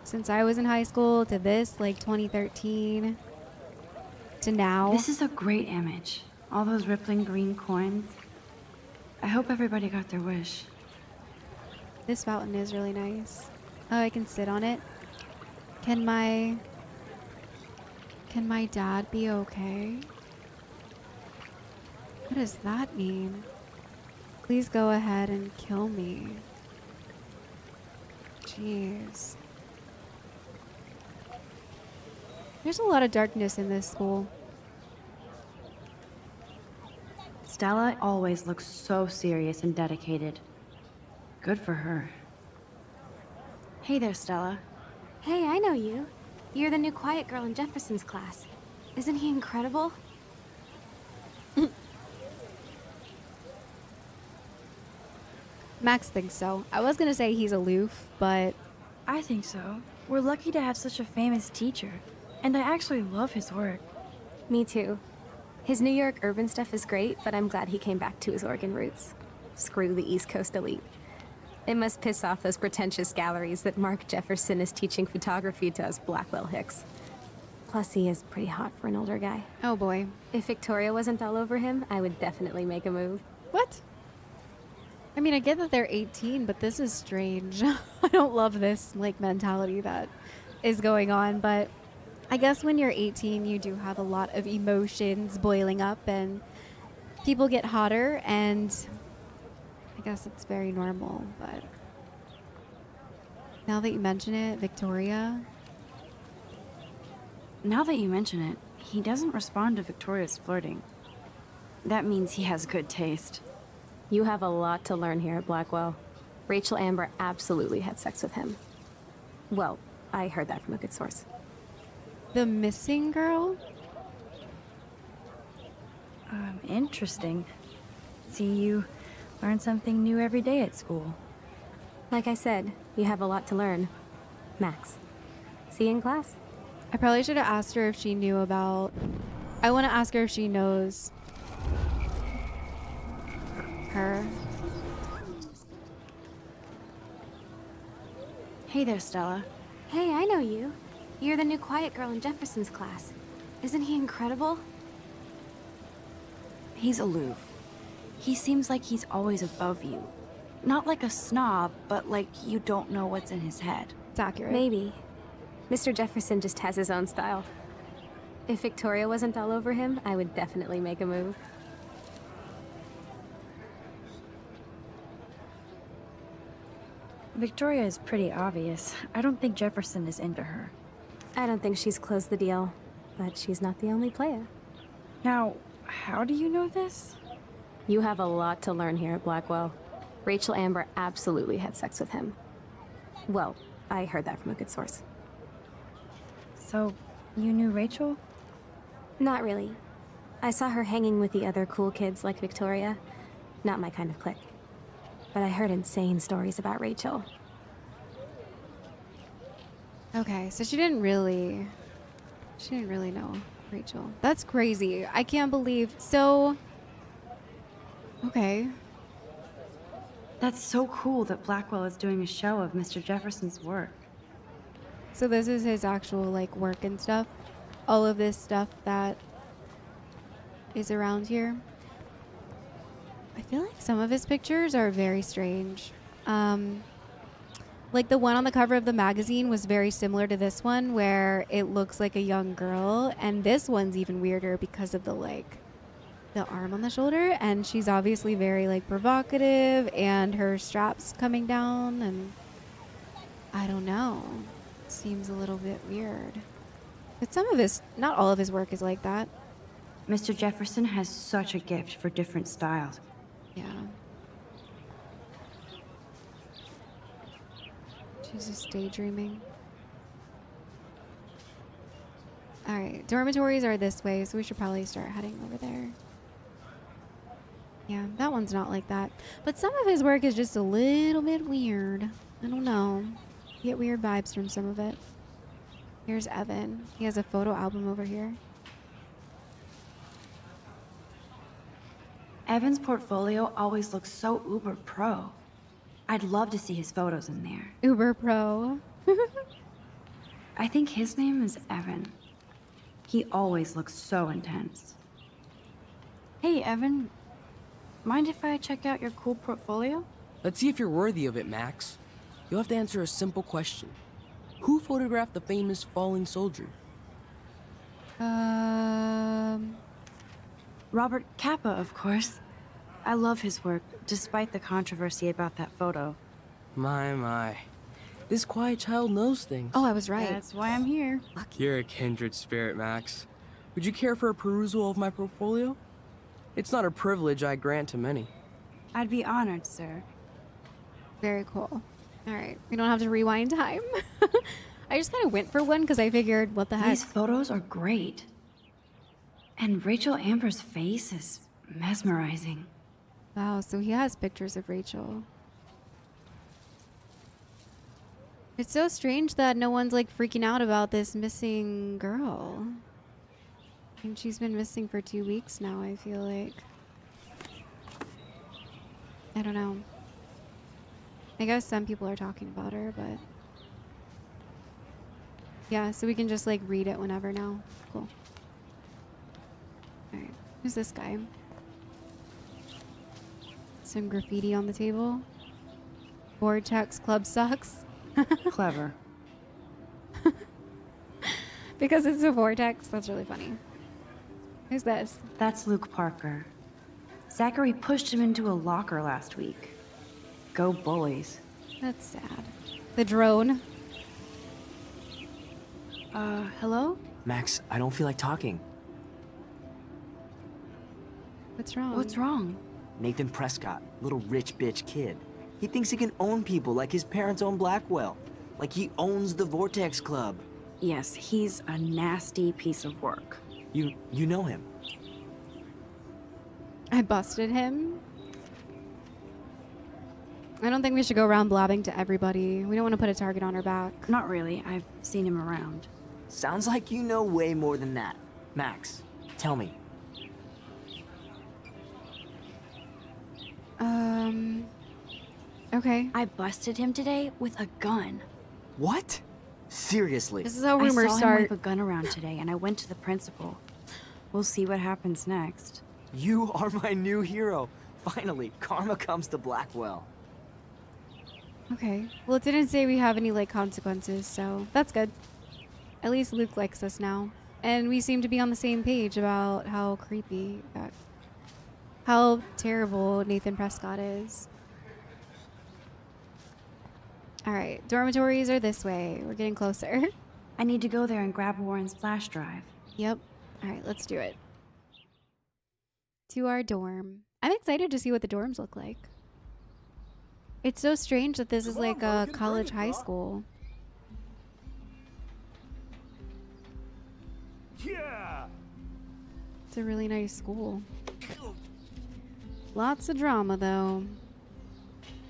Since I was in high school to this, like 2013, to now. This is a great image. All those rippling green coins. I hope everybody got their wish. This fountain is really nice. Oh, I can sit on it. Can my dad be okay? What does that mean? Please go ahead and kill me. Jeez. There's a lot of darkness in this school. Stella always looks so serious and dedicated. Good for her. Hey there, Stella. Hey, I know you. You're the new quiet girl in Jefferson's class. Isn't he incredible? Max thinks so. I was gonna say he's aloof, but... I think so. We're lucky to have such a famous teacher. And I actually love his work. Me too. His New York urban stuff is great, but I'm glad he came back to his Oregon roots. Screw the East Coast elite. It must piss off those pretentious galleries that Mark Jefferson is teaching photography to us Blackwell hicks. Plus, he is pretty hot for an older guy. Oh boy. If Victoria wasn't all over him, I would definitely make a move. What? I mean, I get that they're 18, but this is strange. I don't love this, like, mentality that is going on, but I guess when you're 18, you do have a lot of emotions boiling up, and people get hotter, and I guess it's very normal, but now that you mention it, Victoria... Now that you mention it, he doesn't respond to Victoria's flirting. That means he has good taste. You have a lot to learn here at Blackwell. Rachel Amber absolutely had sex with him. Well, I heard that from a good source. The missing girl? Interesting. See, you learn something new every day at school. Like I said, you have a lot to learn. Max, see you in class. I probably should have asked her if she knew about... I want to ask her if she knows her. Hey there, Stella. Hey, I know you. You're the new quiet girl in Jefferson's class. Isn't he incredible? He's aloof. He seems like he's always above you. Not like a snob, but like you don't know what's in his head. It's accurate. Maybe. Mr. Jefferson just has his own style. If Victoria wasn't all over him, I would definitely make a move. Victoria is pretty obvious. I don't think Jefferson is into her. I don't think she's closed the deal, but she's not the only player. Now, how do you know this? You have a lot to learn here at Blackwell. Rachel Amber absolutely had sex with him. Well, I heard that from a good source. So, You knew Rachel? Not really. I saw her hanging with the other cool kids like Victoria. Not my kind of clique. But I heard insane stories about Rachel. Okay, so she didn't really know Rachel. That's crazy. I can't believe. So, okay. That's so cool that Blackwell is doing a show of Mr. Jefferson's work. So this is his actual like work and stuff. All of this stuff that is around here. I feel like some of his pictures are very strange. Like the one on the cover of the magazine was very similar to this one where it looks like a young girl, and this one's even weirder because of the like the arm on the shoulder, and she's obviously very like provocative and her straps coming down, and I don't know. Seems a little bit weird. But some of his, not all of his work is like that. Mr. Jefferson has such a gift for different styles. Yeah. She's just daydreaming. Alright, dormitories are this way, so we should probably start heading over there. Yeah, that one's not like that. But some of his work is just a little bit weird. I don't know. You get weird vibes from some of it. Here's Evan. He has a photo album over here. Evan's portfolio always looks so uber pro. I'd love to see his photos in there. Uber pro. I think his name is Evan. He always looks so intense. Hey, Evan. Mind if I check out your cool portfolio? Let's see if you're worthy of it, Max. You'll have to answer a simple question. Who photographed the famous falling soldier? Robert Capa, of course. I love his work, despite the controversy about that photo. My. This quiet child knows things. Oh, I was right. That's why I'm here. You're a kindred spirit, Max. Would you care for a perusal of my portfolio? It's not a privilege I grant to many. I'd be honored, sir. Very cool. Alright, we don't have to rewind time. I just kind of went for one because I figured, what the heck? These photos are great. And Rachel Amber's face is mesmerizing. Wow, so he has pictures of Rachel. It's so strange that no one's like freaking out about this missing girl. I mean, she's been missing for 2 weeks now, I feel like. I don't know. I guess some people are talking about her, but... Yeah, so we can just like read it whenever now. Cool. Alright, who's this guy? Some graffiti on the table. Vortex Club sucks. Clever. Because it's a vortex, that's really funny. Who's this? That's Luke Parker. Zachary pushed him into a locker last week. Go bullies. That's sad. The drone. Hello? Max, I don't feel like talking. What's wrong? What's wrong? Nathan Prescott, little rich bitch kid. He thinks he can own people like his parents own Blackwell. Like he owns the Vortex Club. Yes, he's a nasty piece of work. You know him. I busted him. I don't think we should go around blabbing to everybody. We don't want to put a target on our back. Not really. I've seen him around. Sounds like you know way more than that. Max, tell me. Okay. I busted him today with a gun. What? Seriously? This is how rumors I saw start. him with a gun around today, and I went to the principal. We'll see what happens next. You are my new hero. Finally, karma comes to Blackwell. Okay. Well, it didn't say we have any, like, consequences, so that's good. At least Luke likes us now. And we seem to be on the same page about how creepy, how terrible Nathan Prescott is. Alright, dormitories are this way. We're getting closer. I need to go there and grab Warren's flash drive. Yep. Alright, let's do it. To our dorm. I'm excited to see what the dorms look like. It's so strange that this is like a college high school. Yeah. It's a really nice school. Lots of drama, though.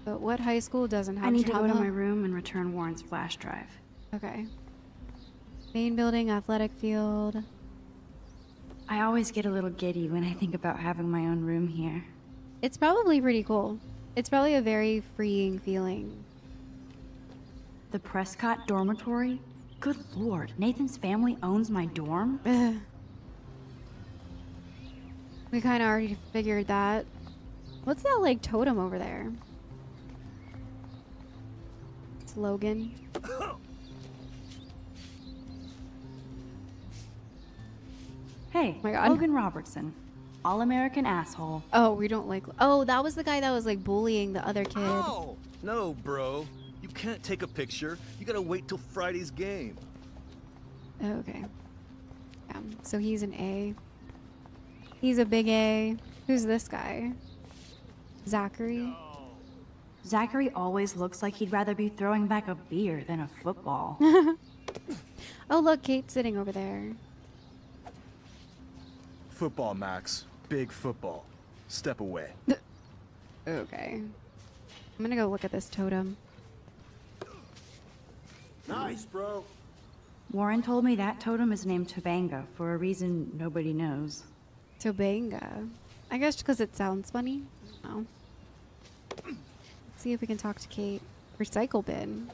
But what high school doesn't have I need to go to drama? my room and return Warren's flash drive. Okay. Main building, athletic field. I always get a little giddy when I think about having my own room here. It's probably pretty cool. It's probably a very freeing feeling. The Prescott Dormitory? Good lord, Nathan's family owns my dorm? We kind of already figured that. What's that, like, totem over there? It's Logan. Hey, Oh my God. Logan Robertson. All-American asshole. Oh, we don't like... Oh, that was the guy that was, like, bullying the other kid. Oh, no, bro. You can't take a picture. You gotta wait till Friday's game. Okay. Yeah, so he's an A. He's a big A. Who's this guy? Zachary? Zachary always looks like he'd rather be throwing back a beer than a football. Oh, look, Kate's sitting over there. Football, Max. Big football. Step away. Okay. I'm gonna go look at this totem. Nice, bro. Warren told me that totem is named Tobanga for a reason nobody knows. Tobanga. I guess because it sounds funny. Oh. Let's see if we can talk to Kate. Recycle bin.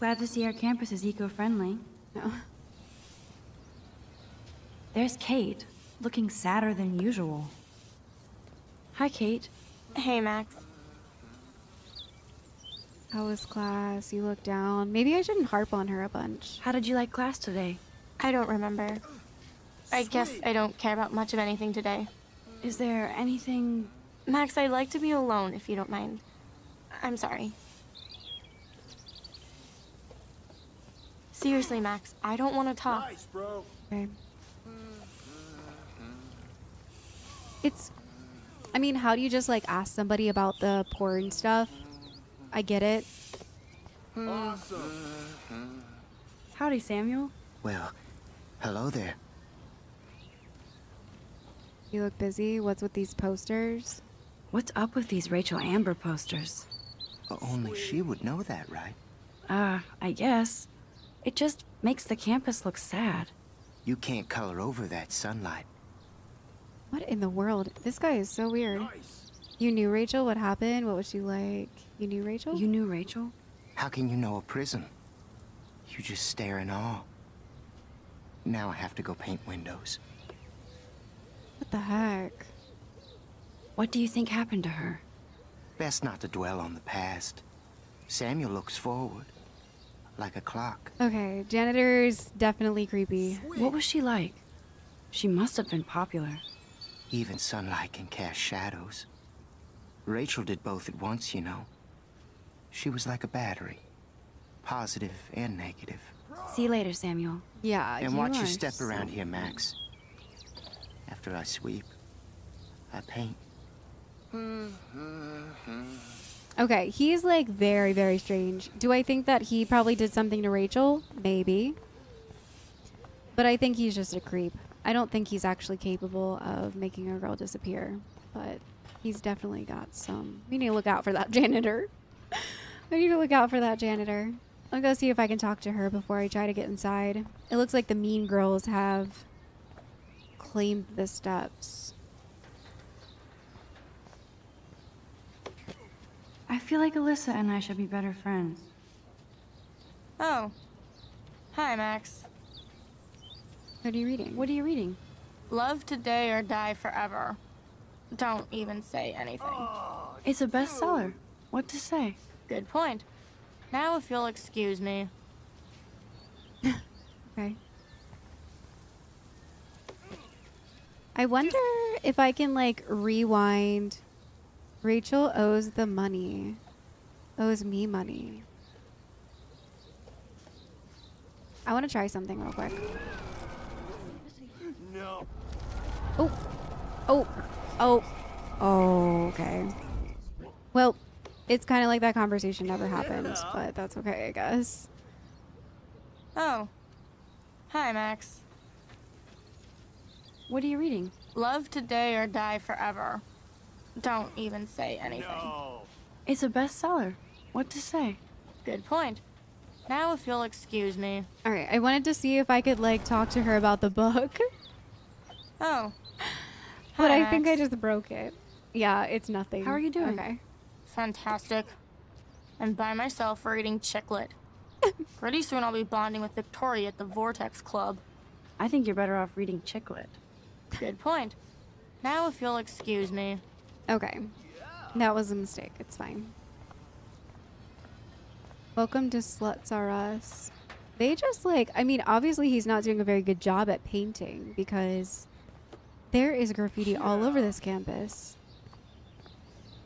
Glad to see our campus is eco-friendly. No. There's Kate, looking sadder than usual. Hi, Kate. Hey, Max. How was class? You look down. Maybe I shouldn't harp on her a bunch. How did you like class today? I don't remember. I guess I don't care about much of anything today. Is there anything... Max, I'd like to be alone if you don't mind. I'm sorry. Seriously, Max, I don't want to talk. Nice, bro. Okay. It's... I mean, how do you just, like, ask somebody about the porn stuff? I get it. Awesome. Howdy, Samuel. Well, hello there. You look busy. What's with these posters? What's up with these Rachel Amber posters? Only she would know that, right? I guess. It just makes the campus look sad. You can't color over that sunlight. What in the world? This guy is so weird. Nice. You knew Rachel? What happened? What was she like? You knew Rachel? You knew Rachel? How can you know a prison? You just stare in awe. Now I have to go paint windows. What the heck? What do you think happened to her? Best not to dwell on the past. Samuel looks forward, like a clock. Okay, janitor's definitely creepy. What was she like? She must have been popular. Even sunlight can cast shadows. Rachel did both at once, you know. She was like a battery, positive and negative. See you later, Samuel. Yeah, And you watch are your step so- around here, Max. After I sweep, I paint. Okay, he's like very, very strange. Do I think that he probably did something to Rachel? Maybe. But I think he's just a creep. I don't think he's actually capable of making a girl disappear. But he's definitely got some... We need to look out for that janitor. I need to look out for that janitor. I'll go see if I can talk to her before I try to get inside. It looks like the mean girls have claimed the steps. I feel like Alyssa and I should be better friends. Oh. Hi, Max. What are you reading? What are you reading? Love today or die forever. Don't even say anything. It's a bestseller. What to say? Good point. Now if you'll excuse me. Okay. I wonder if I can, like, rewind. Rachel owes the money. Owes me money. I want to try something real quick. No. Oh. Oh. Oh. Oh, okay. Well, it's kind of like that conversation never happened, but that's okay, I guess. Oh. Hi, Max. What are you reading? Love today or die forever. Don't even say anything. No. It's a bestseller. What to say? Good point. Now if you'll excuse me. All right, I wanted to see if I could like talk to her about the book. Oh. But Hi, I think I Max. just broke it. Yeah, it's nothing. How are you doing? Okay. Fantastic. I'm by myself reading chicklet. Pretty soon I'll be bonding with Victoria at the Vortex Club. I think you're better off reading chicklet. Good point. Now if you'll excuse me. Okay. That was a mistake. It's fine. Welcome to Sluts R Us. They just like, I mean, obviously he's not doing a very good job at painting because there is graffiti all over this campus.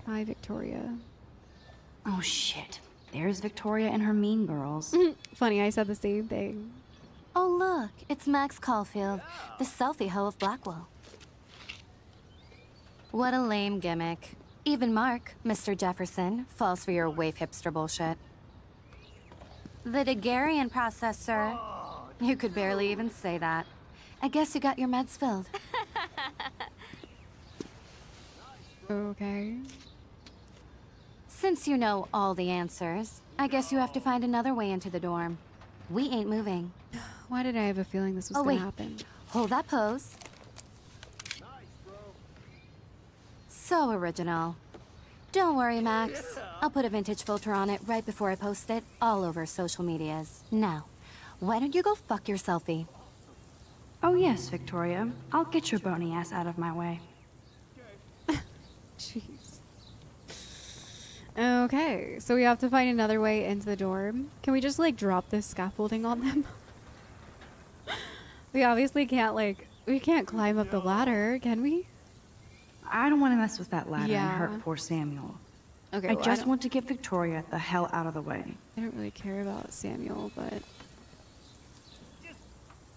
Hi, Victoria. Oh shit. There's Victoria and her mean girls. Funny, I said the same thing. Oh, look, it's Max Caulfield, the selfie hoe of Blackwell. What a lame gimmick. Even Mark, Mr. Jefferson, falls for your waif hipster bullshit. The Daguerrean process, sir. You could barely even say that. I guess you got your meds filled. Okay. Since you know all the answers, I guess you have to find another way into the dorm. We ain't moving. Why did I have a feeling this was Oh, gonna wait. happen? Hold that pose. So original. Don't worry, Max. I'll put a vintage filter on it right before I post it all over social medias. Now, why don't you go fuck your selfie? Oh yes, Victoria. I'll get your bony ass out of my way. Jeez. Okay, so we have to find another way into the dorm. Can we just like drop this scaffolding on them? We obviously can't like, we can't climb up the ladder, can we? I don't want to mess with that ladder Yeah. and hurt poor Samuel. Okay, I well, just want to get Victoria the hell out of the way. I don't really care about Samuel, but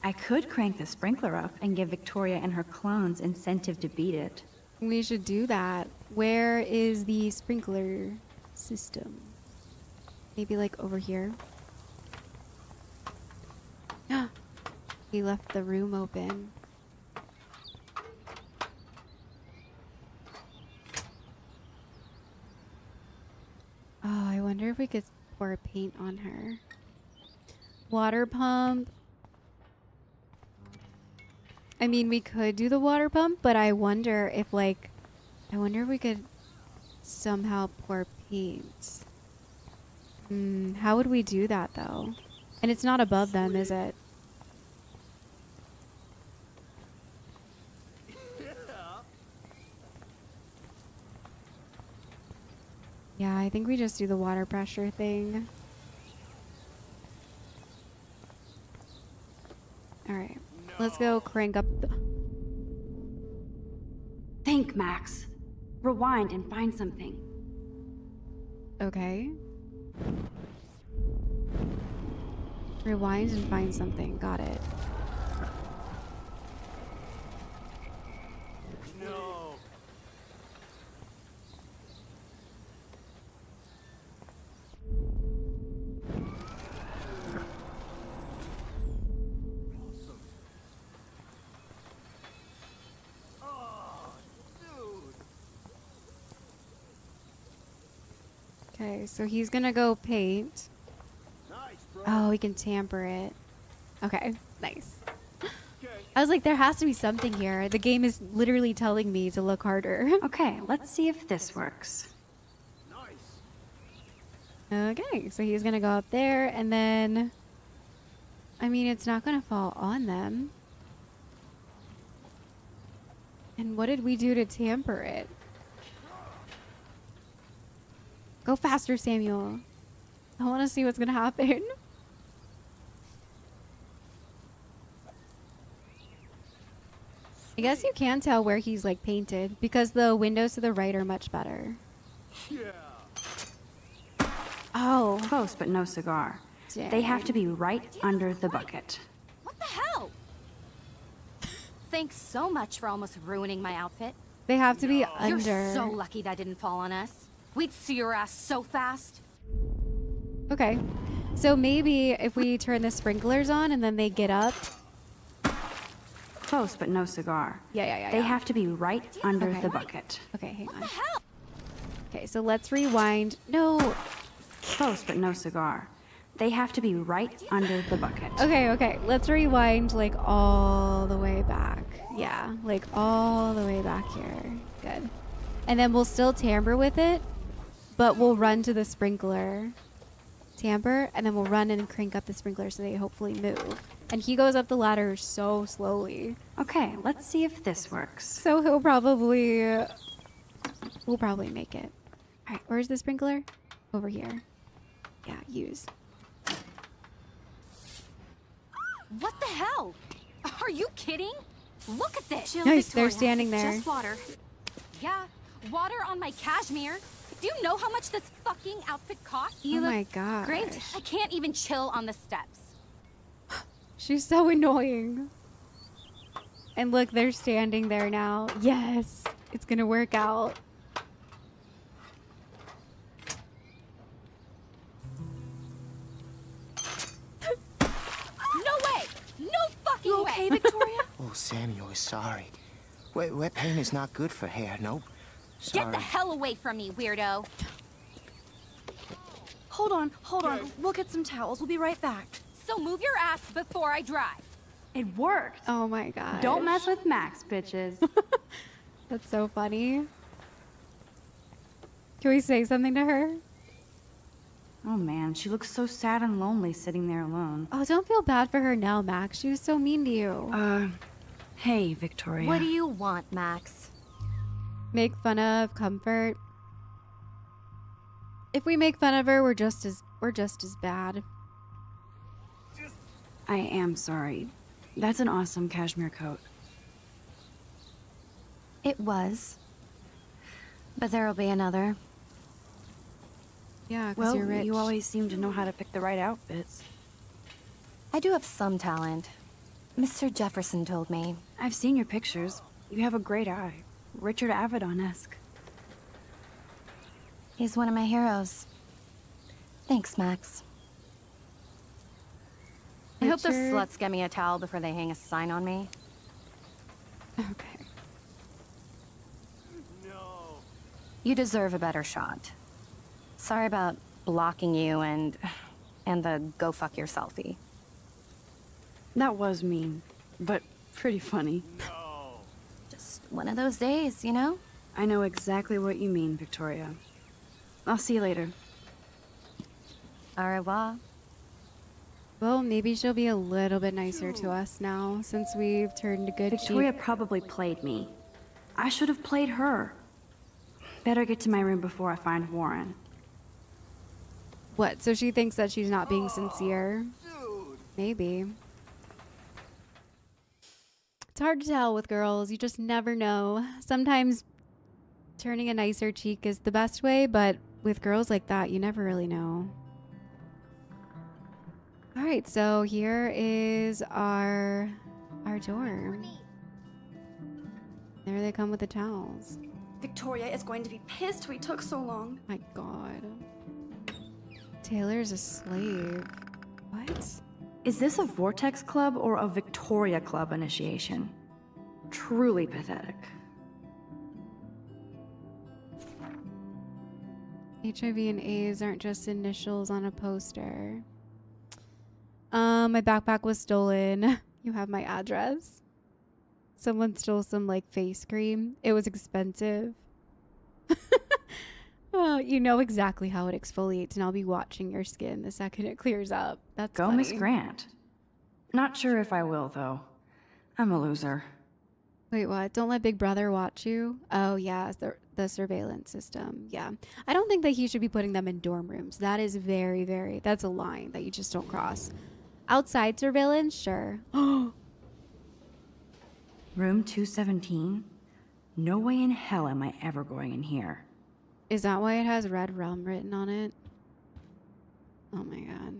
I could crank the sprinkler up and give Victoria and her clones incentive to beat it. we should do that. Where is the sprinkler system? Maybe like over here. He left the room open. Oh, I wonder if we could pour paint on her. Water pump. I mean, we could do the water pump, but I wonder if like, I wonder if we could somehow pour paint. How would we do that though? And it's not above them, is it? Yeah, I think we just do the water pressure thing. Alright, let's go crank up the... Think, Max. Rewind and find something. Okay. Rewind and find something. Got it. No. Okay, so he's gonna go paint. Oh, we can tamper it. Okay, nice. I was like, there has to be something here. The game is literally telling me to look harder. Okay, let's see if this works. Okay, so he's gonna go up there and then... I mean, it's not gonna fall on them. And what did we do to tamper it? Go faster, Samuel. I want to see what's gonna happen. I guess you can tell where he's like painted because the windows to the right are much better. Oh. Close, but no cigar. Dang. They have to be right under the bucket. What the hell? Thanks so much for almost ruining my outfit. They have to be under. You're so lucky that didn't fall on us. We'd see your ass so fast. Okay. So maybe if we turn the sprinklers on and then they get up Close, but no cigar. Yeah. They have to be right under Okay. the bucket. Okay, hang on. Okay, so let's rewind. No. Close, but no cigar. They have to be right under the bucket. Okay. Let's rewind like all the way back. Yeah, like all the way back here. Good. And then we'll still tamper with it, but we'll run to the sprinkler. Tamper, and then we'll run and crank up the sprinkler so they hopefully move. And he goes up the ladder so slowly. Okay, let's see if this works. So we'll probably make it. All right, where's the sprinkler? Over here. Yeah, use. What the hell? Are you kidding? Look at this. Chill, nice, Victoria. They're standing there. Just water. Yeah, water on my cashmere. Do you know how much this fucking outfit costs? Oh my god. Great. I can't even chill on the steps. She's so annoying. And look, they're standing there now. Yes, it's gonna work out. No way! No fucking You okay, Victoria? Oh, Samuel is sorry. Wet paint is not good for hair, nope. Sorry. Get the hell away from me, weirdo. Hold on. We'll get some towels. We'll be right back. So move your ass before I drive. It worked. Oh my god. Don't mess with Max, bitches. That's so funny. Can we say something to her? Oh man, she looks so sad and lonely sitting there alone. Oh, don't feel bad for her now, Max. She was so mean to you. Hey, Victoria. What do you want, Max? Make fun of Comfort. If we make fun of her, we're just as bad. I am sorry. That's an awesome cashmere coat. It was. But there'll be another. Yeah, because well, you're rich. You always seem to know how to pick the right outfits. I do have some talent. Mr. Jefferson told me. I've seen your pictures. You have a great eye. Richard Avedon-esque. He's one of my heroes. Thanks, Max. I hope those sluts get me a towel before they hang a sign on me. Okay. No. You deserve a better shot. Sorry about blocking you and the go fuck your selfie. That was mean, but pretty funny. No. Just one of those days, you know? I know exactly what you mean, Victoria. I'll see you later. Au revoir. Well, maybe she'll be a little bit nicer to us now, since we've turned a good Victoria cheek. probably played me. I should have played her. Better get to my room before I find Warren. What, so she thinks that she's not being sincere? Maybe. It's hard to tell with girls. You just never know. Sometimes turning a nicer cheek is the best way, but with girls like that, you never really know. All right, so here is our dorm. There they come with the towels. Victoria is going to be pissed we took so long. My God. Taylor's a slave. What? Is this a Vortex Club or a Victoria Club initiation? Truly pathetic. HIV and AIDS aren't just initials on a poster. My backpack was stolen. You have my address. Someone stole some like face cream. It was expensive. Oh, you know exactly how it exfoliates, and I'll be watching your skin the second it clears up. That's Go, funny. Miss Grant. Not sure if I will, though. I'm a loser. Wait, what? Don't let Big Brother watch you? Oh, yeah, the surveillance system. Yeah. I don't think that he should be putting them in dorm rooms. That is that's a line that you just don't cross. Outside surveillance, sure. Room 217? No way in hell am I ever going in here. Is that why it has Red Realm written on it? Oh my God.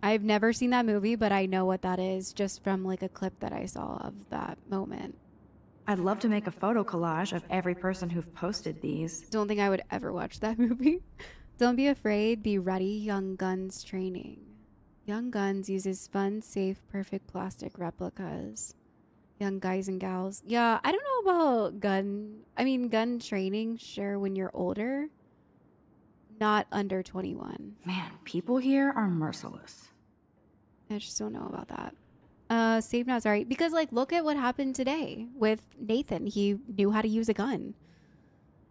I've never seen that movie, but I know what that is just from like a clip that I saw of that moment. I'd love to make a photo collage of every person who've posted these. Don't think I would ever watch that movie. Don't be afraid, be ready. Young Guns training. Young Guns uses fun, safe, perfect plastic replicas. Young guys and gals. Yeah, I don't know about gun training, sure, when you're older. Not under 21. Man, people here are merciless. I just don't know about that. Save now, sorry. Because, like, look at what happened today with Nathan. He knew how to use a gun.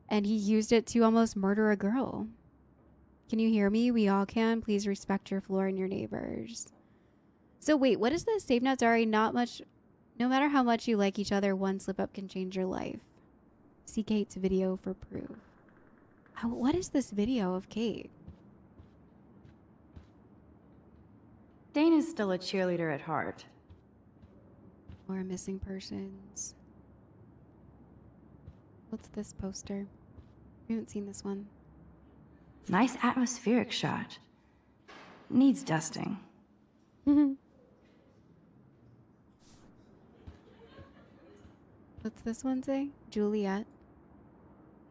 And he used it to almost murder a girl. Can you hear me? We all can. Please respect your floor and your neighbors. So, wait, what is this? Save now, sorry. Not much. No matter how much you like each other, one slip up can change your life. See Kate's video for proof. What is this video of Kate? Dana's still a cheerleader at heart. Or missing persons. What's this poster? I haven't seen this one. Nice atmospheric shot. Needs dusting. What's this one say? Juliet.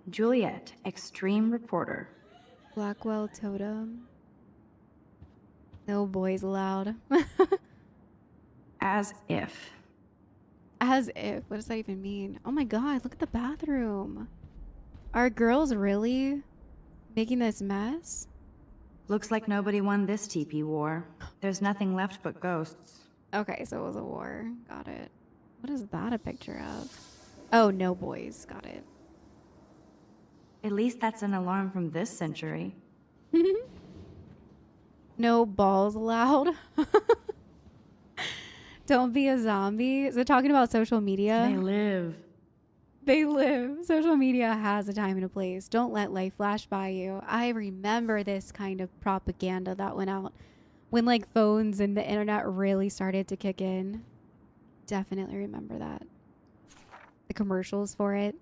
Juliet, extreme reporter. Blackwell totem. No boys allowed. As if. As if. What does that even mean? Oh my god, look at the bathroom. Are girls really making this mess? Looks like nobody won this TP war. There's nothing left but ghosts. Okay, so it was a war. Got it. What is that a picture of? Oh, no boys. Got it. At least that's an alarm from this century. No balls allowed. Don't be a zombie. Is it talking about social media? They live. They live. Social media has a time and a place. Don't let life flash by you. I remember this kind of propaganda that went out when like phones and the internet really started to kick in. Definitely remember that. The commercials for it.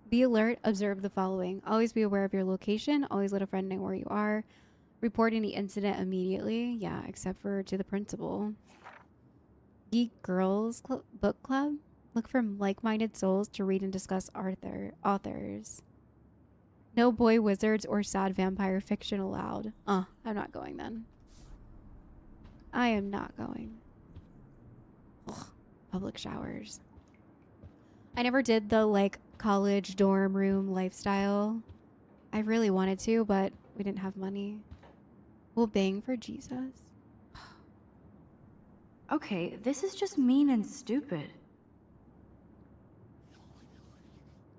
Be alert. Observe the following. Always be aware of your location. Always let a friend know where you are. Report any incident immediately. Yeah, except for to the principal. Geek Girls Book Club. Look for like-minded souls to read and discuss authors. No boy wizards or sad vampire fiction allowed. I'm not going then. I am not going. Ugh, public showers. I never did the like college dorm room lifestyle. I really wanted to, but we didn't have money. We'll bang for Jesus. Okay, this is just mean and stupid.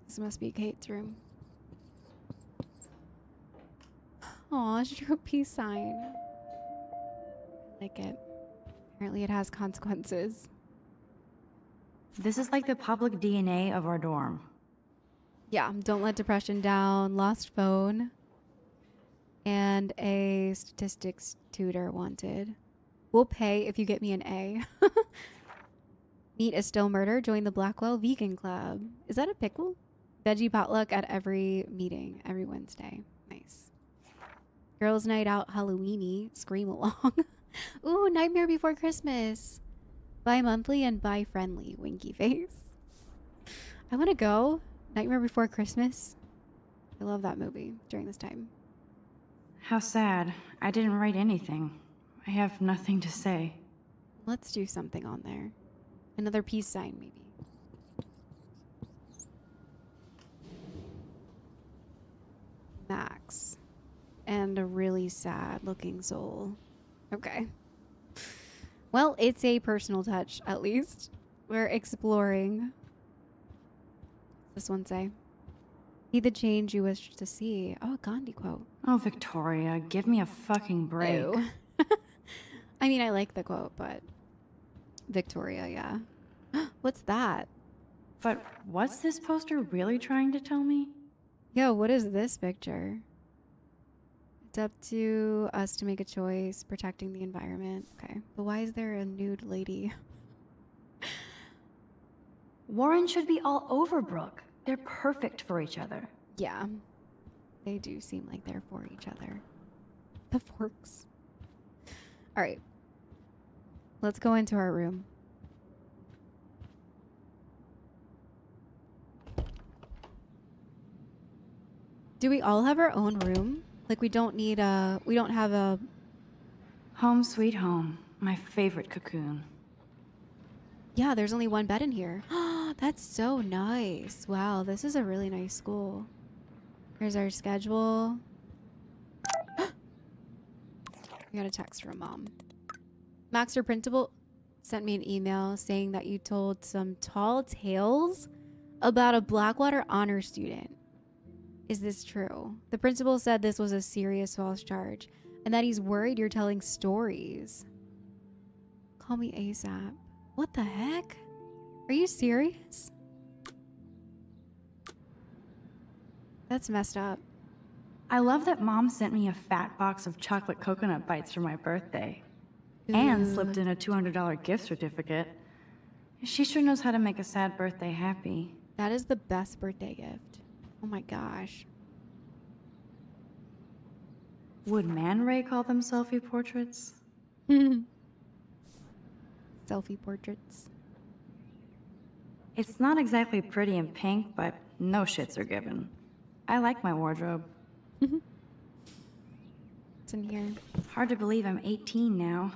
This must be Kate's room. Aw, she drew a peace sign. Like it. Apparently it has consequences. This is like the public DNA of our dorm. Yeah, don't let depression down. Lost phone. And a statistics tutor wanted. We'll pay if you get me an A. Meet a still murder. Join the Blackwell Vegan Club. Is that a pickle? Veggie potluck at every meeting, every Wednesday. Nice. Girls' night out, Halloweeny. Scream along. Ooh, Nightmare Before Christmas. Bi-monthly and bi-friendly. Winky face. I want to go. Nightmare Before Christmas. I love that movie during this time. How sad. I didn't write anything. I have nothing to say. Let's do something on there. Another peace sign, maybe. Max. And a really sad looking soul. Okay. Well, it's a personal touch, at least. We're exploring. What's this one say? Be the change you wish to see. Oh, a Gandhi quote. Oh, Victoria, give me a fucking break. Ew. I mean, I like the quote, but Victoria, yeah. What's that? But what's this poster really trying to tell me? Yo, what is this picture? It's up to us to make a choice, protecting the environment. Okay, but why is there a nude lady? Warren should be all over Brooke. They're perfect for each other. Yeah, they do seem like they're for each other. The forks. All right, let's go into our room. Do we all have our own room? Like we don't need we don't have a... Home sweet home, my favorite cocoon. Yeah, there's only one bed in here. That's so nice. Wow, this is a really nice school. Here's our schedule. We got a text from Mom. Max, your principal sent me an email saying that you told some tall tales about a Blackwater honor student. Is this true? The principal said this was a serious false charge and that he's worried you're telling stories. Call me ASAP. What the heck? Are you serious? That's messed up. I love that Mom sent me a fat box of chocolate coconut bites for my birthday. And slipped in a $200 gift certificate. She sure knows how to make a sad birthday happy. That is the best birthday gift. Oh my gosh. Would Man Ray call them selfie portraits? Selfie portraits. It's not exactly pretty and pink, but no shits are given. I like my wardrobe. What's in here? Hard to believe I'm 18 now.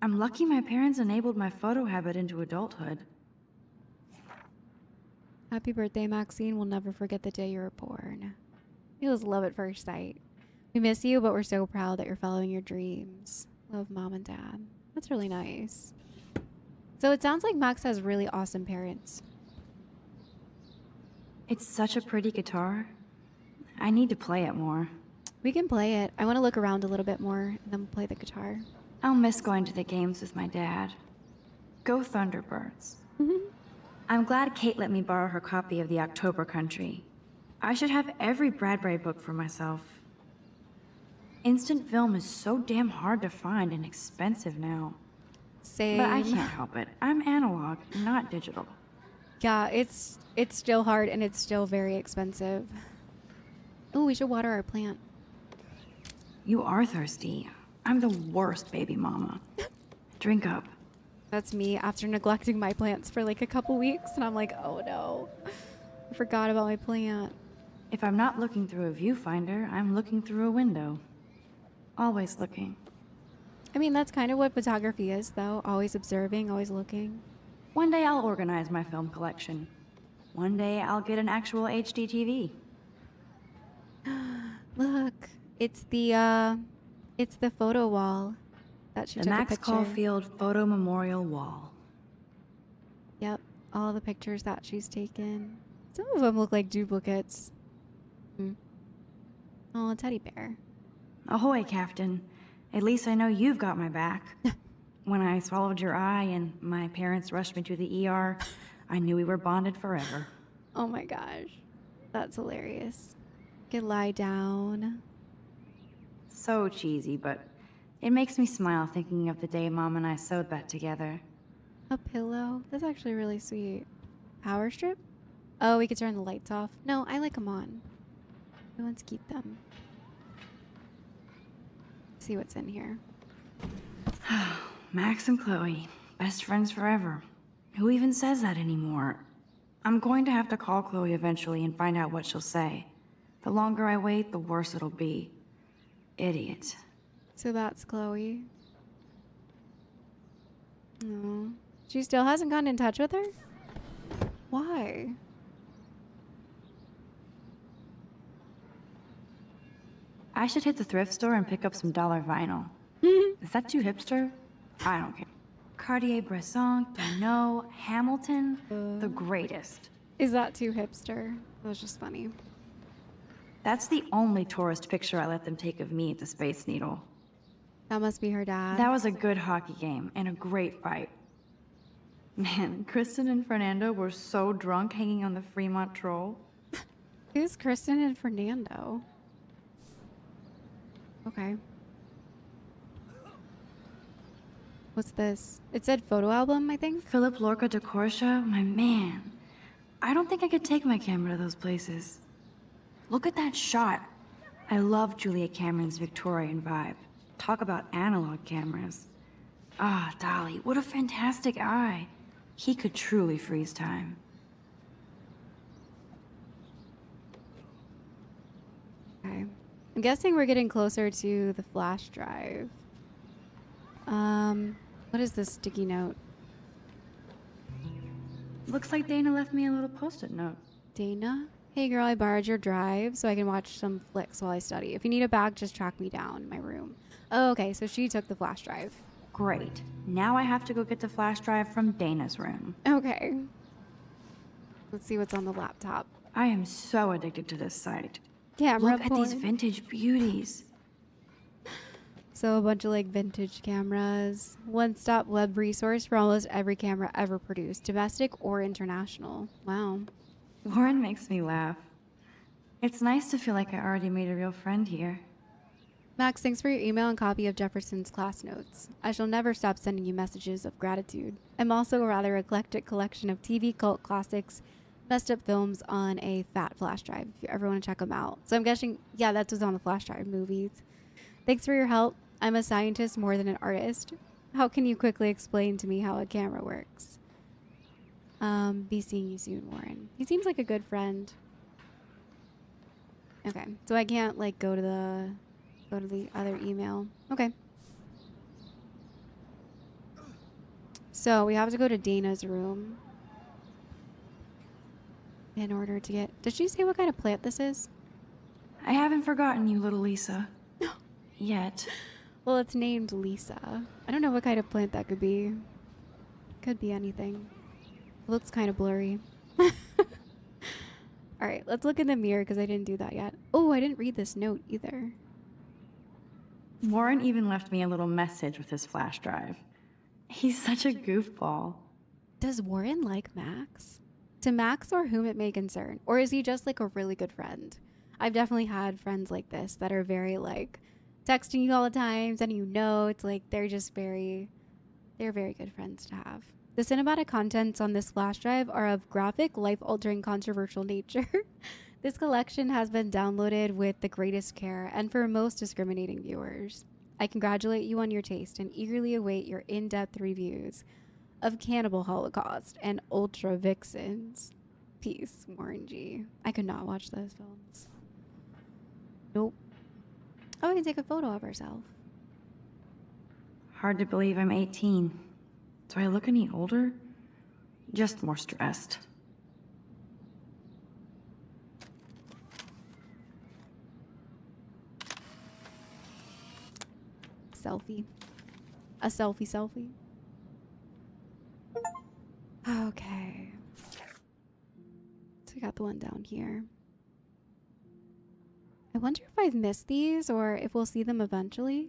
I'm lucky my parents enabled my photo habit into adulthood. Happy birthday, Maxine. We'll never forget the day you were born. It was love at first sight. We miss you, but we're so proud that you're following your dreams. Love, Mom and Dad. That's really nice. So it sounds like Max has really awesome parents. It's such a pretty guitar. I need to play it more. We can play it. I want to look around a little bit more and then play the guitar. I'll miss going to the games with my dad. Go Thunderbirds. I'm glad Kate let me borrow her copy of the October Country. I should have every Bradbury book for myself. Instant film is so damn hard to find and expensive now. Same. But I can't help it. I'm analog, not digital. Yeah, it's still hard and it's still very expensive. Oh, we should water our plant. You are thirsty. I'm the worst baby mama. Drink up. That's me after neglecting my plants for like a couple weeks and I'm like, oh no. I forgot about my plant. If I'm not looking through a viewfinder, I'm looking through a window. Always looking. I mean, that's kind of what photography is, though. Always observing, always looking. One day I'll organize my film collection. One day I'll get an actual HD TV. Look, it's the photo wall that she the took Max a picture. Caulfield Photo Memorial Wall. Yep, all the pictures that she's taken. Some of them look like duplicates. Oh, a teddy bear. Ahoy, Captain. At least I know you've got my back. When I swallowed your eye and my parents rushed me to the ER, I knew we were bonded forever. Oh my gosh. That's hilarious. You can lie down. So cheesy, but it makes me smile thinking of the day Mom and I sewed that together. A pillow? That's actually really sweet. Power strip? Oh, we could turn the lights off. No, I like them on. Let's keep them. See what's in here. Max and Chloe, best friends forever. Who even says that anymore? I'm going to have to call Chloe eventually and find out what she'll say. The longer I wait, the worse it'll be. Idiot. So that's Chloe. No. She still hasn't gotten in touch with her? Why? I should hit the thrift store and pick up some dollar vinyl. Is that too hipster? I don't care. Cartier-Bresson, Dorno, Hamilton, the greatest. Is that too hipster? That was just funny. That's the only tourist picture I let them take of me at the Space Needle. That must be her dad. That was a good hockey game and a great fight. Man, Kristen and Fernando were so drunk hanging on the Fremont Troll. Who's Kristen and Fernando? Okay. What's this? It said photo album, I think? Philip Lorca de Corsia, my man. I don't think I could take my camera to those places. Look at that shot. I love Julia Cameron's Victorian vibe. Talk about analog cameras. Ah, Dolly, what a fantastic eye. He could truly freeze time. Okay. I'm guessing we're getting closer to the flash drive. What is this sticky note? Looks like Dana left me a little post-it note. Dana? Hey girl, I borrowed your drive so I can watch some flicks while I study. If you need a bag, just track me down in my room. Oh, okay, so she took the flash drive. Great. Now I have to go get the flash drive from Dana's room. Okay. Let's see what's on the laptop. I am so addicted to this site. Camera Look at these vintage beauties. So a bunch of like vintage cameras. One-stop web resource for almost every camera ever produced, domestic or international. Wow. Warren makes me laugh. It's nice to feel like I already made a real friend here. Max, thanks for your email and copy of Jefferson's class notes. I shall never stop sending you messages of gratitude. I'm also a rather eclectic collection of TV cult classics, messed up films on a fat flash drive, if you ever want to check them out. So I'm guessing, yeah, that's what's on the flash drive, movies. Thanks for your help. I'm a scientist more than an artist. How can you quickly explain to me how a camera works? Be seeing you soon, Warren. He seems like a good friend. Okay, so I can't like go to the other email. Okay. So we have to go to Dana's room in order to get... Did she say what kind of plant this is? I haven't forgotten you, little Lisa. Yet. Well, it's named Lisa. I don't know what kind of plant that could be. Could be anything. It looks kind of blurry. Alright, let's look in the mirror because I didn't do that yet. Oh, I didn't read this note either. Warren even left me a little message with his flash drive. He's such a goofball. Does Warren like Max? To Max or whom it may concern? Or is he just like a really good friend? I've definitely had friends like this that are very like texting you all the time, sending you notes. Like they're very good friends to have. The cinematic contents on this flash drive are of graphic, life-altering, controversial nature. This collection has been downloaded with the greatest care and for most discriminating viewers. I congratulate you on your taste and eagerly await your in-depth reviews of Cannibal Holocaust and Ultra Vixens. Peace, Warren G. I could not watch those films. Nope. Oh, we can take a photo of ourselves. Hard to believe I'm 18. Do I look any older? Just more stressed. Selfie. A selfie. Okay. So we got the one down here. I wonder if I've missed these or if we'll see them eventually.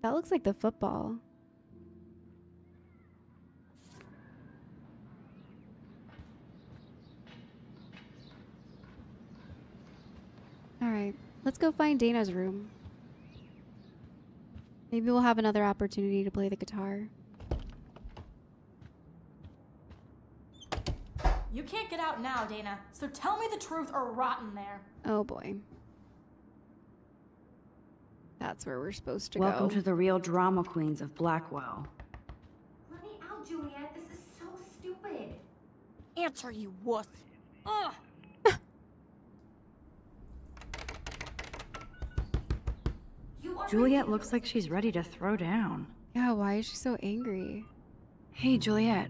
That looks like the football. Alright, let's go find Dana's room. Maybe we'll have another opportunity to play the guitar. You can't get out now, Dana, so tell me the truth or rot in there. Oh boy. That's where we're supposed to Welcome go. to the real drama queens of Blackwell. Let me out, Juliet. This is so stupid. Answer, you wuss. Ugh. Juliet looks like she's ready to throw down. Yeah, why is she so angry? Hey, Juliet.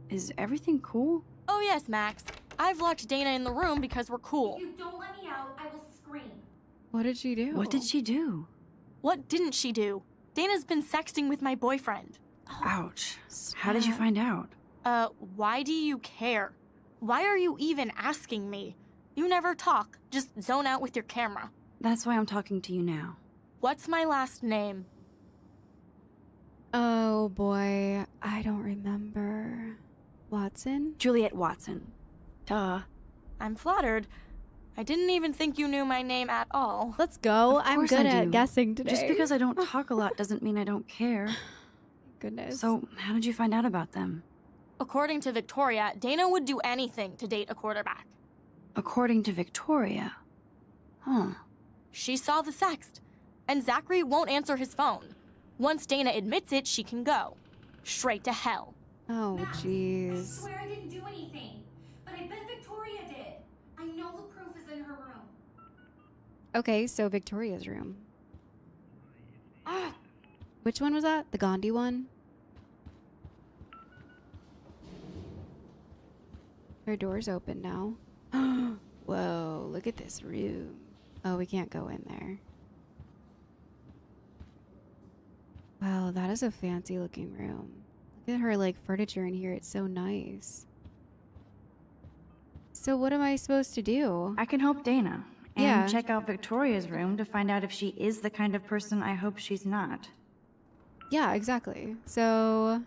Is everything cool? Oh yes, Max. I've locked Dana in the room because we're cool. If you don't let me out, I will scream. What did she do? What did she do? What didn't she do? Dana's been sexting with my boyfriend. Ouch. How did you find out? Why do you care? Why are you even asking me? You never talk, just zone out with your camera. That's why I'm talking to you now. What's my last name? Oh boy, I don't remember. Watson? Juliet Watson. Duh. I'm flattered. I didn't even think you knew my name at all. Let's go. I'm good at guessing today. Just because I don't talk a lot doesn't mean I don't care. Goodness. So, how did you find out about them? According to Victoria, Dana would do anything to date a quarterback. According to Victoria? Huh. She saw the sext, and Zachary won't answer his phone. Once Dana admits it, she can go. Straight to hell. Oh, jeez. I swear I didn't do anything, but I bet Victoria did. I know the proof is in her room. Okay, so Victoria's room. Which one was that? The Gandhi one? Our door's open now. Whoa, look at this room. Oh, we can't go in there. Wow, that is a fancy looking room. Look at her like furniture in here. It's so nice. So what am I supposed to do? I can help Dana and check out Victoria's room to find out if she is the kind of person I hope she's not. Yeah, exactly. So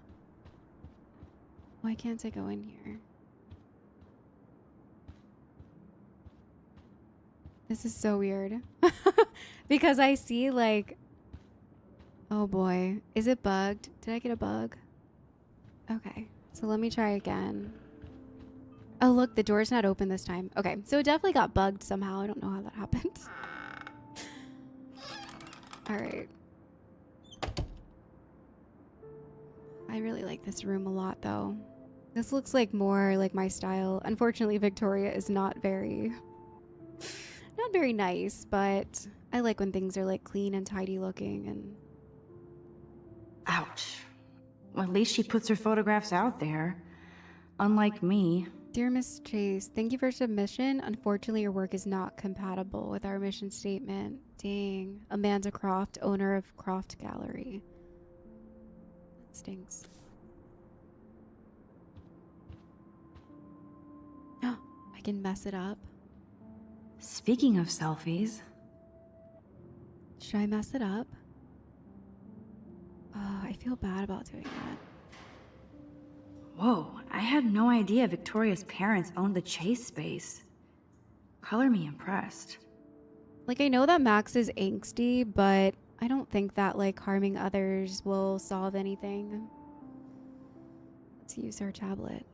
why can't I go in here? This is so weird. Because I see like, oh boy, is it bugged? Did I get a bug? Okay, so let me try again. Oh look, the door's not open this time. Okay, so it definitely got bugged somehow. I don't know how that happened. All right. I really like this room a lot though. This looks like more like my style. Unfortunately, Victoria is not very nice, but I like when things are like clean and tidy looking and... Ouch. Well, at least she puts her photographs out there. Unlike me. Dear Miss Chase, thank you for submission. Unfortunately, your work is not compatible with our mission statement. Dang. Amanda Croft, owner of Croft Gallery. That stinks. I can mess it up. Speaking of selfies. Should I mess it up? Oh, I feel bad about doing that. Whoa, I had no idea Victoria's parents owned the Chase space. Color me impressed. Like, I know that Max is angsty, but I don't think that, like, harming others will solve anything. Let's use her tablet.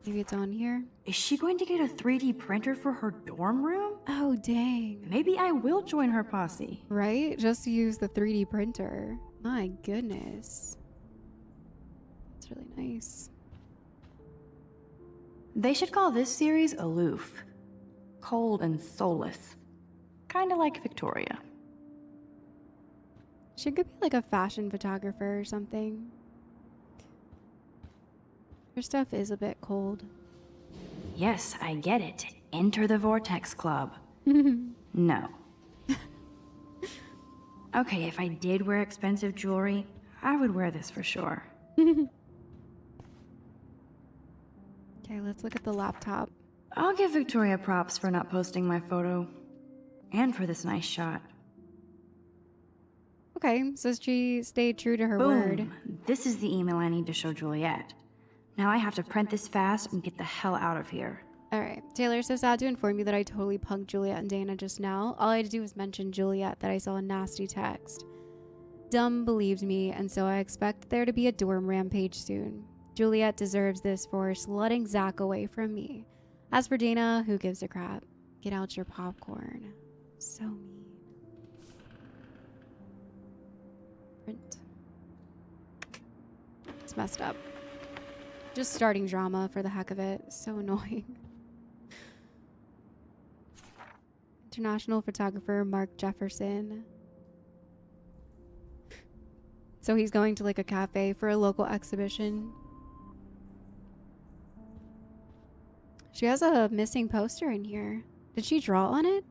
Maybe it's on here. Is she going to get a 3D printer for her dorm room? Oh, dang. Maybe I will join her posse. Right? Just to use the 3D printer. My goodness. That's really nice. They should call this series Aloof. Cold and soulless. Kinda like Victoria. She could be like a fashion photographer or something. Her stuff is a bit cold. Yes, I get it. Enter the Vortex Club. No. Okay, if I did wear expensive jewelry, I would wear this for sure. Okay, let's look at the laptop. I'll give Victoria props for not posting my photo. And for this nice shot. Okay, so she stayed true to her Boom. word. This is the email I need to show Juliet. Now I have to print this fast and get the hell out of here. Alright, Taylor, so sad to inform you that I totally punked Juliet and Dana just now. All I had to do was mention Juliet that I saw a nasty text. Dumb believed me, and so I expect there to be a dorm rampage soon. Juliet deserves this for slutting Zach away from me. As for Dana, who gives a crap? Get out your popcorn. So mean. Print. It's messed up. Just starting drama for the heck of it. So annoying. International photographer Mark Jefferson. So he's going to like a cafe for a local exhibition. She has a missing poster in here. Did she draw on it?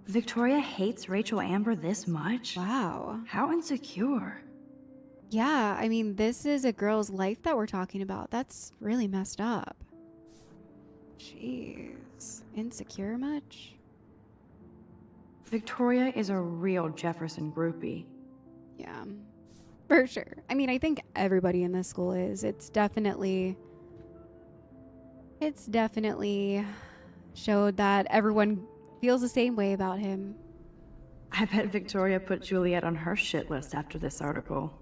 Victoria hates Rachel Amber this much? Wow. How insecure. Yeah, I mean, this is a girl's life that we're talking about. That's really messed up. Jeez. Insecure much? Victoria is a real Jefferson groupie. Yeah, for sure. I mean, I think everybody in this school is. It's definitely showed that everyone feels the same way about him. I bet Victoria put Juliet on her shit list after this article.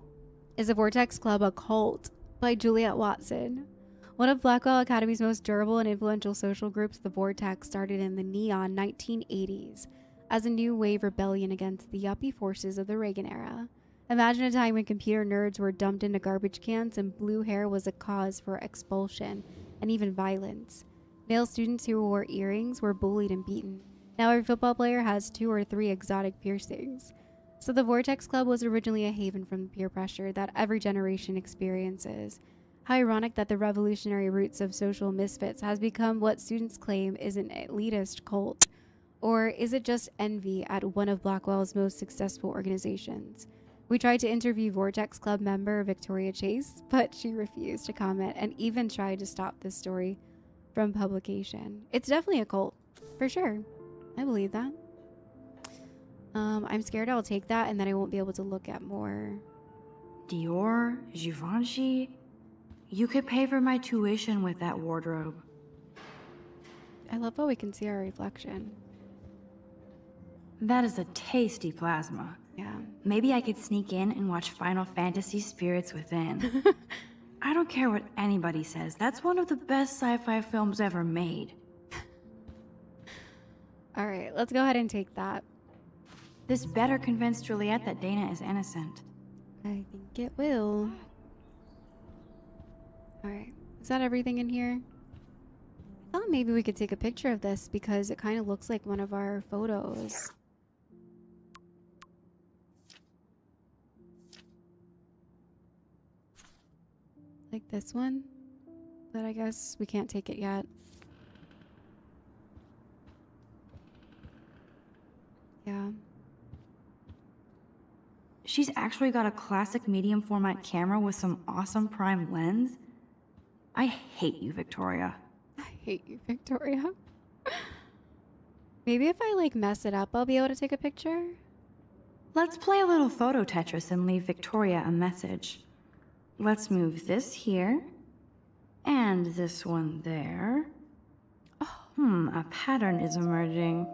Is the Vortex Club a cult? By Juliet Watson. One of Blackwell Academy's most durable and influential social groups, the Vortex started in the neon 1980s as a new wave rebellion against the yuppie forces of the Reagan era. Imagine a time when computer nerds were dumped into garbage cans and blue hair was a cause for expulsion and even violence. Male students who wore earrings were bullied and beaten. Now every football player has 2 or 3 exotic piercings. So the Vortex Club was originally a haven from peer pressure that every generation experiences. How ironic that the revolutionary roots of social misfits has become what students claim is an elitist cult. Or is it just envy at one of Blackwell's most successful organizations? We tried to interview Vortex Club member Victoria Chase, but she refused to comment and even tried to stop this story from publication. It's definitely a cult, for sure. I believe that. I'm scared I'll take that and then I won't be able to look at more. Dior, Givenchy. You could pay for my tuition with that wardrobe. I love how we can see our reflection. That is a tasty plasma. Yeah. Maybe I could sneak in and watch Final Fantasy Spirits Within. I don't care what anybody says. That's one of the best sci-fi films ever made. All right, let's go ahead and take that. This better convince Juliet that Dana is innocent. I think it will. All right, is that everything in here? I thought maybe we could take a picture of this because it kind of looks like one of our photos. Like this one, but I guess we can't take it yet. Yeah. She's actually got a classic medium format camera with some awesome prime lens. I hate you, Victoria. I hate you, Victoria. Maybe if I like mess it up, I'll be able to take a picture. Let's play a little photo Tetris and leave Victoria a message. Let's move this here, and this one there. A pattern is emerging.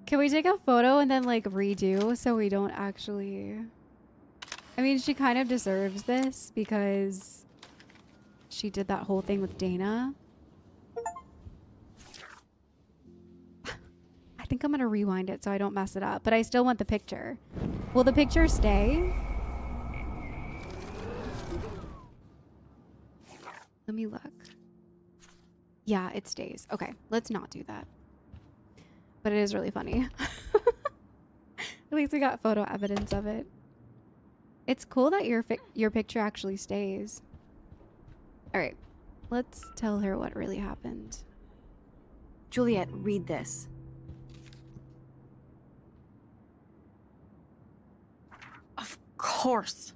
Can we take a photo and then like redo so we don't actually... I mean, she kind of deserves this because she did that whole thing with Dana. I think I'm gonna rewind it so I don't mess it up, but I still want the picture. Will the picture stay? Let me look. Yeah, it stays. Okay, let's not do that. But it is really funny. At least we got photo evidence of it. It's cool that your picture actually stays. All right, let's tell her what really happened. Juliet, read this. Of course.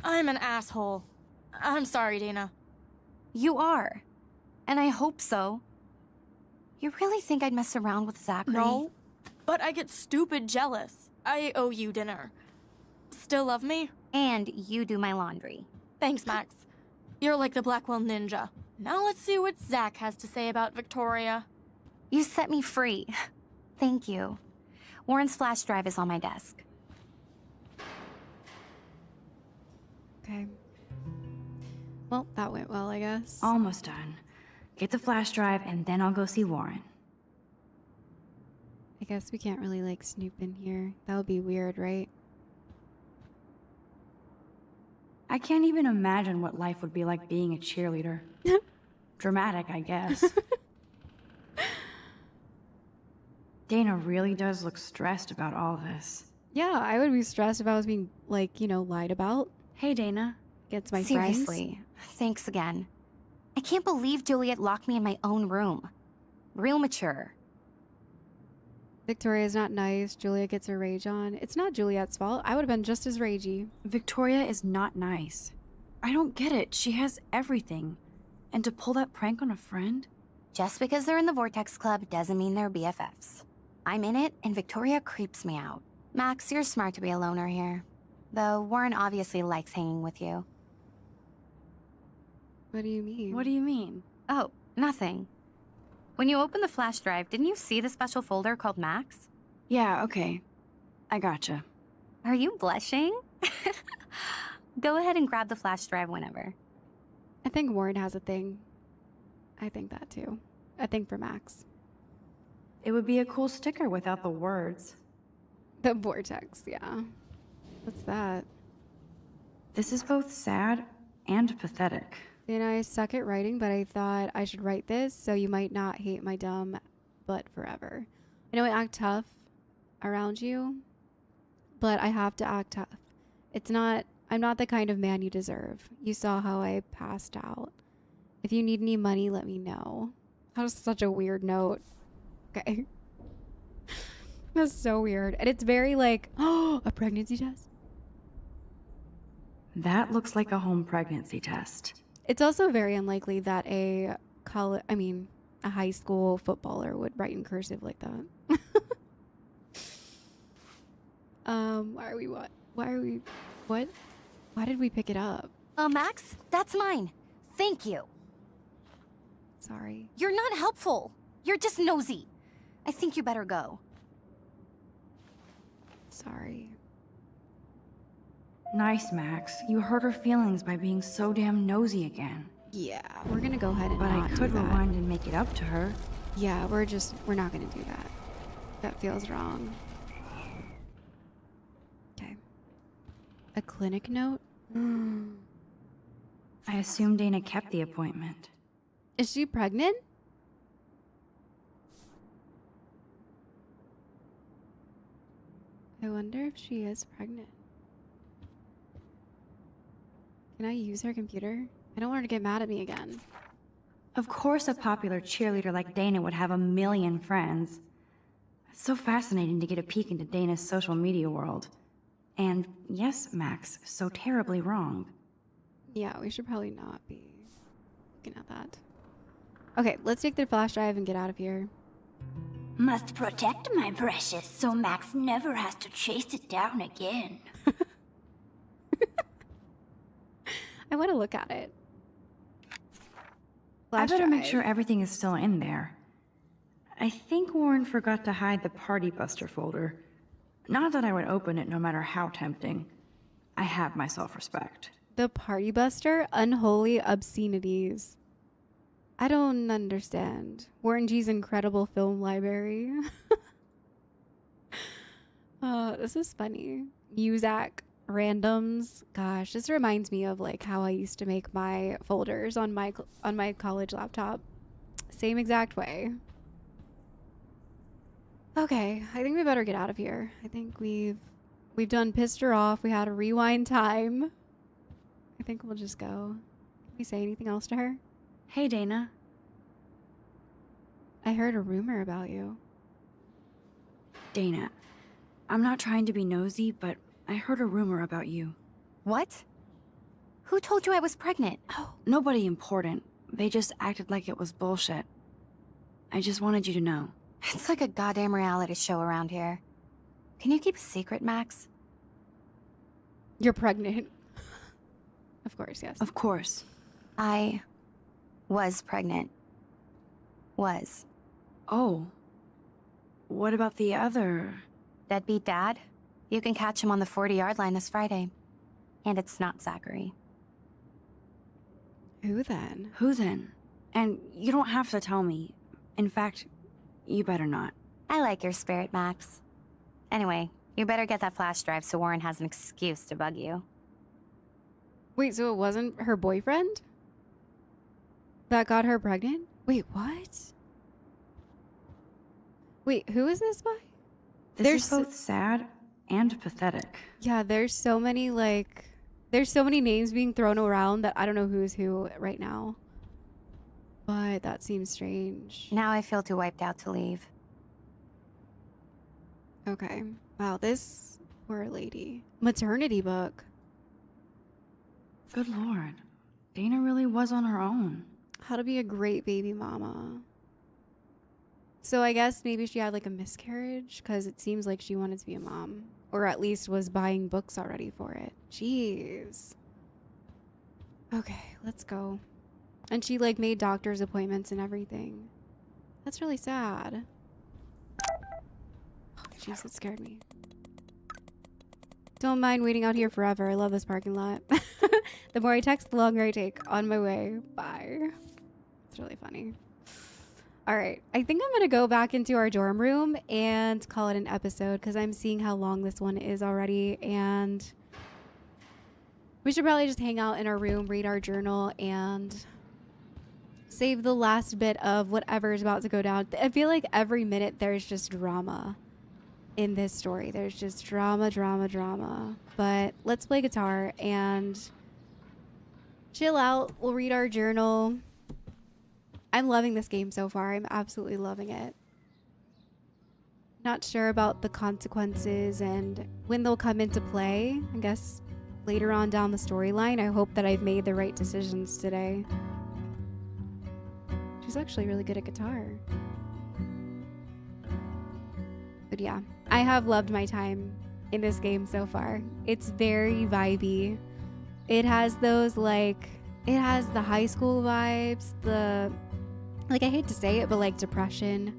I'm an asshole. I'm sorry, Dana. You are. And I hope so. You really think I'd mess around with Zachary? No, but I get stupid jealous. I owe you dinner. Still love me? And you do my laundry. Thanks, Max. You're like the Blackwell ninja. Now let's see what Zach has to say about Victoria. You set me free. Thank you. Warren's flash drive is on my desk. Okay. Well, that went well, I guess. Almost done. Get the flash drive and then I'll go see Warren. I guess we can't really like snoop in here. That would be weird, right? I can't even imagine what life would be like being a cheerleader. Dramatic, I guess. Dana really does look stressed about all this. Yeah, I would be stressed if I was being, like, you know, lied about. Hey, Dana. Against my Seriously, friends. thanks again. I can't believe Juliet locked me in my own room. Real mature. Victoria's not nice. Juliet gets her rage on. It's not Juliet's fault. I would have been just as ragey. Victoria is not nice. I don't get it. She has everything. And to pull that prank on a friend? Just because they're in the Vortex Club doesn't mean they're BFFs. I'm in it, and Victoria creeps me out. Max, you're smart to be a loner here. Though Warren obviously likes hanging with you. What do you mean? What do you mean? Oh, nothing. When you opened the flash drive, didn't you see the special folder called Max? Yeah, okay. I gotcha. Are you blushing? Go ahead and grab the flash drive whenever. I think Warren has a thing. I think that too. A thing for Max. It would be a cool sticker without the words. The vortex, yeah. What's that? This is both sad and pathetic. You know, I suck at writing, but I thought I should write this so you might not hate my dumb butt forever. I know I act tough, around you, but I have to act tough. I'm not the kind of man you deserve. You saw how I passed out. If you need any money, let me know. That was such a weird note. Okay. That's so weird. And it's very like, oh, a pregnancy test? That looks like a home pregnancy test. It's also very unlikely that a high school footballer would write in cursive like that. Why did we pick it up? Max, that's mine. Thank you. Sorry. You're not helpful. You're just nosy. I think you better go. Sorry. Nice, Max. You hurt her feelings by being so damn nosy again. Yeah, we're gonna go ahead and But I could rewind and make it up to her. Yeah, we're not gonna do that. That feels wrong. Okay. A clinic note? I assume Dana kept the appointment. Is she pregnant? I wonder if she is pregnant. Can I use her computer? I don't want her to get mad at me again. Of course a popular cheerleader like Dana would have a million friends. It's so fascinating to get a peek into Dana's social media world. And yes, Max, so terribly wrong. Yeah, we should probably not be looking at that. Okay, let's take the flash drive and get out of here. Must protect my precious so Max never has to chase it down again. I want to look at it. I better make sure everything is still in there. I think Warren forgot to hide the Party Buster folder. Not that I would open it no matter how tempting. I have my self-respect. The Party Buster? Unholy obscenities. I don't understand. Warren G's incredible film library. This is funny. Muzak randoms. Gosh, this reminds me of like how I used to make my folders on my college laptop. Same exact way. Okay, I think we better get out of here. I think we've done pissed her off. We had a rewind time. I think we'll just go. Can we say anything else to her? Hey, Dana. I heard a rumor about you. Dana, I'm not trying to be nosy, but I heard a rumor about you. What? Who told you I was pregnant? Oh, nobody important. They just acted like it was bullshit. I just wanted you to know. It's like a goddamn reality show around here. Can you keep a secret, Max? You're pregnant. Of course, yes. Of course. I was pregnant. Was. Oh. What about the other? Deadbeat dad? You can catch him on the 40-yard line this Friday. And it's not Zachary. Who then? Who then? And you don't have to tell me. In fact, you better not. I like your spirit, Max. Anyway, you better get that flash drive so Warren has an excuse to bug you. Wait, so it wasn't her boyfriend that got her pregnant? Wait, what? Wait, who is this by? This is both sad and pathetic. Yeah, there's so many names being thrown around that I don't know who's who right now. But that seems strange. Now I feel too wiped out to leave. Okay. Wow, this poor lady. Maternity book. Good lord. Dana really was on her own. How to be a great baby mama. So I guess maybe she had like a miscarriage because it seems like she wanted to be a mom. Or at least was buying books already for it. Jeez. Okay, let's go. And she like made doctor's appointments and everything. That's really sad. Oh, jeez, it scared me. Don't mind waiting out here forever. I love this parking lot. The more I text, the longer I take. On my way. Bye. It's really funny. All right. I think I'm going to go back into our dorm room and call it an episode because I'm seeing how long this one is already. And we should probably just hang out in our room, read our journal, and save the last bit of whatever is about to go down. I feel like every minute there's just drama. in this story. There's just drama, drama, drama. But let's play guitar and chill out. We'll read our journal. I'm loving this game so far. I'm absolutely loving it. Not sure about the consequences and when they'll come into play. I guess later on down the storyline. I hope that I've made the right decisions today. She's actually really good at guitar. But yeah, I have loved my time in this game so far. It's very vibey. It has those it has the high school vibes, I hate to say it, but like depression.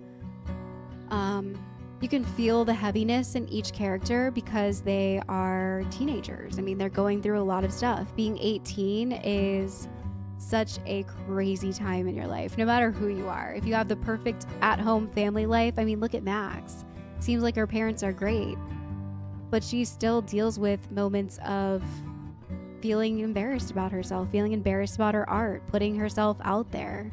You can feel the heaviness in each character because they are teenagers. I mean, they're going through a lot of stuff. Being 18 is such a crazy time in your life, no matter who you are. If you have the perfect at-home family life, I mean, look at Max. Seems like her parents are great, but she still deals with moments of feeling embarrassed about herself, feeling embarrassed about her art, putting herself out there.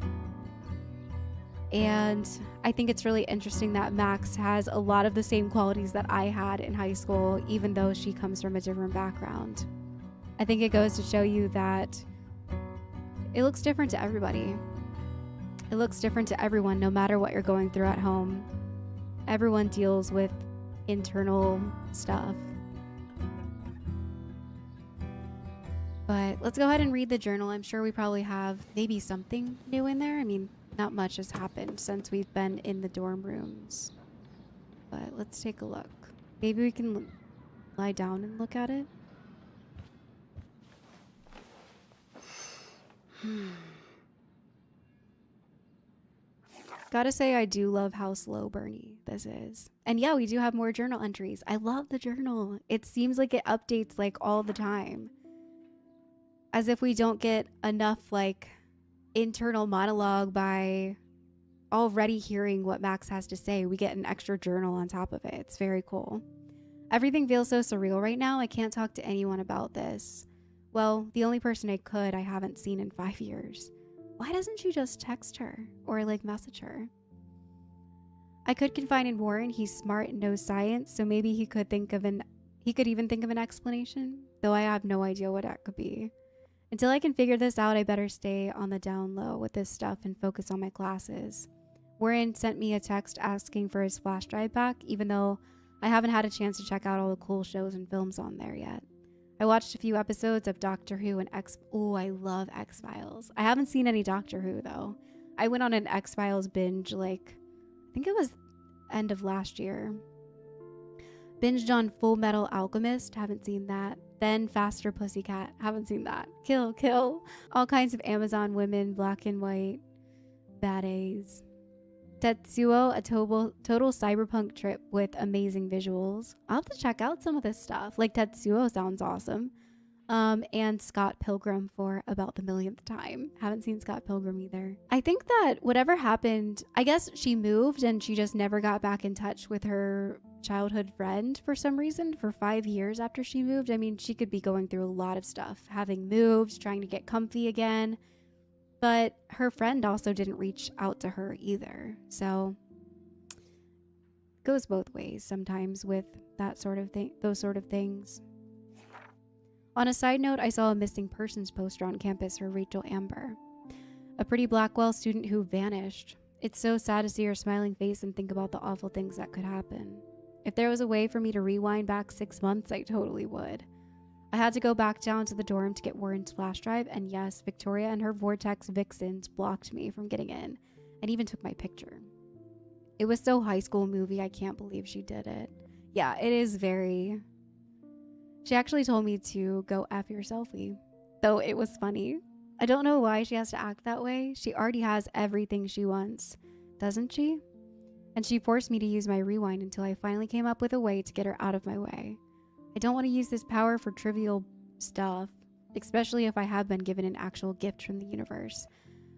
And I think it's really interesting that Max has a lot of the same qualities that I had in high school, even though she comes from a different background. I think it goes to show you that it looks different to everybody. It looks different to everyone, no matter what you're going through at home. Everyone deals with internal stuff. But let's go ahead and read the journal. I'm sure we probably have maybe something new in there. I mean, not much has happened since we've been in the dorm rooms. But let's take a look. Maybe we can lie down and look at it. Gotta say, I do love how slow burny this is. And yeah, we do have more journal entries. I love the journal. It seems like it updates like all the time. As if we don't get enough like internal monologue by already hearing what Max has to say. We get an extra journal on top of it. It's very cool. Everything feels so surreal right now. I can't talk to anyone about this. Well, the only person I haven't seen in 5 years. Why doesn't she just text her or like message her? I could confide in Warren. He's smart and knows science, so maybe he could even think of an explanation, though I have no idea what that could be. Until I can figure this out, I better stay on the down low with this stuff and focus on my classes. Warren sent me a text asking for his flash drive back, even though I haven't had a chance to check out all the cool shows and films on there yet. I watched a few episodes of Doctor Who and I love X-Files. I haven't seen any Doctor Who though. I went on an X-Files binge I think it was end of last year. Binged on Full Metal Alchemist, haven't seen that. Then Faster Pussycat, haven't seen that. Kill, Kill. All kinds of Amazon women, black and white, badass. Tetsuo, a total cyberpunk trip with amazing visuals. I'll have to check out some of this stuff. Like Tetsuo sounds awesome. And Scott Pilgrim for about the millionth time. Haven't seen Scott Pilgrim either. I think that whatever happened, I guess she moved and she just never got back in touch with her childhood friend for some reason for 5 years after she moved. I mean, she could be going through a lot of stuff, having moved, trying to get comfy again. But her friend also didn't reach out to her either. So it goes both ways sometimes with that sort of thing, those sort of things. On a side note, I saw a missing persons poster on campus for Rachel Amber, a pretty Blackwell student who vanished. It's so sad to see her smiling face and think about the awful things that could happen. If there was a way for me to rewind back 6 months, I totally would. I had to go back down to the dorm to get Warren's flash drive, and yes, Victoria and her Vortex vixens blocked me from getting in, and even took my picture. It was so High School Movie, I can't believe she did it. Yeah, it is very... She actually told me to go F your selfie, though it was funny. I don't know why she has to act that way. She already has everything she wants, doesn't she? And she forced me to use my rewind until I finally came up with a way to get her out of my way. I don't want to use this power for trivial stuff, especially if I have been given an actual gift from the universe,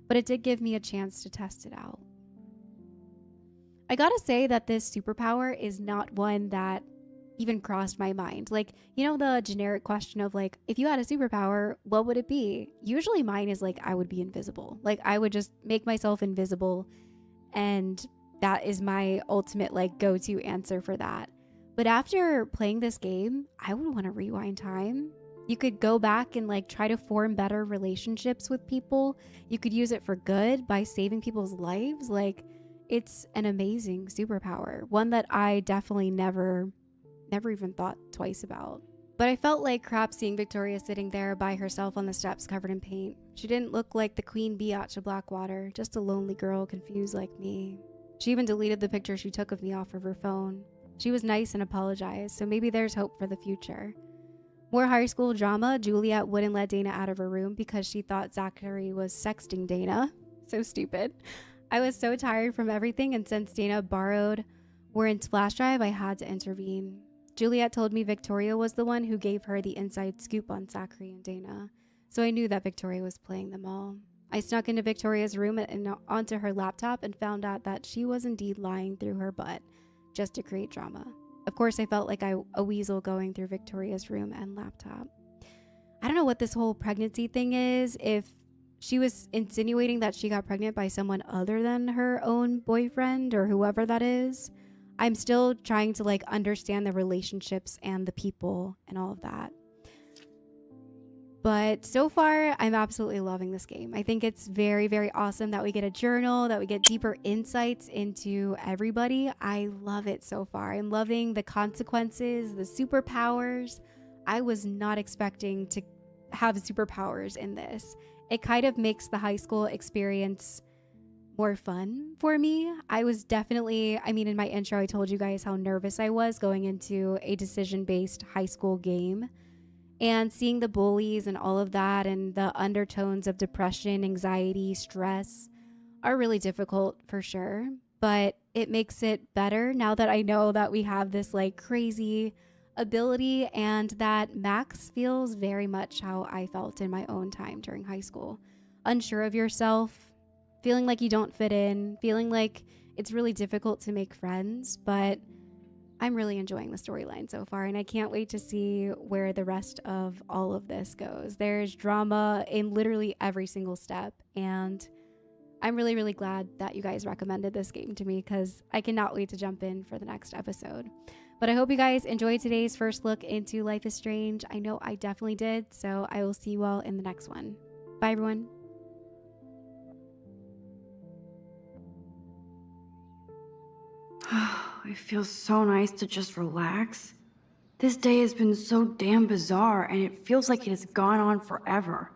but it did give me a chance to test it out. I gotta say that this superpower is not one that even crossed my mind. Like, you know, the generic question of like, if you had a superpower, what would it be? Usually mine is like, I would be invisible. Like, I would just make myself invisible, and that is my ultimate like go-to answer for that. But after playing this game, I would want to rewind time. You could go back and like try to form better relationships with people. You could use it for good by saving people's lives. Like, it's an amazing superpower. One that I definitely never even thought twice about. But I felt like crap seeing Victoria sitting there by herself on the steps covered in paint. She didn't look like the Queen Biatch of Blackwater, just a lonely girl confused like me. She even deleted the picture she took of me off of her phone. She was nice and apologized, so maybe there's hope for the future. More high school drama. Juliet wouldn't let Dana out of her room because she thought Zachary was sexting Dana. So stupid. I was so tired from everything, and since Dana borrowed Warren's flash drive, I had to intervene. Juliet told me Victoria was the one who gave her the inside scoop on Zachary and Dana, so I knew that Victoria was playing them all. I snuck into Victoria's room and onto her laptop and found out that she was indeed lying through her butt just to create drama. Of course, I felt like a weasel going through Victoria's room and laptop. I don't know what this whole pregnancy thing is, if she was insinuating that she got pregnant by someone other than her own boyfriend or whoever that is. I'm still trying to like understand the relationships and the people and all of that. But so far, I'm absolutely loving this game. I think it's very, very awesome that we get a journal, that we get deeper insights into everybody. I love it so far. I'm loving the consequences, the superpowers. I was not expecting to have superpowers in this. It kind of makes the high school experience more fun for me. I was definitely, in my intro, I told you guys how nervous I was going into a decision-based high school game. And seeing the bullies and all of that and the undertones of depression, anxiety, stress are really difficult for sure. But it makes it better now that I know that we have this like crazy ability and that Max feels very much how I felt in my own time during high school. Unsure of yourself, feeling like you don't fit in, feeling like it's really difficult to make friends, but I'm really enjoying the storyline so far, and I can't wait to see where the rest of all of this goes. There's drama in literally every single step, and I'm really, really glad that you guys recommended this game to me because I cannot wait to jump in for the next episode. But I hope you guys enjoyed today's first look into Life is Strange. I know I definitely did, so I will see you all in the next one. Bye, everyone. It feels so nice to just relax. This day has been so damn bizarre, and it feels like it has gone on forever.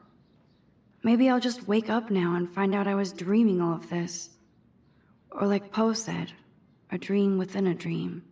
Maybe I'll just wake up now and find out I was dreaming all of this. Or like Poe said, a dream within a dream.